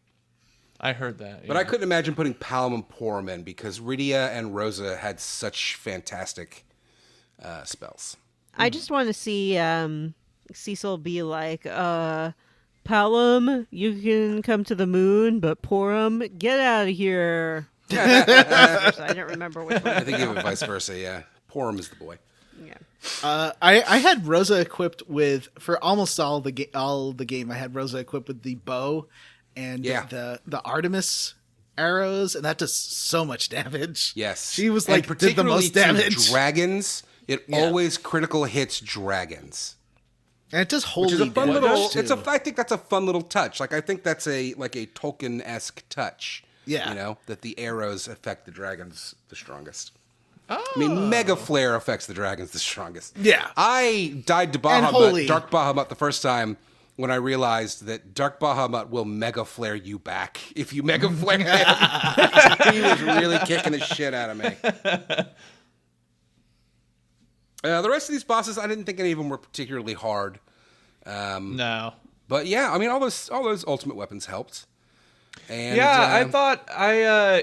I heard that. But I couldn't imagine putting Palom and Porum in because Rydia and Rosa had such fantastic spells. I just want to see Cecil be like, Palom, you can come to the moon, but Porum, get out of here. I don't remember which one. I think it was vice versa, yeah. Porum is the boy. Yeah. I had Rosa equipped with, for almost all the game, I had Rosa equipped with the bow and the Artemis arrows, and that does so much damage. Yes. She was And like, did the most damage. To dragons, it always critical hits dragons. And it does holy Which is a fun damage, little. too. I think that's a fun little touch. Like I think that's a Tolkien-esque touch. Yeah. You know, that the arrows affect the dragons the strongest. Oh. I mean, Mega Flare affects the dragons the strongest. Yeah. I died to Dark Bahamut the first time when I realized that Dark Bahamut will Mega Flare you back if you Mega Flare him. He was really kicking the shit out of me. The rest of these bosses, I didn't think any of them were particularly hard. No. But yeah, I mean, all those ultimate weapons helped. And, I thought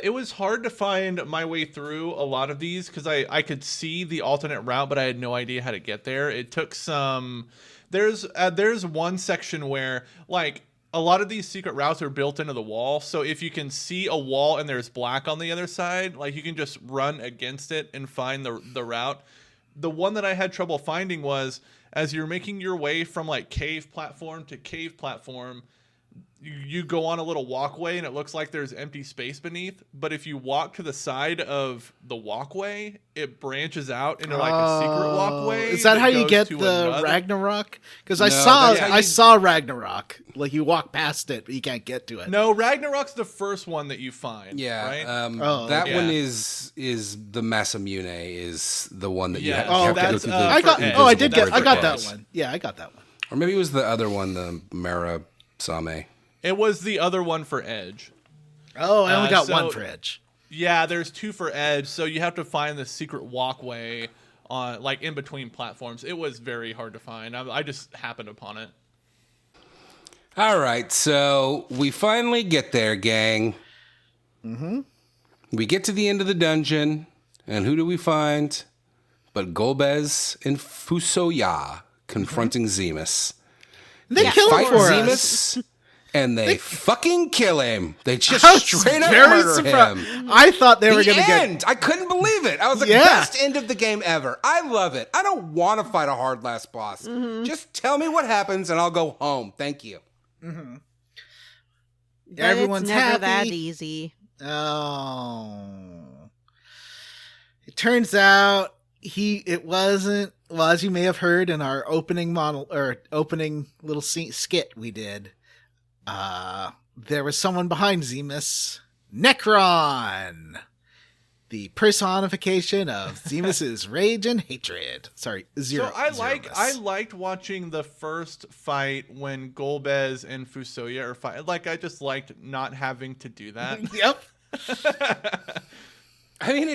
it was hard to find my way through a lot of these because I could see the alternate route, but I had no idea how to get there. It took some. There's one section where like a lot of these secret routes are built into the wall, so if you can see a wall and there's black on the other side, like you can just run against it and find the route. The one that I had trouble finding was as you're making your way from like cave platform to cave platform. You go on a little walkway and it looks like there's empty space beneath, but if you walk to the side of the walkway, it branches out into like a secret walkway. Is that how you get the Ragnarok? Because I saw Ragnarok. Like you walk past it, but you can't get to it. No, Ragnarok's the first one that you find. Yeah, right? That one is the Masamune is the one that you have, Oh, you have to go through the. I got that one. Yeah, I got that one. Or maybe it was the other one, the Marasame. It was the other one for Edge. Oh, I only got one for Edge. Yeah, there's two for Edge, so you have to find the secret walkway on like in between platforms. It was very hard to find. I just happened upon it. All right, so we finally get there, gang. Mm-hmm. We get to the end of the dungeon, and who do we find? But Golbez and Fusoya confronting Zemus. They kill him for Zemus. us. And they fucking kill him. They just straight up very murder surprised. him. I thought they were going to end. get. I couldn't believe it. I was like, best end of the game ever. I love it. I don't want to fight a hard last boss. Mm-hmm. Just tell me what happens and I'll go home. Thank you. Mm-hmm. But Everyone's it's never happy. that easy. Oh. It turns out it wasn't. Well, as you may have heard in our opening little skit we did. There was someone behind Zemus, Necron, the personification of Zemus's rage and hatred. Sorry, So I liked watching the first fight when Golbez and Fusoya are fighting. Like I just liked not having to do that. Yep. I mean,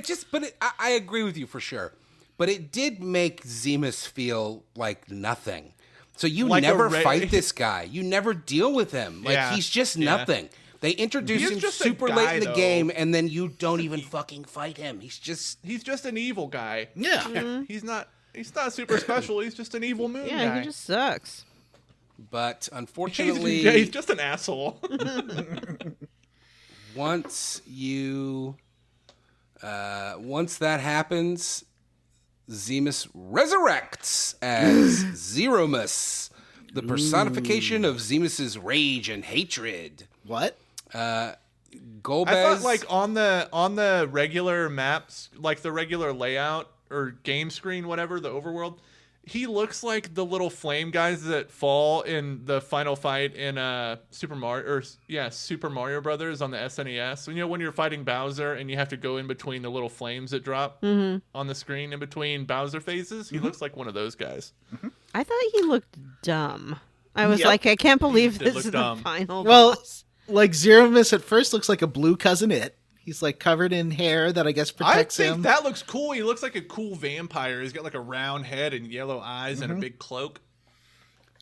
I agree with you for sure. But it did make Zemus feel like nothing. So you like never fight this guy. You never deal with him. Like he's just nothing. They introduce him super late in the game, and then you don't even fucking fight him. He's just an evil guy. Yeah. Mm-hmm. He's not super special. He's just an evil moon guy. Yeah, he just sucks. But unfortunately, he's just an asshole. once that happens, Zemus resurrects as Zeromus, the personification of Zemus's rage and hatred. What? Golbez. I thought like on the regular maps, like the regular layout or game screen, whatever, the overworld, he looks like the little flame guys that fall in the final fight in Super Mario Brothers on the SNES. You know when you're fighting Bowser and you have to go in between the little flames that drop on the screen in between Bowser phases? He looks like one of those guys. Mm-hmm. I thought he looked dumb. I was like, I can't believe this is the final boss. Like Zeromus at first looks like a blue cousin It. He's like covered in hair that I guess protects I think him. that looks cool. He looks like a cool vampire. He's got like a round head and yellow eyes and a big cloak.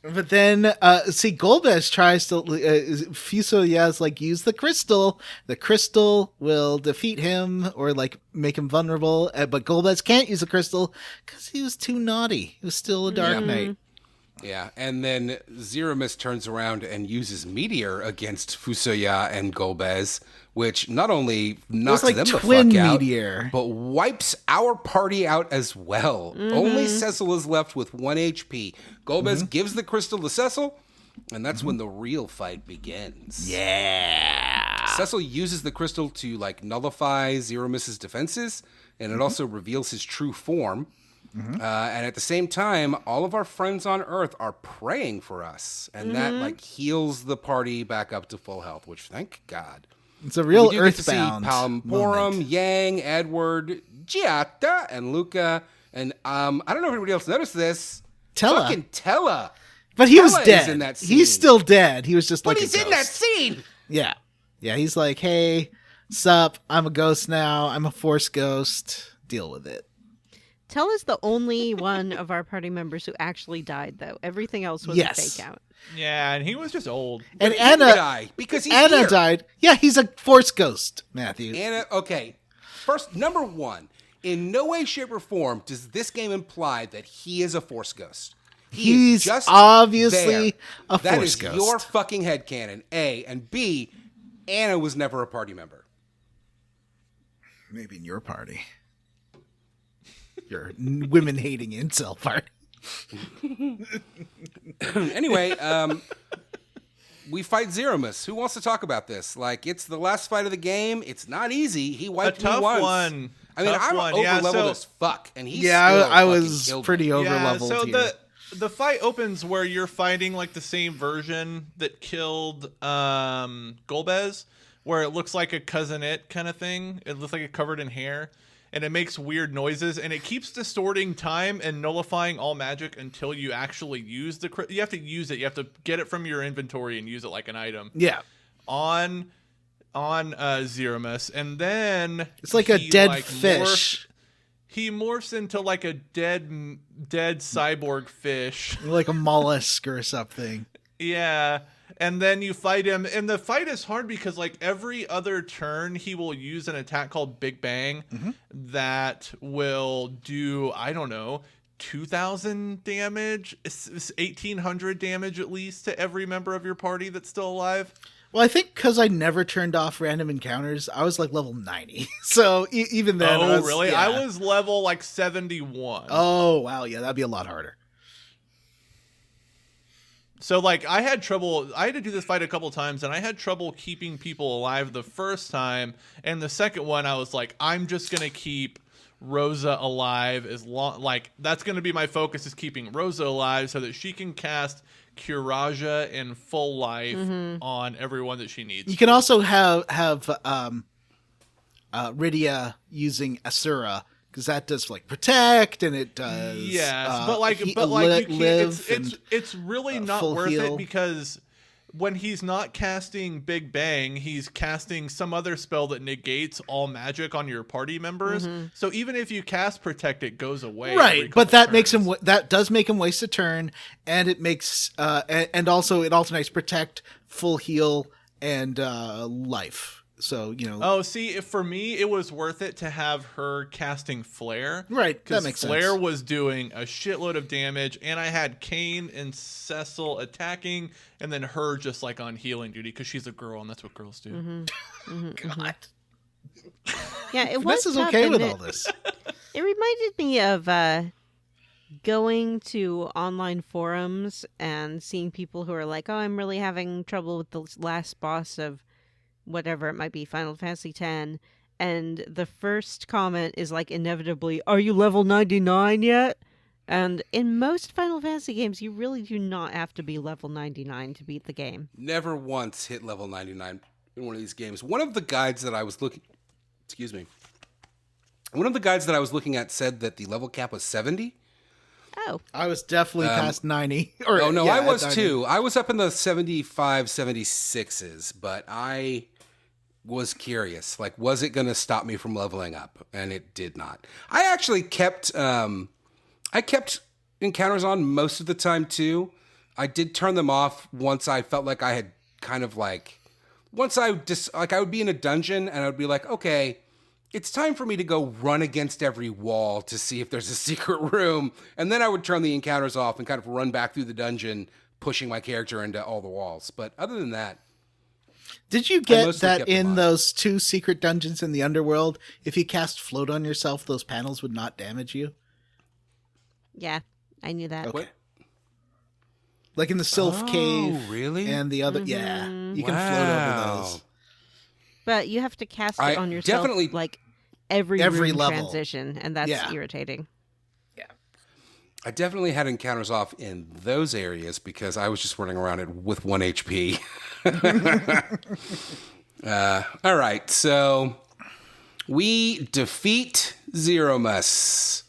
But then, Golbez tries to, Fusoya's like, use the crystal. The crystal will defeat him or like make him vulnerable. But Golbez can't use the crystal because he was too naughty. He was still a Dark Knight. Yeah, and then Zeromus turns around and uses Meteor against Fusoya and Golbez, which not only knocks like them the twin fuck out, Meteor. but wipes our party out as well. Only Cecil is left with 1 HP. Golbez gives the crystal to Cecil, and that's when the real fight begins. Yeah. Cecil uses the crystal to like nullify Zeromus's defenses, and it also reveals his true form. And at the same time, all of our friends on Earth are praying for us, and that like heals the party back up to full health. Which, thank God, It's a real we do get to see Earthbound Palmporum, moment. Yang, Edward, Giatta, and Luca, and I don't know if anybody else noticed this. Tella. Fucking Tella, But he was Tella is dead. in that scene. He's still dead. He was just but like he's a in that ghost. scene. Yeah. Yeah, he's like, hey, sup, I'm a ghost now. I'm a Force ghost. Deal with it. Tella's the only one of our party members who actually died, though. Everything else was Yes. a fake out. Yeah, and he was just old. And He didn't Anna die because he's Anna here. died. Yeah, he's a Force ghost, Matthew. Anna, okay. First, number one, in no way, shape, or form does this game imply that he is a Force ghost. He He's is just obviously there. a That Force is ghost. your fucking headcanon, A. And B, Anna was never a party member. Maybe in your party. Your women-hating incel party. Anyway, we fight Zeromus. Who wants to talk about this? Like, it's the last fight of the game. It's not easy. He A wiped me tough once. one. I mean, Tough I'm one. over-leveled Yeah, so- as fuck, and he Yeah, still I fucking was killed pretty me. over-leveled so here. the fight opens where you're fighting like the same version that killed Golbez, where it looks like a cousin-it kind of thing. It looks like it covered in hair, and it makes weird noises, and it keeps distorting time and nullifying all magic until you actually use the. You have to use it. You have to get it from your inventory and use it like an item Yeah. on Zeromus, and then It's like a he, dead fish. He morphs into like a dead cyborg fish. Like a mollusk or something. Yeah. And then you fight him, and the fight is hard because like every other turn he will use an attack called Big Bang that will do, I don't know, 2,000 damage, 1,800 damage at least to every member of your party that's still alive. Well, I think because I never turned off random encounters, I was like level 90. So even then, I Oh, was, really? yeah. I was level like 71. Oh, wow. Yeah, that'd be a lot harder. So, like, I had to do this fight a couple times, and I had trouble keeping people alive the first time. And the second one, I was like, I'm just going to keep Rosa alive as long, like, that's going to be my focus, is keeping Rosa alive so that she can cast Curaja in full life on everyone that she needs. You can also have Rydia using Asura, because that does like protect, and it does Yes, but like you live can't. It's really not full worth heal. it because when he's not casting Big Bang, he's casting some other spell that negates all magic on your party members. So even if you cast Protect, it goes away. every right, but couple that makes him turns. that does make him waste a turn, and it makes and also it alternates protect, full heal, and life. So Oh, see, if for me, it was worth it to have her casting Flare. Right, that Because makes Flare sense. was doing a shitload of damage, and I had Kane and Cecil attacking, and then her just like on healing duty, because she's a girl, and that's what girls do. God, Yeah, it was Vanessa's tough, okay and with it, all this. It reminded me of going to online forums and seeing people who are like, oh, I'm really having trouble with the last boss of whatever it might be, Final Fantasy X. And the first comment is like inevitably, are you level 99 yet? And in most Final Fantasy games, you really do not have to be level 99 to beat the game. Never once hit level 99 in one of these games. One of the guides that I was looking... Excuse me. One of the guides that I was looking at said that the level cap was 70. Oh, I was definitely past 90. Or, Oh, no, yeah, I was at 90. too. I was up in the 75, 76s, but I was curious. Like, was it going to stop me from leveling up? And it did not. I actually kept encounters on most of the time too. I did turn them off once I felt like I had kind of like, I would be in a dungeon and I would be like, okay, it's time for me to go run against every wall to see if there's a secret room. And then I would turn the encounters off and kind of run back through the dungeon, pushing my character into all the walls. But other than that, did you get that in those 2 secret dungeons in the underworld, if you cast float on yourself, those panels would not damage you? Yeah, I knew that. Okay. Like in the Sylph Cave. Really? And the other, yeah. You can float over those. But you have to cast it on yourself like every room level transition, and that's irritating. Yeah. I definitely had encounters off in those areas because I was just running around it with 1 HP. All right, so we defeat Zeromus.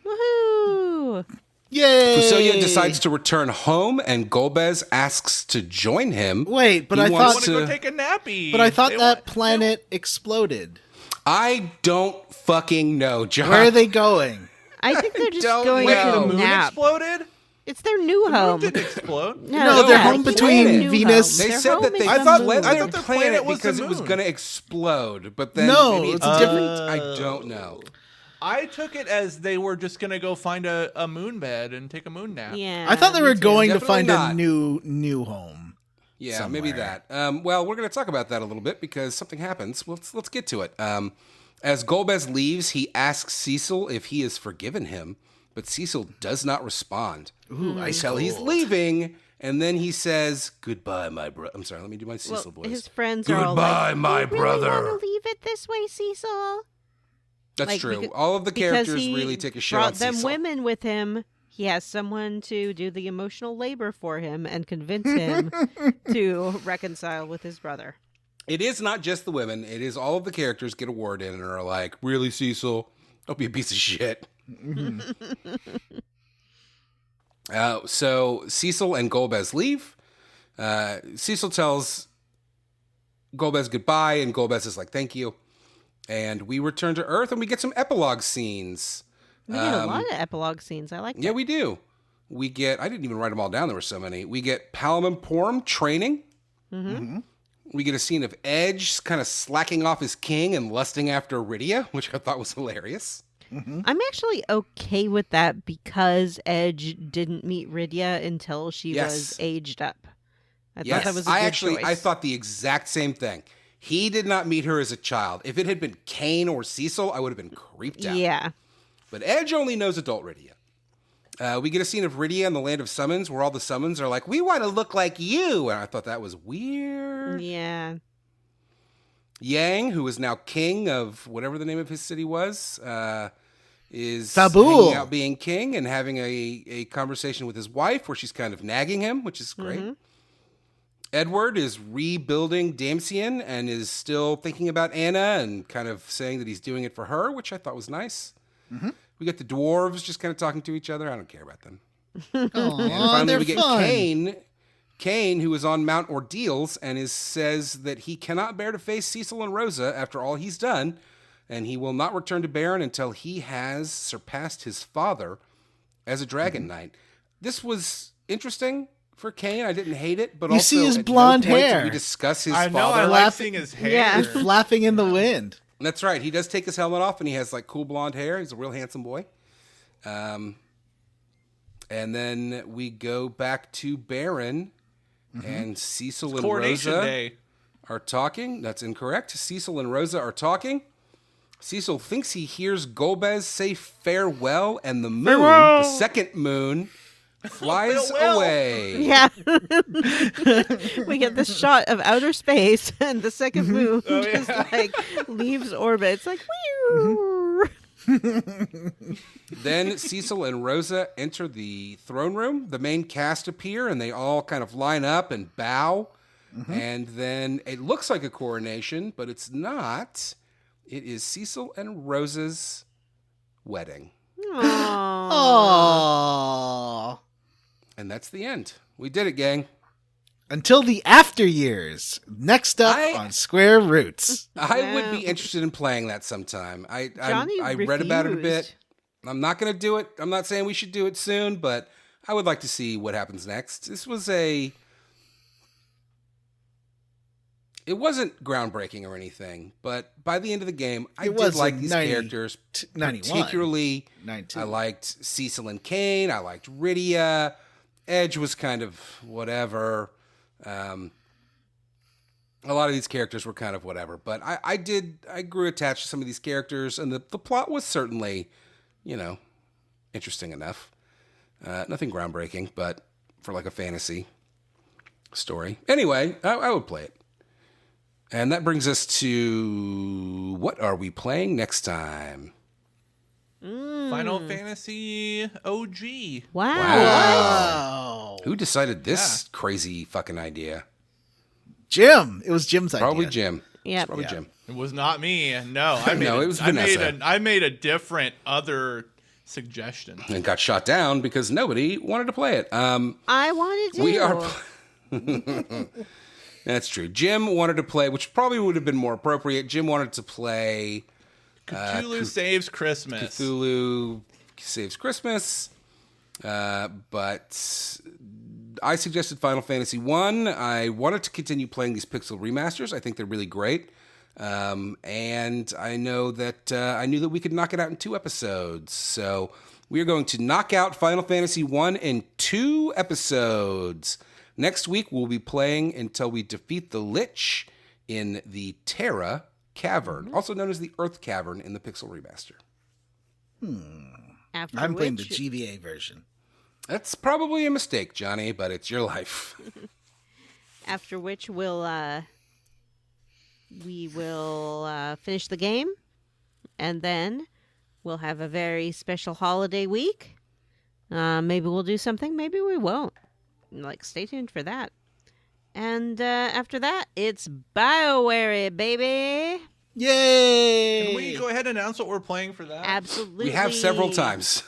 Woohoo! Yay! Fusoya decides to return home, and Golbez asks to join him. Wait, but I want thought to go take a nappy. But I thought that planet exploded. I don't fucking know, John. Where are they going? I think they're just don't going know. to the moon nap. exploded? It's their new The moon home. didn't explode. No, they're home it's between their new Venus- home. They Their said home that is they the fled moon. their their planet planet was because the it was moon. going to explode, but then No, maybe it's it's different. I don't know. I took it as they were just going to go find a moon bed and take a moon nap. Yeah, I thought they were going to Definitely find not. a new home. Yeah, maybe somewhere. that. Well, we're going to talk about that a little bit because something happens. Let's get to it. As Golbez leaves, he asks Cecil if he has forgiven him, but Cecil does not respond until he's leaving, and then he says, "Goodbye, my brother." I'm sorry, let me do my Cecil voice. His friends are all like, my "You brother." Really want to leave it this way, Cecil? That's Like, true. because- All of the because characters he really take a shit brought on them Cecil. women with him. He has someone to do the emotional labor for him and convince him to reconcile with his brother. It is not just the women. It is all of the characters get a word in and are like, "Really, Cecil? Don't be a piece of shit." So Cecil and Golbez leave. Cecil tells Golbez goodbye, and Golbez is like, "Thank you." And we return to Earth, and we get some epilogue scenes. We get a lot of epilogue scenes. I like that. Yeah, we do. We get, I didn't even write them all down. There were so many. We get Palamon training. Mm-hmm. We get a scene of Edge kind of slacking off his king and lusting after Rydia, which I thought was hilarious. Mm-hmm. I'm actually okay with that because Edge didn't meet Rydia until she was aged up. I thought that was a good choice. I thought the exact same thing. He did not meet her as a child. If it had been Kane or Cecil, I would have been creeped out. Yeah. But Edge only knows adult Rydia. We get a scene of Rydia in the Land of Summons where all the summons are like, "We want to look like you." And I thought that was weird. Yeah. Yang, who is now king of whatever the name of his city was, is Fabul. hanging out being king and having a conversation with his wife where she's kind of nagging him, which is great. Mm-hmm. Edward is rebuilding Damcian and is still thinking about Anna and kind of saying that he's doing it for her, which I thought was nice. Mm-hmm. We get the dwarves just kind of talking to each other. I don't care about them. And finally, they're we get fun. Kane, who is on Mount Ordeals and says that he cannot bear to face Cecil and Rosa after all he's done, and he will not return to Baron until he has surpassed his father as a Dragon Knight. This was interesting for Kane. I didn't hate it, but You also see his at blonde no point hair. did we discuss his I know, father. I like seeing his hair. Yeah. Flapping in the wind. That's right. He does take his helmet off, and he has like cool blonde hair. He's a real handsome boy. And then we go back to Baron, and Cecil and Coronation Rosa Day. are talking. That's incorrect. Cecil and Rosa are talking. Cecil thinks he hears Golbez say farewell, and the moon, the second moon, flies Farewell. away. Yeah. We get this shot of outer space and the second moon just like leaves orbit. It's like, whew. Then Cecil and Rosa enter the throne room. The main cast appear, and they all kind of line up and bow. And then it looks like a coronation, but it's not. It is Cecil and Rosa's wedding. Aww. And that's the end. We did it, gang. Until the after years. Next up on Square Roots. I would be interested in playing that sometime. I read about it a bit. refused. I'm not going to do it. I'm not saying we should do it soon, but I would like to see what happens next. It wasn't groundbreaking or anything, but by the end of the game, I did like these characters. 91. Particularly, 92. I liked Cecil and Kane. I liked Rydia. Edge was kind of whatever. A lot of these characters were kind of whatever, but I grew attached to some of these characters, and the plot was certainly, interesting enough. Nothing groundbreaking, but for like a fantasy story. Anyway, I would play it. And that brings us to what are we playing next time? Final Fantasy OG. Wow. Who decided this crazy fucking idea? Jim. It was Jim's idea. Probably Jim. Yep. Probably Jim. It was not me. No, I made No, it was Vanessa. I made a different other suggestion. And got shot down because nobody wanted to play it. I wanted to. We are. That's true. Jim wanted to play, which probably would have been more appropriate. Jim wanted to play Cthulhu Saves Christmas. Cthulhu Saves Christmas. But I suggested Final Fantasy 1. I wanted to continue playing these pixel remasters. I think they're really great. And I know that I knew that we could knock it out in 2 episodes. So we are going to knock out Final Fantasy 1 in 2 episodes. Next week, we'll be playing until we defeat the Lich in the Terra Cavern, also known as the Earth Cavern in the Pixel Remaster. I'm playing the GBA version. That's probably a mistake, Johnny, but it's your life. After which we will finish the game, and then we'll have a very special holiday week. Maybe we'll do something, maybe we won't. Stay tuned for that. And after that, it's BioWare, baby. Yay! Can we go ahead and announce what we're playing for that? Absolutely. We have several times.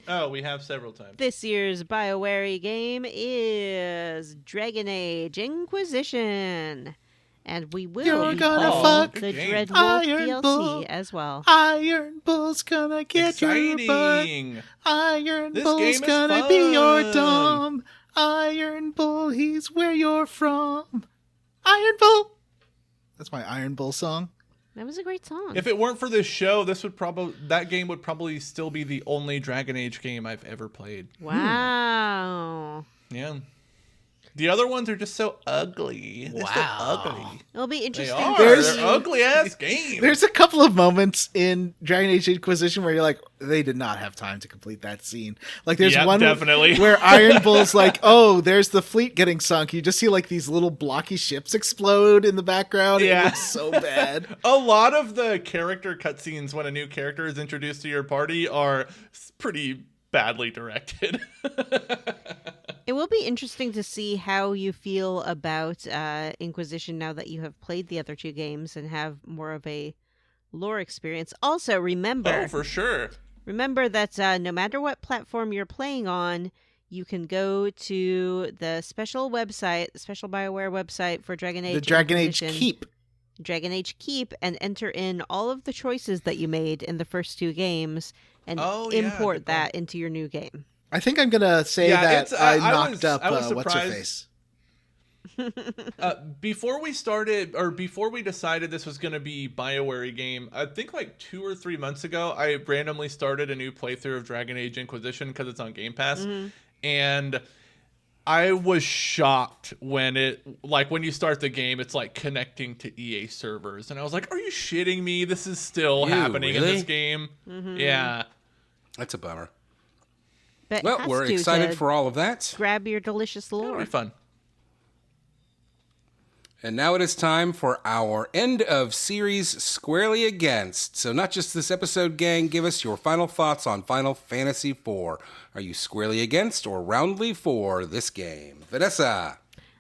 Oh, we have several times. This year's BioWare game is Dragon Age Inquisition. And we will You're be gonna playing fuck the game. Dreadwolf Iron DLC Bull. as well. Iron Bull's gonna get your butt. Exciting. Iron This Bull's game is gonna be your fun. dom. Iron Bull, he's where you're from. Iron Bull. That's my Iron Bull song. That was a great song. If it weren't for this show, that game would probably still be the only Dragon Age game I've ever played. Wow. Yeah. The other ones are just so ugly. They're so ugly. It'll be They interesting. are. There's- They're ugly ass games. There's a couple of moments in Dragon Age Inquisition where you're like, they did not have time to complete that scene. Like, there's Yep, one definitely. where Iron Bull's like, oh, there's the fleet getting sunk. You just see like these little blocky ships explode in the background. Yeah. It looks so bad. A lot of the character cutscenes when a new character is introduced to your party are pretty badly directed. It will be interesting to see how you feel about Inquisition now that you have played the other 2 games and have more of a lore experience. Also, remember... Oh, for sure. Remember that no matter what platform you're playing on, you can go to the special website, the special BioWare website for Dragon Age. The Dragon Age Inquisition, Keep. Dragon Age Keep, and enter in all of the choices that you made in the first 2 games and import that into your new game. I think I'm going to say that I knocked up What's-Her-Face. Before we decided this was going to be BioWare game, I think like 2 or 3 months ago, I randomly started a new playthrough of Dragon Age Inquisition because it's on Game Pass. And I was shocked when when you start the game, it's like connecting to EA servers. And I was like, are you shitting me? This is still happening in this game. Yeah. That's a bummer. But Well, we're excited for all of that. grab your delicious It'll lore. be fun. And now it is time for our end of series Squarely Against. So not just this episode, gang, give us your final thoughts on Final Fantasy IV. Are you squarely against or roundly for this game? Vanessa.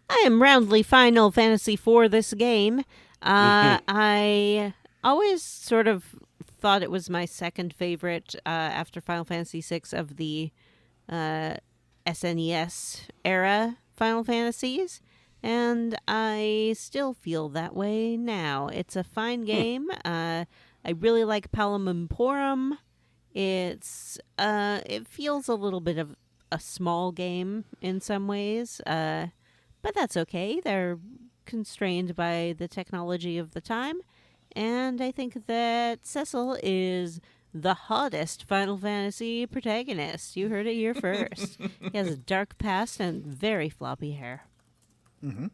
I am roundly Final Fantasy for this game. I always sort of thought it was my second favorite after Final Fantasy VI of the SNES era Final Fantasies. and I still feel that way now. It's a fine game. I really like Palom Emporum. It feels a little bit of a small game in some ways, but that's okay. They're constrained by the technology of the time, and I think that Cecil is the hottest Final Fantasy protagonist. You heard it here first. He has a dark past and very floppy hair. Mm-hmm.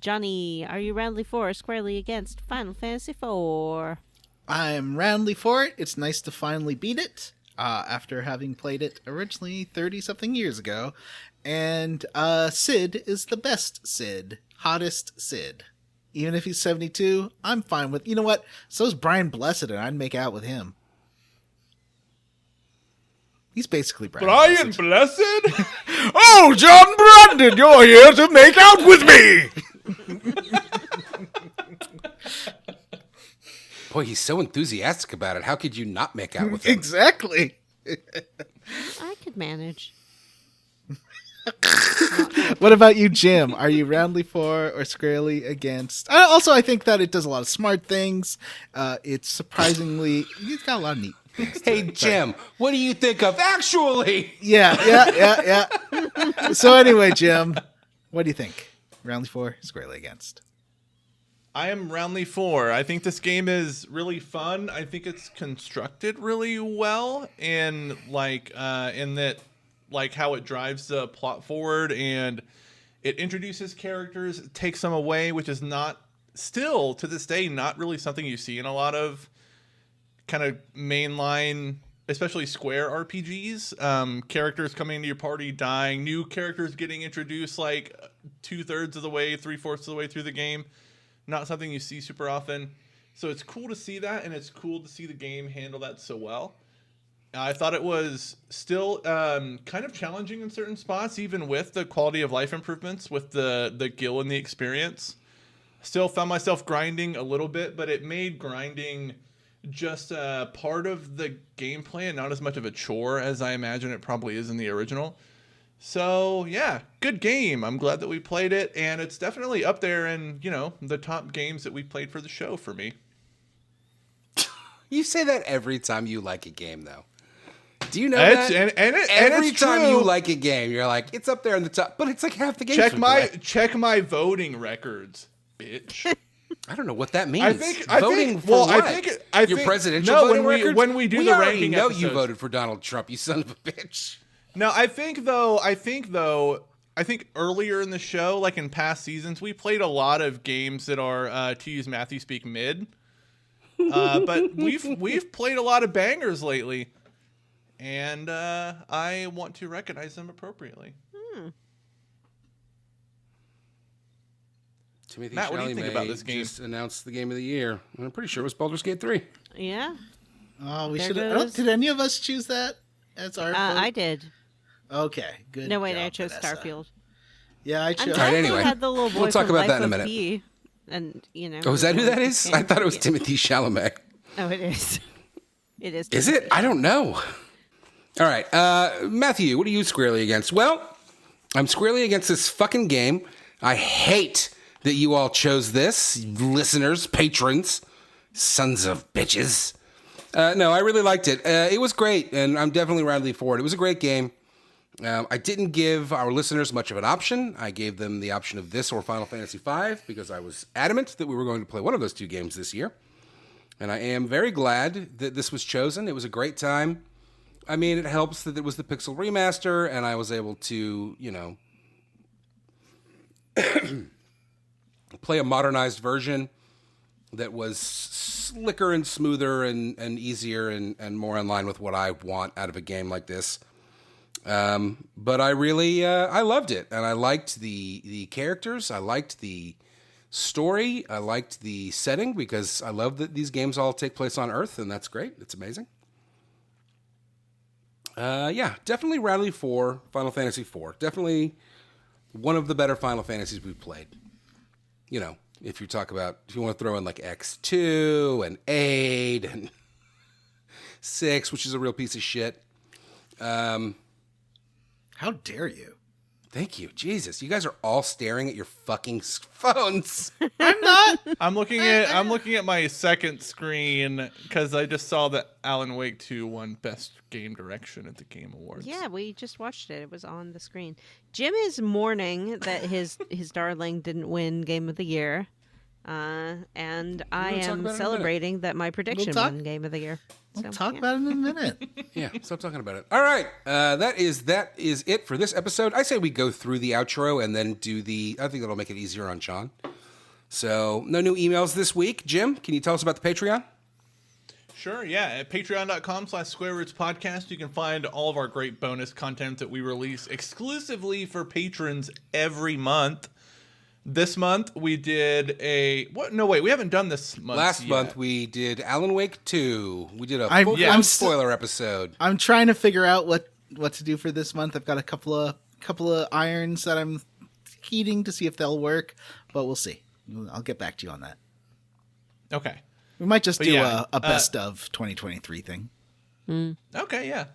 Johnny, are you roundly for or squarely against Final Fantasy IV? I'm roundly for it. It's nice to finally beat it after having played it originally 30-something years ago. And Sid is the best Sid. Hottest Sid. Even if he's 72, I'm fine with... You know what? So's Brian Blessed, and I'd make out with him. He's basically Brian Blessed? Oh, John Brandon, you're here to make out with me! Boy, he's so enthusiastic about it. How could you not make out with him? Exactly. I could manage. What about you, Jim? Are you roundly for or squarely against? Also, I think that it does a lot of smart things. It's surprisingly... It's got a lot of neat things. Hey, Jim, what do you think of actually? Yeah. So anyway, Jim, what do you think? Roundly for, squarely against? I am roundly for. I think this game is really fun. I think it's constructed really well, and in that, like how it drives the plot forward, and it introduces characters, takes them away, which is not still to this day not really something you see in a lot of kind of mainline, especially Square RPGs. Characters coming into your party dying, new characters getting introduced like 2/3 of the way, 3/4 of the way through the game. Not something you see super often. So it's cool to see that, and it's cool to see the game handle that so well. I thought it was still kind of challenging in certain spots, even with the quality of life improvements, with the gil and the experience. Still found myself grinding a little bit, but it made grinding just part of the gameplay and not as much of a chore as I imagine it probably is in the original. So, yeah, good game. I'm glad that we played it, and it's definitely up there in, the top games that we played for the show for me. You say that every time you like a game, though. Do you know that? Every time you like a game, you're like, it's up there in the top, but it's like half the game. Check my voting records, bitch. I don't know what that means. I think Your presidential voting records? When we do we the already ranking know episodes. You voted for Donald Trump, you son of a bitch. No, I think earlier in the show, like in past seasons, we played a lot of games that are, to use Matthew speak, mid. But we've played a lot of bangers lately, and I want to recognize them appropriately. Timothy Matt, what do you think about this game? Just announced the game of the year. I'm pretty sure it was Baldur's Gate 3. Yeah. Oh, we There should. goes. Did any of us choose that as our? vote? I did. Okay, good. No, wait, job, I chose Vanessa. Starfield. Yeah, I I'm chose. glad anyway. they had the little boy We'll talk from about that Life in a of minute. Pi, and Oh, is that who that is? I thought it was Yeah. Timothy Chalamet. Oh, it is. It is. Is it? I don't know. All right. Matthew, what are you squarely against? Well, I'm squarely against this fucking game. I hate that you all chose this. Listeners, patrons, sons of bitches. No, I really liked it. It was great, and I'm definitely roundly for it. It was a great game. I didn't give our listeners much of an option. I gave them the option of this or Final Fantasy V because I was adamant that we were going to play one of those two games this year. And I am very glad that this was chosen. It was a great time. I mean, it helps that it was the Pixel remaster, and I was able to, play a modernized version that was slicker and smoother and easier and more in line with what I want out of a game like this. But I really, I loved it, and I liked the characters. I liked the story. I liked the setting because I love that these games all take place on Earth, and that's great. It's amazing. Yeah, definitely roundly for Final Fantasy IV. Definitely one of the better Final Fantasies we've played. If you want to throw in like X2 and 8 and 6, which is a real piece of shit. How dare you? Thank you. Jesus, you guys are all staring at your fucking phones. I'm not. I'm looking at my second screen because I just saw that Alan Wake 2 won Best Game Direction at the Game Awards. Yeah, we just watched it. It was on the screen. Jim is mourning that his darling didn't win Game of the Year. And I am celebrating that my prediction won Game of the Year. We'll talk about it in a minute. Yeah, stop talking about it. All right, that is it for this episode. I say we go through the outro and then do I think that'll make it easier on John. So, no new emails this week. Jim, can you tell us about the Patreon? Sure, yeah. At patreon.com/SqwareRootsPodcast, you can find all of our great bonus content that we release exclusively for patrons every month. This month we did we haven't done this month. Last month we did Alan Wake 2. We did a full spoiler episode. I'm trying to figure out what to do for this month. I've got a couple of irons that I'm heating to see if they'll work, but we'll see. I'll get back to you on that. Okay. We might just do a best of 2023 thing. Okay, yeah.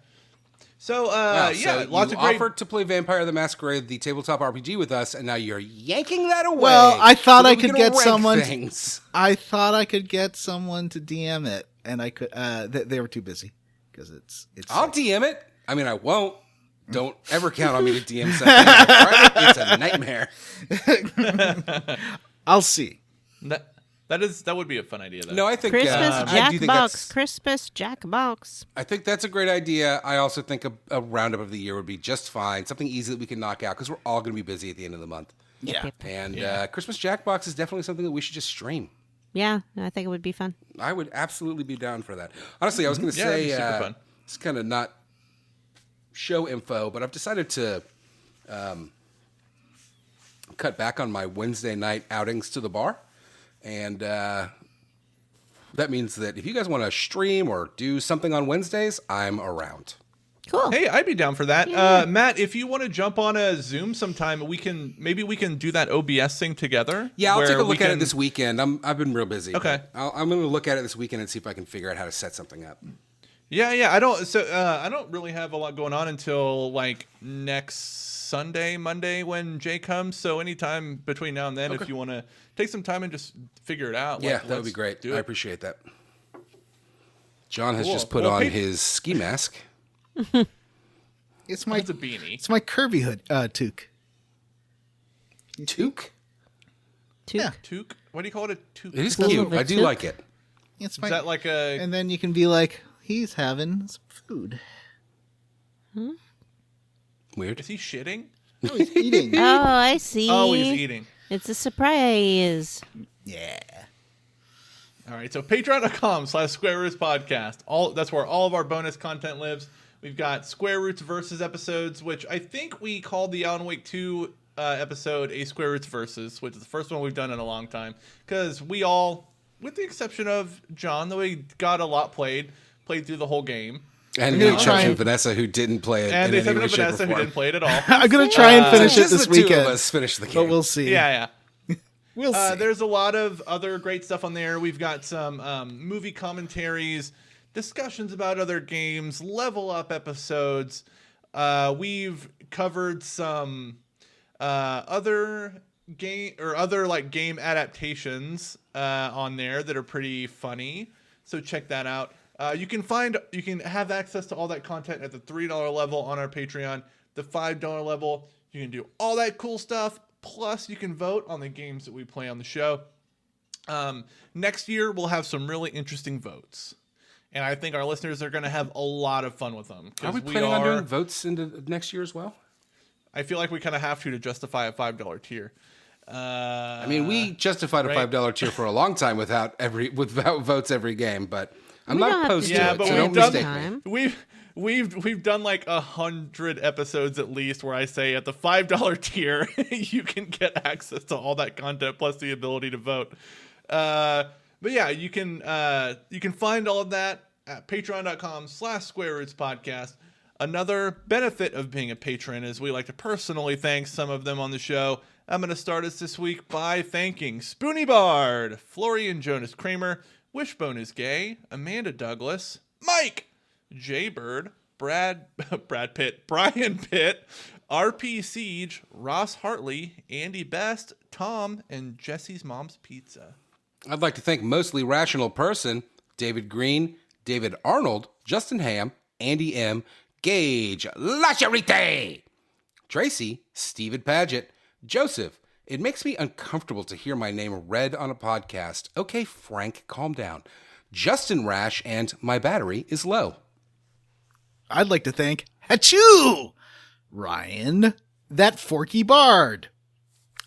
So, so lots you of great... offered to play Vampire the Masquerade, the tabletop RPG with us, and now you're yanking that away. Well, I thought I could get rank someone. things. I thought I could get someone to DM it, and I could. They were too busy because it's. I'll DM it. I mean, I won't. Don't ever count on me to DM something. It's a nightmare. I'll see. That would be a fun idea, though. No, I think Christmas Jackbox. I think that's a great idea. I also think a roundup of the year would be just fine. Something easy that we can knock out because we're all going to be busy at the end of the month. Yeah. And Christmas Jackbox is definitely something that we should just stream. Yeah, I think it would be fun. I would absolutely be down for that. Honestly, I was going to that'd say be super fun. It's kind of not show info, but I've decided to cut back on my Wednesday night outings to the bar. And that means that if you guys want to stream or do something on Wednesdays, I'm around. Cool. Hey, I'd be down for that. Yeah. Matt, if you want to jump on a Zoom sometime, we can do that OBS thing together. Yeah, I'll take a look at it this weekend. I've been real busy. Okay. I'm going to look at it this weekend and see if I can figure out how to set something up. Yeah. I don't really have a lot going on until like next Monday when Jay comes. So anytime between now and then, if you want to take some time and just figure it out. Yeah, that would be great. I appreciate that. John has just put on his ski mask. It's my a beanie. It's my Kirby hood toque. Toque? Yeah. Toque? What do you call it? A toque? It is cute. I do like it. It's Is that like a? And then you can be like, he's having some food. Weird. Is he shitting? No, he's eating. Oh, I see. Oh, he's eating. It's a surprise. Yeah. All right, so patreon.com/SqwareRootsPodcast. That's where all of our bonus content lives. We've got Square Roots Versus episodes, which I think we called the Alan Wake 2 episode a Square Roots Versus, which is the first one we've done in a long time. Because we all, with the exception of John, though he got a lot played through the whole game. And the exception of Vanessa, who didn't play it. And the exception of Vanessa, who didn't play it at all. I'm going to try and finish it this the weekend. two of us finish the game. But we'll see. Yeah. We'll see. There's a lot of other great stuff on there. We've got some movie commentaries, discussions about other games, level up episodes. We've covered some other game adaptations on there that are pretty funny. So check that out. You can have access to all that content at the $3 level on our Patreon. The $5 level, you can do all that cool stuff. Plus, you can vote on the games that we play on the show. Next year, we'll have some really interesting votes. And I think our listeners are going to have a lot of fun with them. Are we planning on doing votes into next year as well? I feel like we kind of have to justify a $5 tier. I mean, we justified a $5 tier for a long time without votes every game, but I'm not opposed to it. But so don't mistake me. We've done like 100 episodes at least where I say at the $5 tier you can get access to all that content plus the ability to vote. But yeah, you can find all of that at patreon.com/SquwareRootsPodcast. Another benefit of being a patron is we like to personally thank some of them on the show. I'm going to start us this week by thanking Spoony Bard, Florian Jonas Kramer, Wishbone is Gay, Amanda Douglas, Mike, Jaybird, Brad Pitt, Brian Pitt, RP Siege, Ross Hartley, Andy Best, Tom, and Jesse's Mom's Pizza. I'd like to thank Mostly Rational Person, David Green, David Arnold, Justin Ham, Andy M., Gage, Lasharite, Tracy, Stephen Paget, Joseph. It makes me uncomfortable to hear my name read on a podcast. Okay, Frank, calm down. Justin Rash, and my battery is low. I'd like to thank Achoo! Ryan, that Forky Bard,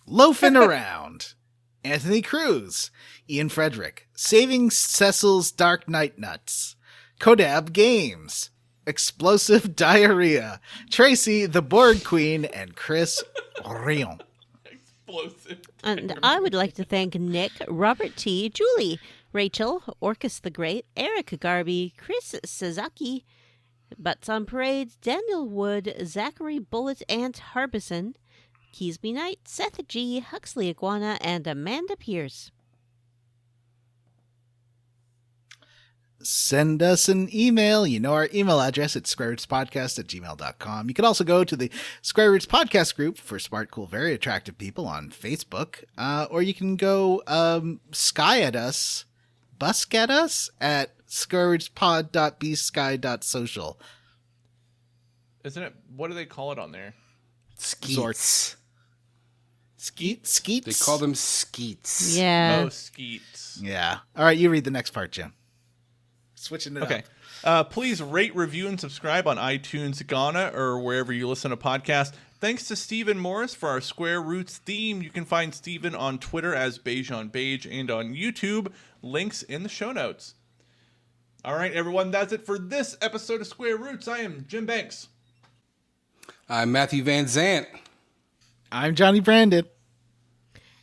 Loafin' Around, Anthony Cruz, Ian Frederick, Saving Cecil's Dark Night Nuts, Kodab Games, Explosive Diarrhea, Tracy, the Board Queen, and Chris Rion. Explosive. And I would like to thank Nick, Robert T., Julie, Rachel, Orcus the Great, Eric Garby, Chris Suzaki, Butts on Parade, Daniel Wood, Zachary Bullet Ant Harbison, Keesby Knight, Seth G., Huxley Iguana, and Amanda Pierce. Send us an email. You know our email address at squarerootspodcast@gmail.com. You can also go to the Square Roots Podcast group for smart, cool, very attractive people on Facebook. Or you can go busk at us at squarerootspod.bsky.social. Isn't it? What do they call it on there? Skeets. Skeets? They call them skeets. Yeah. Oh, skeets. Yeah. All right, you read the next part, Jim. Switching it Okay. up. Please rate, review, and subscribe on iTunes, Ghana, or wherever you listen to podcasts. Thanks to Stephen Morris for our Square Roots theme. You can find Stephen on Twitter as BeigeOnBeige and on YouTube. Links in the show notes. All right, everyone, that's it for this episode of Square Roots. I am Jim Banks. I'm Matthew Van Zant. I'm Johnny Brandon.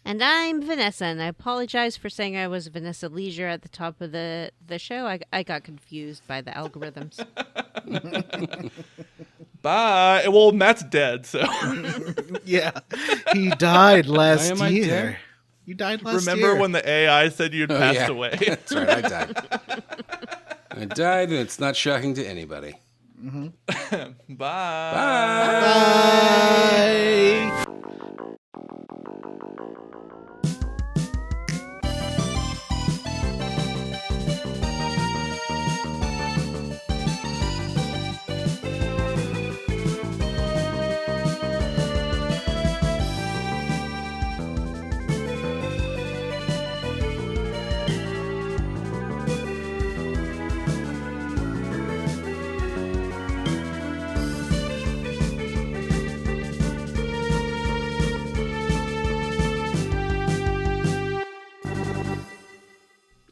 And I'm Vanessa, and I apologize for saying I was Vanessa Leisure at the top of the show. I got confused by the algorithms. Bye. Well, Matt's dead, so. Yeah. He died last Why am I year. dead? You died last year. Remember when the AI said you'd passed yeah. away? That's right, I died. I died, and it's not shocking to anybody. Bye. Bye.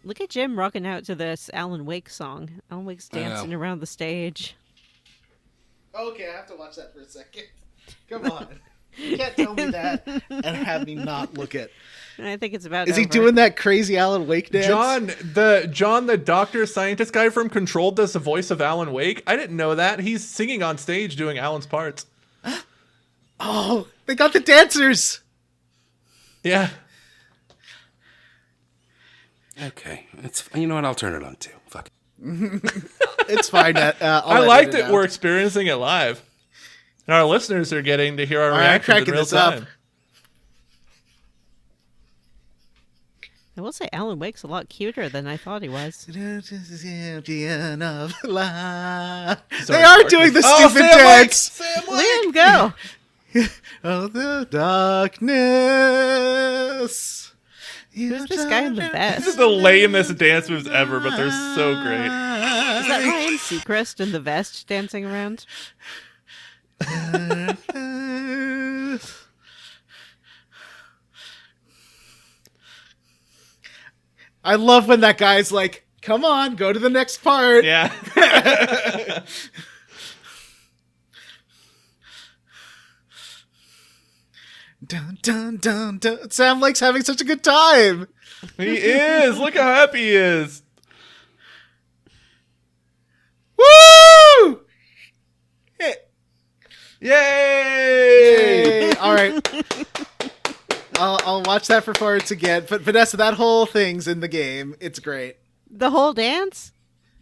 Look at Jim rocking out to this Alan Wake song. Alan Wake's dancing around the stage. Okay, I have to watch that for a second. Come on. You can't tell me that and have me not look at. And I think it's about Is he over. doing that crazy Alan Wake dance? John, the doctor scientist guy from Control does the voice of Alan Wake. I didn't know that. He's singing on stage doing Alan's parts. Oh, they got the dancers. Yeah. Okay, you know what? I'll turn it on too. Fuck it. It's fine. I liked it. We're experiencing it live. And our listeners are getting to hear our All right, reactions in cracking real this up. time. I will say Alan Wake's a lot cuter than I thought he was. They are Sorry, doing the Oh, stupid Sam Lake! dance. Sam Let Lake! him go. Oh, the darkness. Who's this guy in the This is vest? the lamest dance moves ever, but they're so great. Is that Ryan Seacrest in the vest dancing around? I love when that guy's like, come on, go to the next part. Yeah. Dun, dun, dun, dun. Sam Lake's having such a good time. He is. Look how happy he is. Woo! Yay! All right. I'll watch that performance again. But Vanessa, that whole thing's in the game. It's great. The whole dance?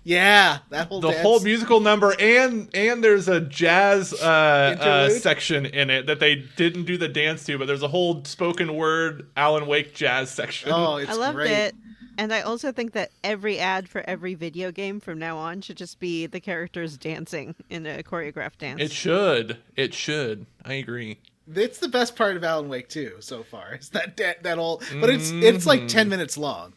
Yeah, that whole The dance. whole musical number, and there's a jazz Interlude? section in it that they didn't do the dance to, but there's a whole spoken word Alan Wake jazz section. Oh, it's I loved great. it. And I also think that every ad for every video game from now on should just be the characters dancing in a choreographed dance. It should. It should. I agree. It's the best part of Alan Wake 2 so far. Is that whole, but it's like 10 minutes long.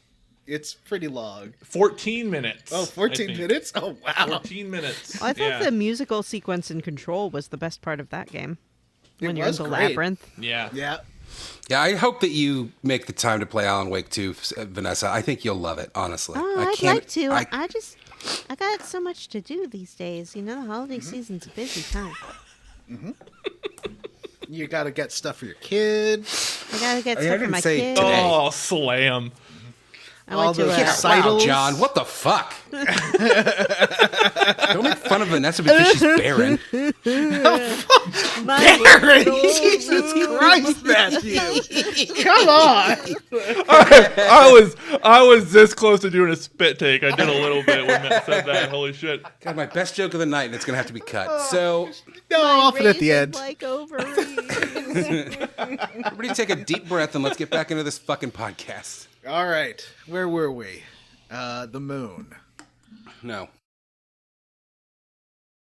It's pretty long. 14 minutes. Oh, 14 minutes? Oh, wow. 14 minutes. Well, I thought the musical sequence in Control was the best part of that game. When you're in was the great. labyrinth. Yeah. Yeah. Yeah, I hope that you make the time to play Alan Wake 2, Vanessa. I think you'll love it, honestly. Oh, I'd can't- like to. I- I got so much to do these days. You know, the holiday season's a busy time. You got to get stuff for your kids. I gotta get I stuff for didn't my say kids. today. Oh, slam. I all went to those a, recitals. Wow, John, what the fuck? Don't make fun of Vanessa because she's barren. my Aaron, little Jesus Christ, Matthew. Come on. I was this close to doing a spit take. I did a little bit when Matt said that. Holy shit. God, my best joke of the night, and it's going to have to be cut. So, No, off it at the end. Like ovaries. everybody take a deep breath and let's get back into this fucking podcast. All right. Where were we? The moon. No.